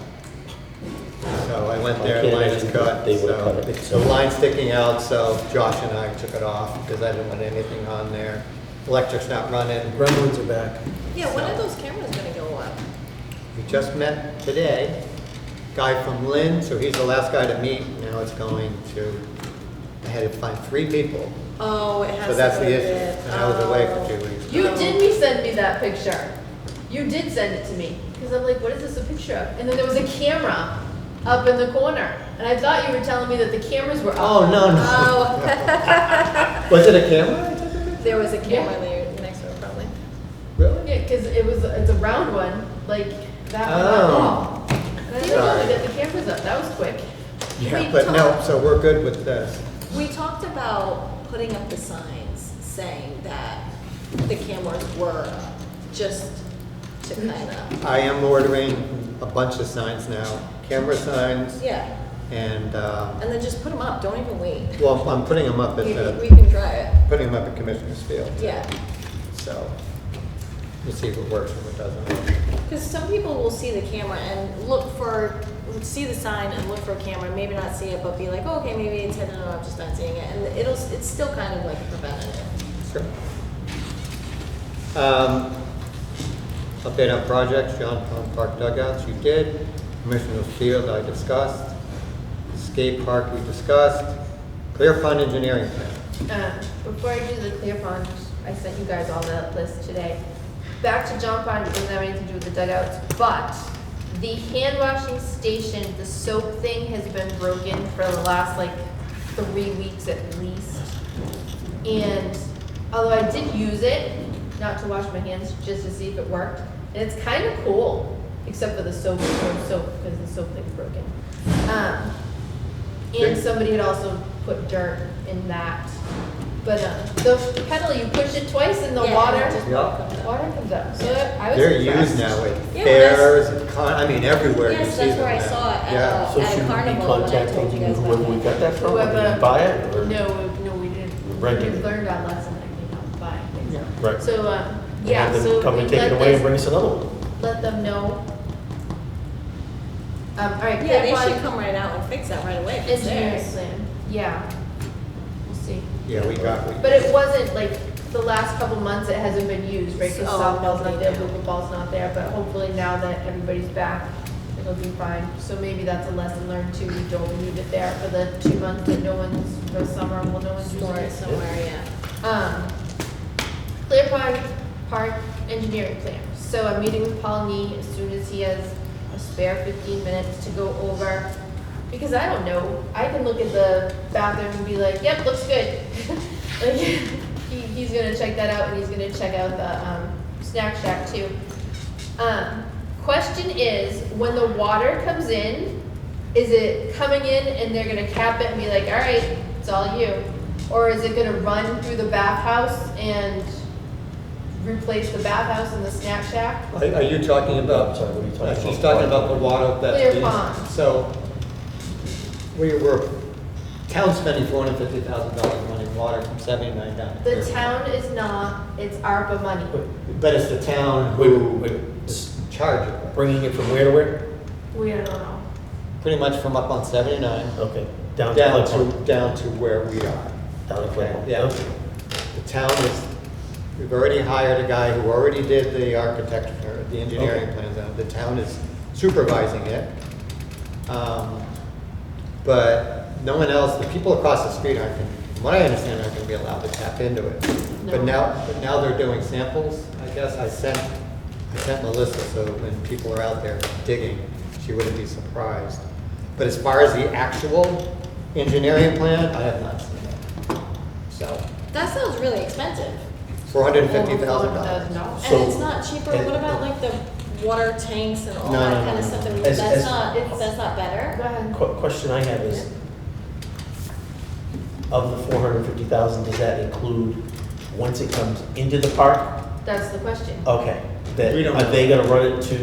So I went there,
I
the
can't
line is
imagine
cut,
they would've cut it.
so the line's sticking out, so Josh and I took it off because I didn't want anything on there. Electric's not running.
Gremlins are back.
Yeah, when are those cameras gonna go up?
We just met today, guy from Lynn, so he's the last guy to meet. Now it's going to, I had to find 3 people.
Oh, it has to
So that's
go
the
to
issue.
bid.
And I was away for
Oh.
2 weeks.
You did send me that picture. You did send it to me, because I'm like, what is this a picture of? And then there was a camera up in the corner, and I thought you were telling me that the cameras were up.
Oh, no, no.
Oh.
Was it a camera?
There was a camera
Yeah.
there next to it probably.
Really?
Yeah, because it's a round one, like that one.
Oh.
And I didn't know
Sorry.
that the cameras up, that was quick.
Yeah,
We
but no,
talked-
so we're good with this.
We talked about putting up the signs saying that the cameras were up, just to kind of,
I am ordering a bunch of signs now, camera signs,
yeah.
and,
And then just put them up, don't even wait.
well, I'm putting them up at
We
the,
can try it,
putting them up at Commissioner's Field.
yeah.
So, we'll see if it works and if it doesn't.
Because some people will see the camera and see the sign and look for a camera, maybe not see it, but be like, oh, okay, maybe it's hidden, or I'm just not seeing it. And it's still kind of like a preventative.
Sure. Update on projects, John Pond Park dugouts, you did. Commissioner's Field, I discussed. Skate Park, we discussed. Clear Pond Engineering Plan.
Before I do the clear pond, I sent you guys all that list today. Back to John Pond, it doesn't have anything to do with the dugouts, but the hand washing station, the soap thing has been broken for the last like 3 weeks at least. And although I did use it, not to wash my hands, just to see if it worked, and it's kind of cool, except for the soap, because the soap thing's broken. And somebody had also put dirt in that. But the pedal, you push it twice and the
Yeah,
water,
and it just
Yeah.
comes up. So I was
They're
impressed.
used now at
Yeah,
fairs and everywhere you
Yes,
see
that's
them
where I
now.
saw it
Yeah.
at,
So
at
should
a
we be
carnival when I told you
contacting
guys about
whoever we
that.
got that from? Or did
Whoever-
we buy it? Or?
No, we didn't.
Renting
We
it.
learned our lesson, I think, on buying things.
Right.
So,
And
yeah,
have them
so
come
we
and take it away and bring us another one.
let them know. All right,
Yeah,
clear
they
pond
should come right out and fix that right away if it's
engineering
theirs.
plan, yeah. We'll see.
Yeah, we got.
But it wasn't like, the last couple months it hasn't been used, right? Because
Oh,
softball's not there,
no.
ball's not there, but hopefully now that everybody's back, it'll be fine. So maybe that's a lesson learned too, we don't leave it there for the 2 months that no one's, for summer, well, no one's using
Store it
it.
somewhere, yeah.
Clear Pond Park engineering plan. So I'm meeting with Paul Nee as soon as he has a spare 15 minutes to go over, because I don't know, I can look at the bathroom and be like, yep, looks good. Like, he's gonna check that out, and he's gonna check out the snack shack too. Question is, when the water comes in, is it coming in and they're gonna cap it and be like, all right, it's all you? Or is it gonna run through the bathhouse and replace the bathhouse and the snack shack?
Are you talking about,
Sorry, what are you talking
she's
about?
talking about the water that's
Clear
being,
pond.
so we were town's spending $450,000 running water from 79 down to
The
30.
town is not, it's ARPA money.
But it's the town who is in charge of it.
Bringing it from where to where?
We don't know.
Pretty much from up on 79
Okay, down
down
to
to, down to where we are.
Down to Clayton.
Yeah.
Okay.
The town is, we've already hired a guy who already did the architecture, the engineering
Okay.
plans. The town is supervising it. But no one else, the people across the street aren't, from what I understand, aren't gonna be allowed to tap into it. But now they're doing samples, I guess. I sent Melissa, so when people are out there digging, she wouldn't be surprised. But as far as the actual engineering plan, I have not seen it. So,
That sounds really expensive.
$450,000.
$400,000.
So-
And it's not cheaper, what about like the water tanks and all
No,
that
no,
kind
no,
of
no,
stuff that we,
no.
that's not better?
Go ahead.
Question I have is, of the 450,000, does that include, once it comes into the park?
That's the question.
Okay, that,
We don't
are
know.
they gonna run it to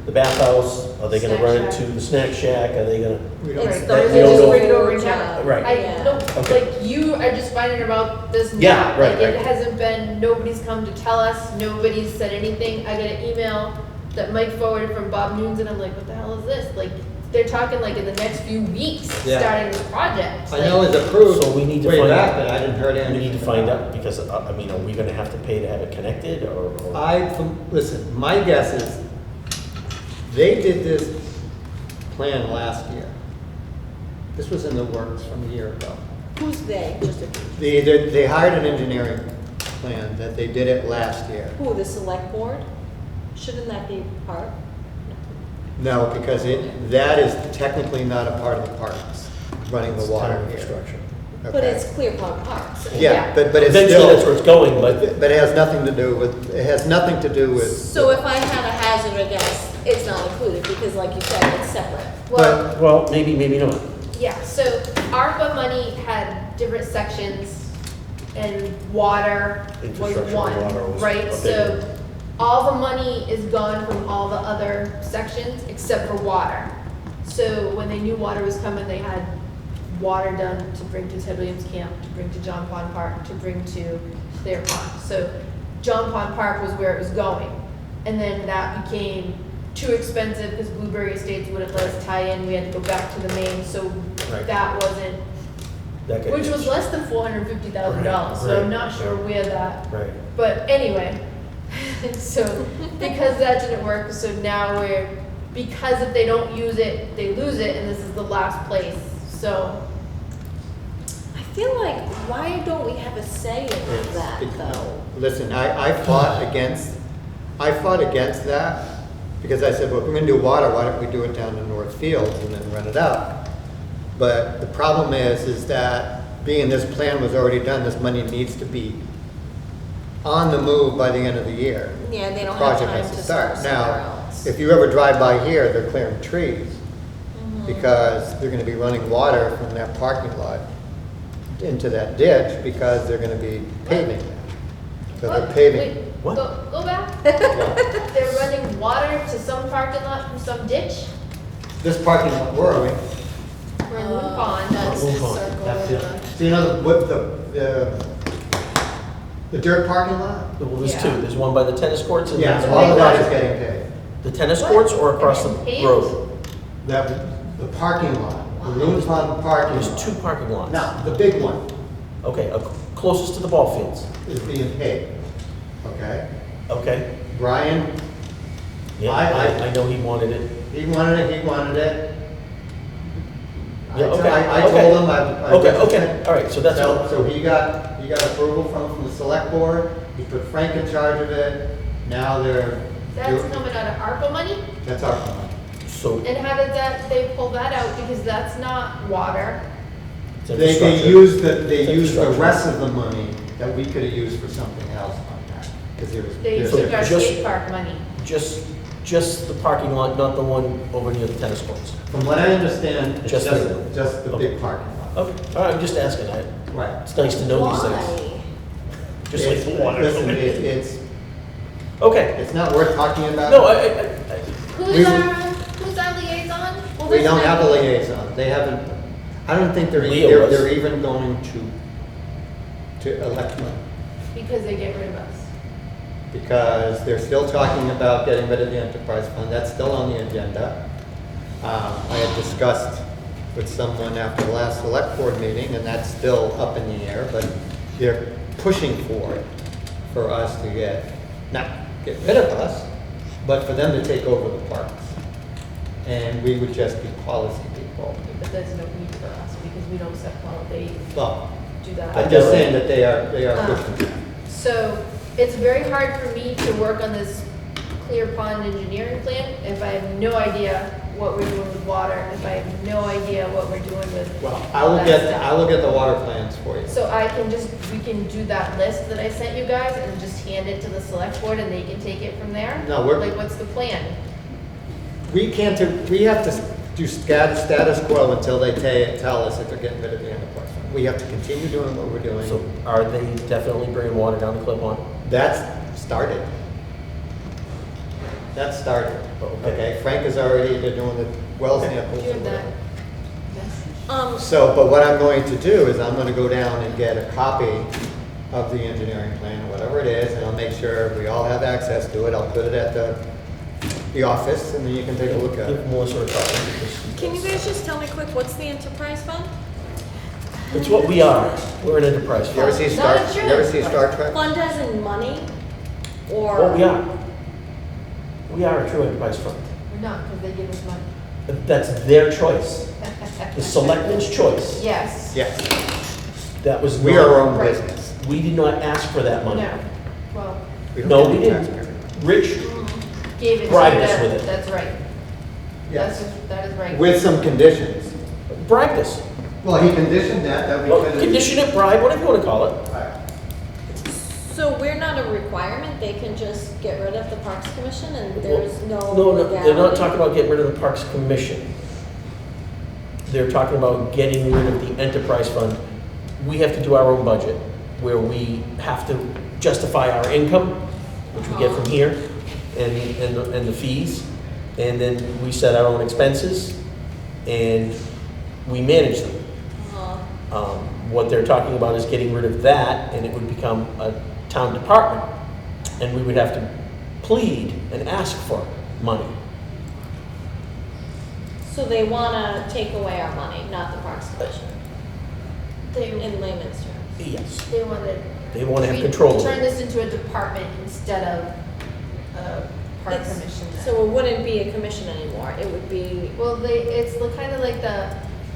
the bathhouse? Are they gonna
Snack
run it
shack.
to the snack shack? Are they gonna?
We don't-
It's
Right,
the
those
we don't
just
know.
bring it over
whole
now.
job.
Right.
I
Yeah.
no,
Okay.
like you are just finding about this now.
Yeah, right,
Like it
right.
hasn't been, nobody's come to tell us, nobody's said anything. I got an email that Mike forwarded from Bob Nunes and I'm like, what the hell is this? Like, they're talking like in the next few weeks,
Yeah.
starting this project.
I know it's approved
So we need to
way
find
back,
out.
but I didn't heard
We
anything.
need to find
about
out, because, I mean, are we gonna have to pay to have it connected, or?
Listen, my guess is, they did this plan last year. This was in the works from a year ago.
Who's they? Just a,
They hired an engineering plan that they did it last year.
who, the select board? Shouldn't that be part?
No, because that is technically not a part of the parks, running the
It's
water
town
here.
infrastructure.
But
Okay.
it's Clear Pond Parks.
Yeah, but it's
Eventually, that's where
still,
it's going, but
but it has nothing to do with, it has nothing to do with.
So if I had a hazard, I guess it's not included because like you said, it's separate.
Well,
well, maybe not.
yeah, so ARPA money had different sections and water was
Infrastructure,
one,
water was a
right?
big
So
one.
all the money is gone from all the other sections except for water. So when they knew water was coming, they had water done to bring to Ted Williams Camp, to bring to John Pond Park, to bring to Clear Pond. So John Pond Park was where it was going. And then that became too expensive because Blueberry Estates wouldn't let us tie in. We had to go back to the main, so
Right.
that wasn't,
That could-
which was less than $450,000. So I'm
Right,
not sure where that,
Right.
but anyway. So because that didn't work, so now because if they don't use it, they lose it, and this is the last place. So
I feel like, why don't we have a say in that though?
Listen, I fought against that because I said, well, if we're gonna do water, why don't we do it down in North Fields and then rent it out? But the problem is that being this plan was already done, this money needs to be on the move by the end of the year.
Yeah, they don't have
Project
time
has
to
to
start
start.
somewhere
Now,
else.
if you ever drive by here, they're clearing trees
Mm-hmm.
because they're gonna be running water from that parking lot into that ditch because they're gonna be paving. So they're
What?
paving.
Wait,
What?
Go back.
Yeah.
They're running water to some parking lot from some ditch.
This parking lot, where are we?
We're in Loon Pond.
That's the
Loon Pond.
circle.
That's it.
So you know the dirt parking lot?
Well, there's
Yeah.
two. There's one by the tennis courts and
Yeah,
there's
all of that is
one.
getting paved.
The tennis
What?
courts or across the
And it's paved?
road?
The parking lot, the Loon Pond parking lot.
There's two parking lots.
No, the big one
Okay, closest to the ball fields.
is being paved, okay?
Okay.
Brian,
Yeah,
I-
I know he wanted it.
he wanted it.
Yeah, okay,
I
okay.
told him,
Okay, all right, so that's.
So he got approval from the select board, he put Frank in charge of it, now
That's coming out of ARPA money?
that's our plan.
So.
And how did they pull that out? Because that's not water.
it's
They
infrastructure.
used the
It's infrastructure.
rest of the money that we could have used for something else on that, because there was.
They
there's
took our
just-
skate park money.
Just the parking lot, not the one over near the tennis courts.
From what I understand, it's
Just
just the
okay.
big parking lot.
Okay, all right, I'm just asking.
Right.
It's nice to know these things.
Why?
Just like the water.
Listen,
Okay.
it's not worth talking about.
No,
Who's our liaison? Well,
We
there's
don't
not-
have a liaison, they haven't, I don't think
Leo was.
they're even going to elect one,
Because they get rid of us.
because they're still talking about getting rid of the enterprise fund. That's still on the agenda. I had discussed with someone after the last select board meeting, and that's still up in the air, but they're pushing for it, for us to not get rid of us, but for them to take over the parks. And we would just be policy people.
But there's no need for us because we don't set, well, they
Well,
do that.
I'm just saying that they are
Um,
pushing.
So it's very hard for me to work on this clear pond engineering plan if I have no idea what we're doing with water, if I have no idea what we're doing with
Well,
all that stuff.
I will get the water plans for you.
So we can do that list that I sent you guys and just hand it to the select board and they can take it from there?
No,
Like, what's the plan?
We have to do status quo until they tell us that they're getting rid of the enterprise fund. We have to continue doing what we're doing.
So are they definitely bringing water down the clip on?
That's started. That started.
Okay.
Okay, Frank is already, they're doing the well samples.
Do you have
and
that?
whatever.
Yes.
So, but what I'm going to do is I'm gonna go down and get a copy of the engineering plan, or whatever it is, and I'll make sure we all have access to it. I'll put it at the office, and then you can take a look at
Give
it.
Melissa a copy. because she
Can you
does-
guys just tell me quick, what's the enterprise fund?
It's what we are. We're an enterprise
You ever
fund.
see
Not
Star, you ever see Star Trek?
Fund as in money? Or?
What we are. We are a true enterprise fund.
We're not, because they give us money.
But that's their choice. The selectmen's choice.
Yes.
Yes,
That was
we are our own
Right.
business.
We did not ask for that money.
No. Well,
don't
No,
get
we
any
didn't.
taxpayer.
Rich
gave it to
Bribed
you,
us with it.
That's right.
Yes,
That is right.
with some conditions.
bribed us.
Well, he conditioned that we
Well,
couldn't.
condition it, bribe, whatever you want to call it.
Right.
So we're not a requirement, they can just get rid of the Parks Commission and there's no
No,
legality?
they're not talking about getting rid of the Parks Commission. They're talking about getting rid of the enterprise fund. We have to do our own budget, where we have to justify our income, which we get from here, and the fees. And then we set our own expenses, and we manage them.
Uh,
What they're talking about is getting rid of that, and it would become a town department. And we would have to plead and ask for money.
So they wanna take away our money, not the Parks Commission,
They,
in layman's terms?
Yes.
they wanted.
They want to have control of
Turn
it.
this into a department instead of a park
It's-
commission.
So it wouldn't be a commission anymore, it would be,
Well, it's kind of like the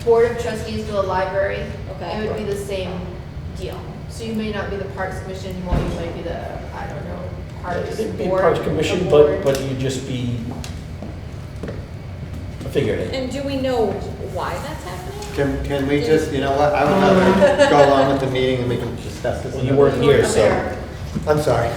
board of trustees for the library.
Okay.
It would be the same deal. So you may not be the parks commission anymore, you might be the, I don't know, parks
It'd be
board.
Parks Commission,
a board.
but you'd just be a figurehead.
and do we know why that's happening?
Can we just, you know what, I would rather go on with the meeting and we can discuss this.
Well, you weren't here, so
I'm sorry.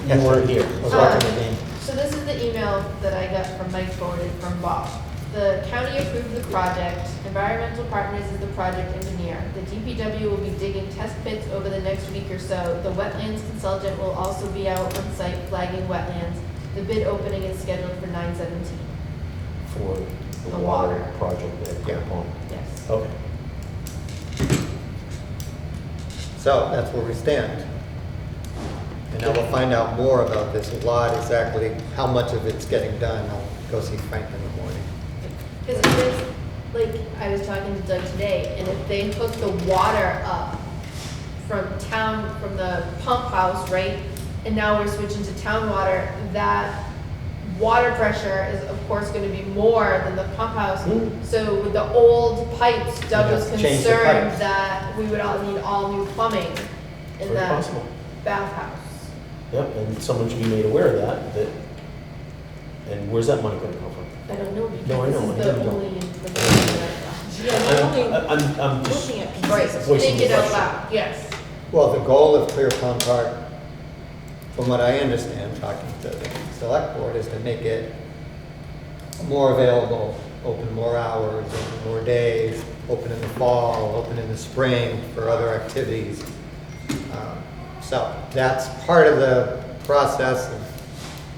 you weren't here.
I was watching the game.
So this is the email that I got from Mike forwarded from Bob. The county approved the project. Environmental Partners is the project engineer. The DPW will be digging test pits over the next week or so. The wetlands consultant will also be out on site flagging wetlands. The bid opening is scheduled for 9/17.
For
The water.
project at Clear Pond.
Yes.
Okay.
So that's where we stand. And now we'll find out more about this lot, exactly how much of it's getting done. I'll go see Frank in the morning.
Because it is, like, I was talking to Doug today, and if they hook the water up from town, from the pump house, right? And now we're switching to town water, that water pressure is of course gonna be more than the pump house.
Mm.
So with the old pipes, Doug was
We'd have to change the
concerned
pipes.
that we would all need all new plumbing in
Very
that
possible.
bathhouse.
Yep, and someone should be made aware of that, and where's that money gonna come from?
I don't know,
No, I
because
know,
this
I
is the
know.
only information that I got.
Yeah, we're only
I'm just,
looking at
Right,
pieces.
Voicing
think
the
it out
question.
loud, yes.
Well, the goal of Clear Pond Park, from what I understand, talking to the select board, is to make it more available, open more hours, open more days, open in the fall, open in the spring for other activities. So that's part of the process of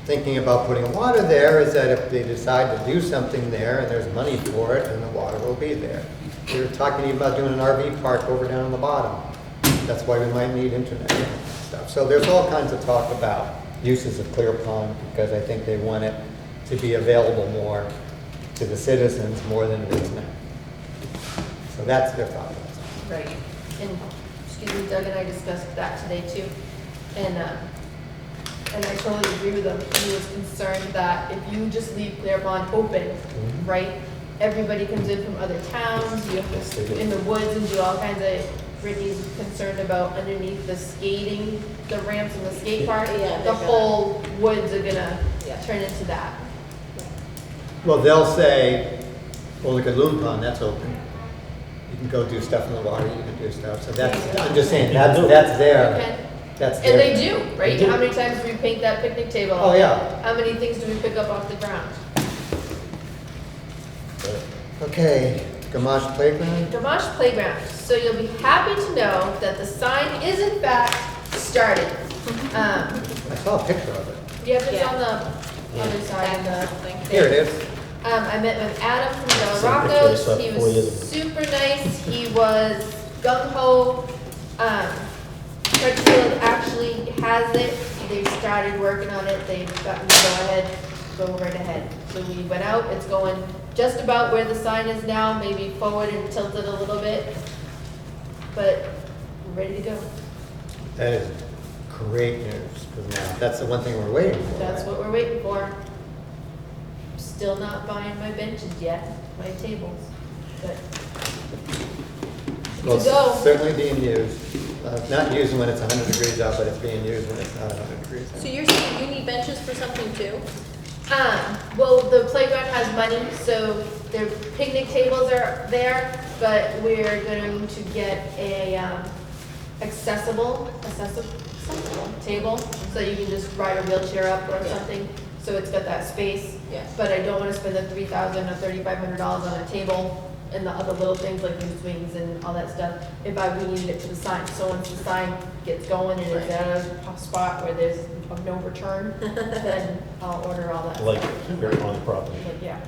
thinking about putting water there, is that if they decide to do something there and there's money for it, then the water will be there. We're talking about doing an RV park over down on the bottom. That's why we might need internet and stuff. So there's all kinds of talk about uses of Clear Pond, because I think they want it to be available more to the citizens more than it is now. So that's their thought process.
Right. And, excuse me, Doug and I discussed that today too. And I totally agree with him. He was concerned that if you just leave Clear Pond open, right? Everybody comes in from other towns, you have to in the woods and do all kinds of, Brittany's concerned about underneath the skating, the ramps in the skate park.
Yeah,
The
they're
whole woods are gonna
Yeah.
turn into that.
Well, they'll say, well, look at Loon Pond, that's open. You can go do stuff in the water, you can do stuff. So that's, I'm just saying, that's
Okay.
there. That's there.
And they do, right?
They do.
How many times do we paint that picnic table?
Oh, yeah.
How many things do we pick up off the ground?
Okay, Gamache Playground?
Gamache Playground. So you'll be happy to know that the sign is in fact started.
I saw a picture of it.
Yep, it's
Yeah.
on the other side of the thing.
Here it is.
I met with Adam from Del
Same picture I
Rocco's.
saw
He
4 years
was
ago.
super nice. He was gung ho. Crutchfield actually has it. They started working on it. They've gotten to go right ahead. So we went out. It's going just about where the sign is now, maybe forward and tilted a little bit. But we're ready to go.
That is great news, because now that's the one thing we're waiting for.
That's
right?
what we're waiting for. Still not buying my benches yet, my tables, but
Well,
to go.
it's certainly being used. Not used when it's 100 degrees out, but it's being used when it's not 100 degrees out.
So you're saying you need benches for something too?
Well, the playground has money, so their picnic tables are there, but we're going to get a accessible table, so you can just ride a wheelchair up or
Yeah.
something, so it's got that space.
Yeah.
But I don't wanna spend the $3,000 or $3,500 on a table and the other little things like new swings and all that stuff, if we needed it for the sign. So once the sign gets going and it's at a spot where there's no return, then I'll order all that.
Like,
stuff.
here on the property.
Like, yeah.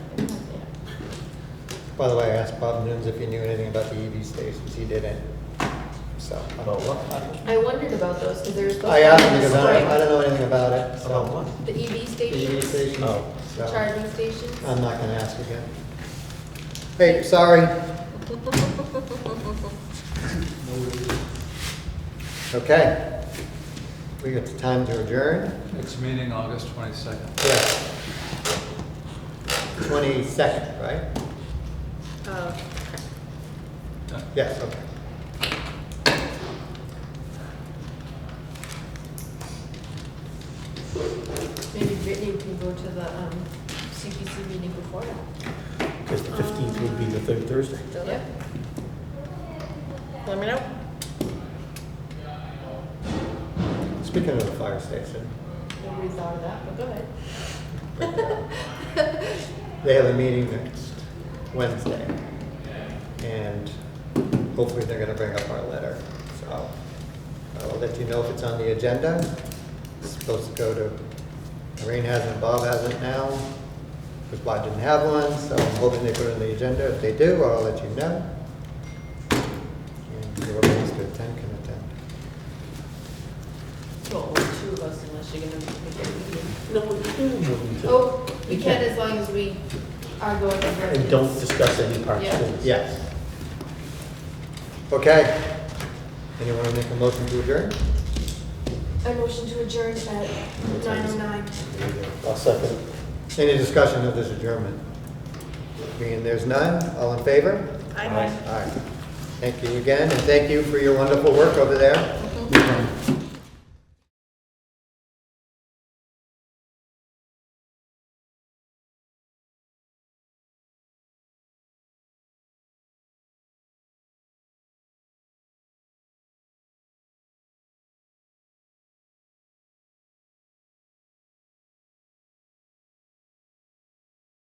By the way, I asked Bob Nunes if he knew anything about the EV stations. He didn't. So,
About what?
I wondered about those, because there's.
I asked him because I don't know anything about it.
About
So,
what?
The EV
the EV
stations,
station.
Oh.
So,
charging stations.
I'm not going to ask again. Hey, sorry. Okay. We got the time to adjourn.
Next meeting, August 22nd.
Yes. 22nd, right? Yes, okay.
Maybe Brittany can go to the CPC meeting before that.
Because the 15th would be the third Thursday.
Yep.
Let me know.
Speaking of the fire station,
Nobody thought of that, but go ahead.
they have a meeting next Wednesday. And hopefully they're going to bring up our letter. So I'll let you know if it's on the agenda. It's supposed to go to, Maureen hasn't, Bob hasn't now, because Bob didn't have one, so I'm hoping they put it on the agenda. If they do, I'll let you know. And whoever wants to attend can attend.
Well, only two of us unless you're gonna make it a meeting.
No, we can move into.
Oh, we
You
can
can.
as long as we are going to.
And don't discuss any parts
Yeah.
of it.
Yes. Okay. Anyone want to make a motion to adjourn?
I motion to adjourn at 9:09.
I'll second.
Any discussion of this adjournment? Being there's none, all in favor?
Aye.
Aye. Thank you again, and thank you for your wonderful work over there.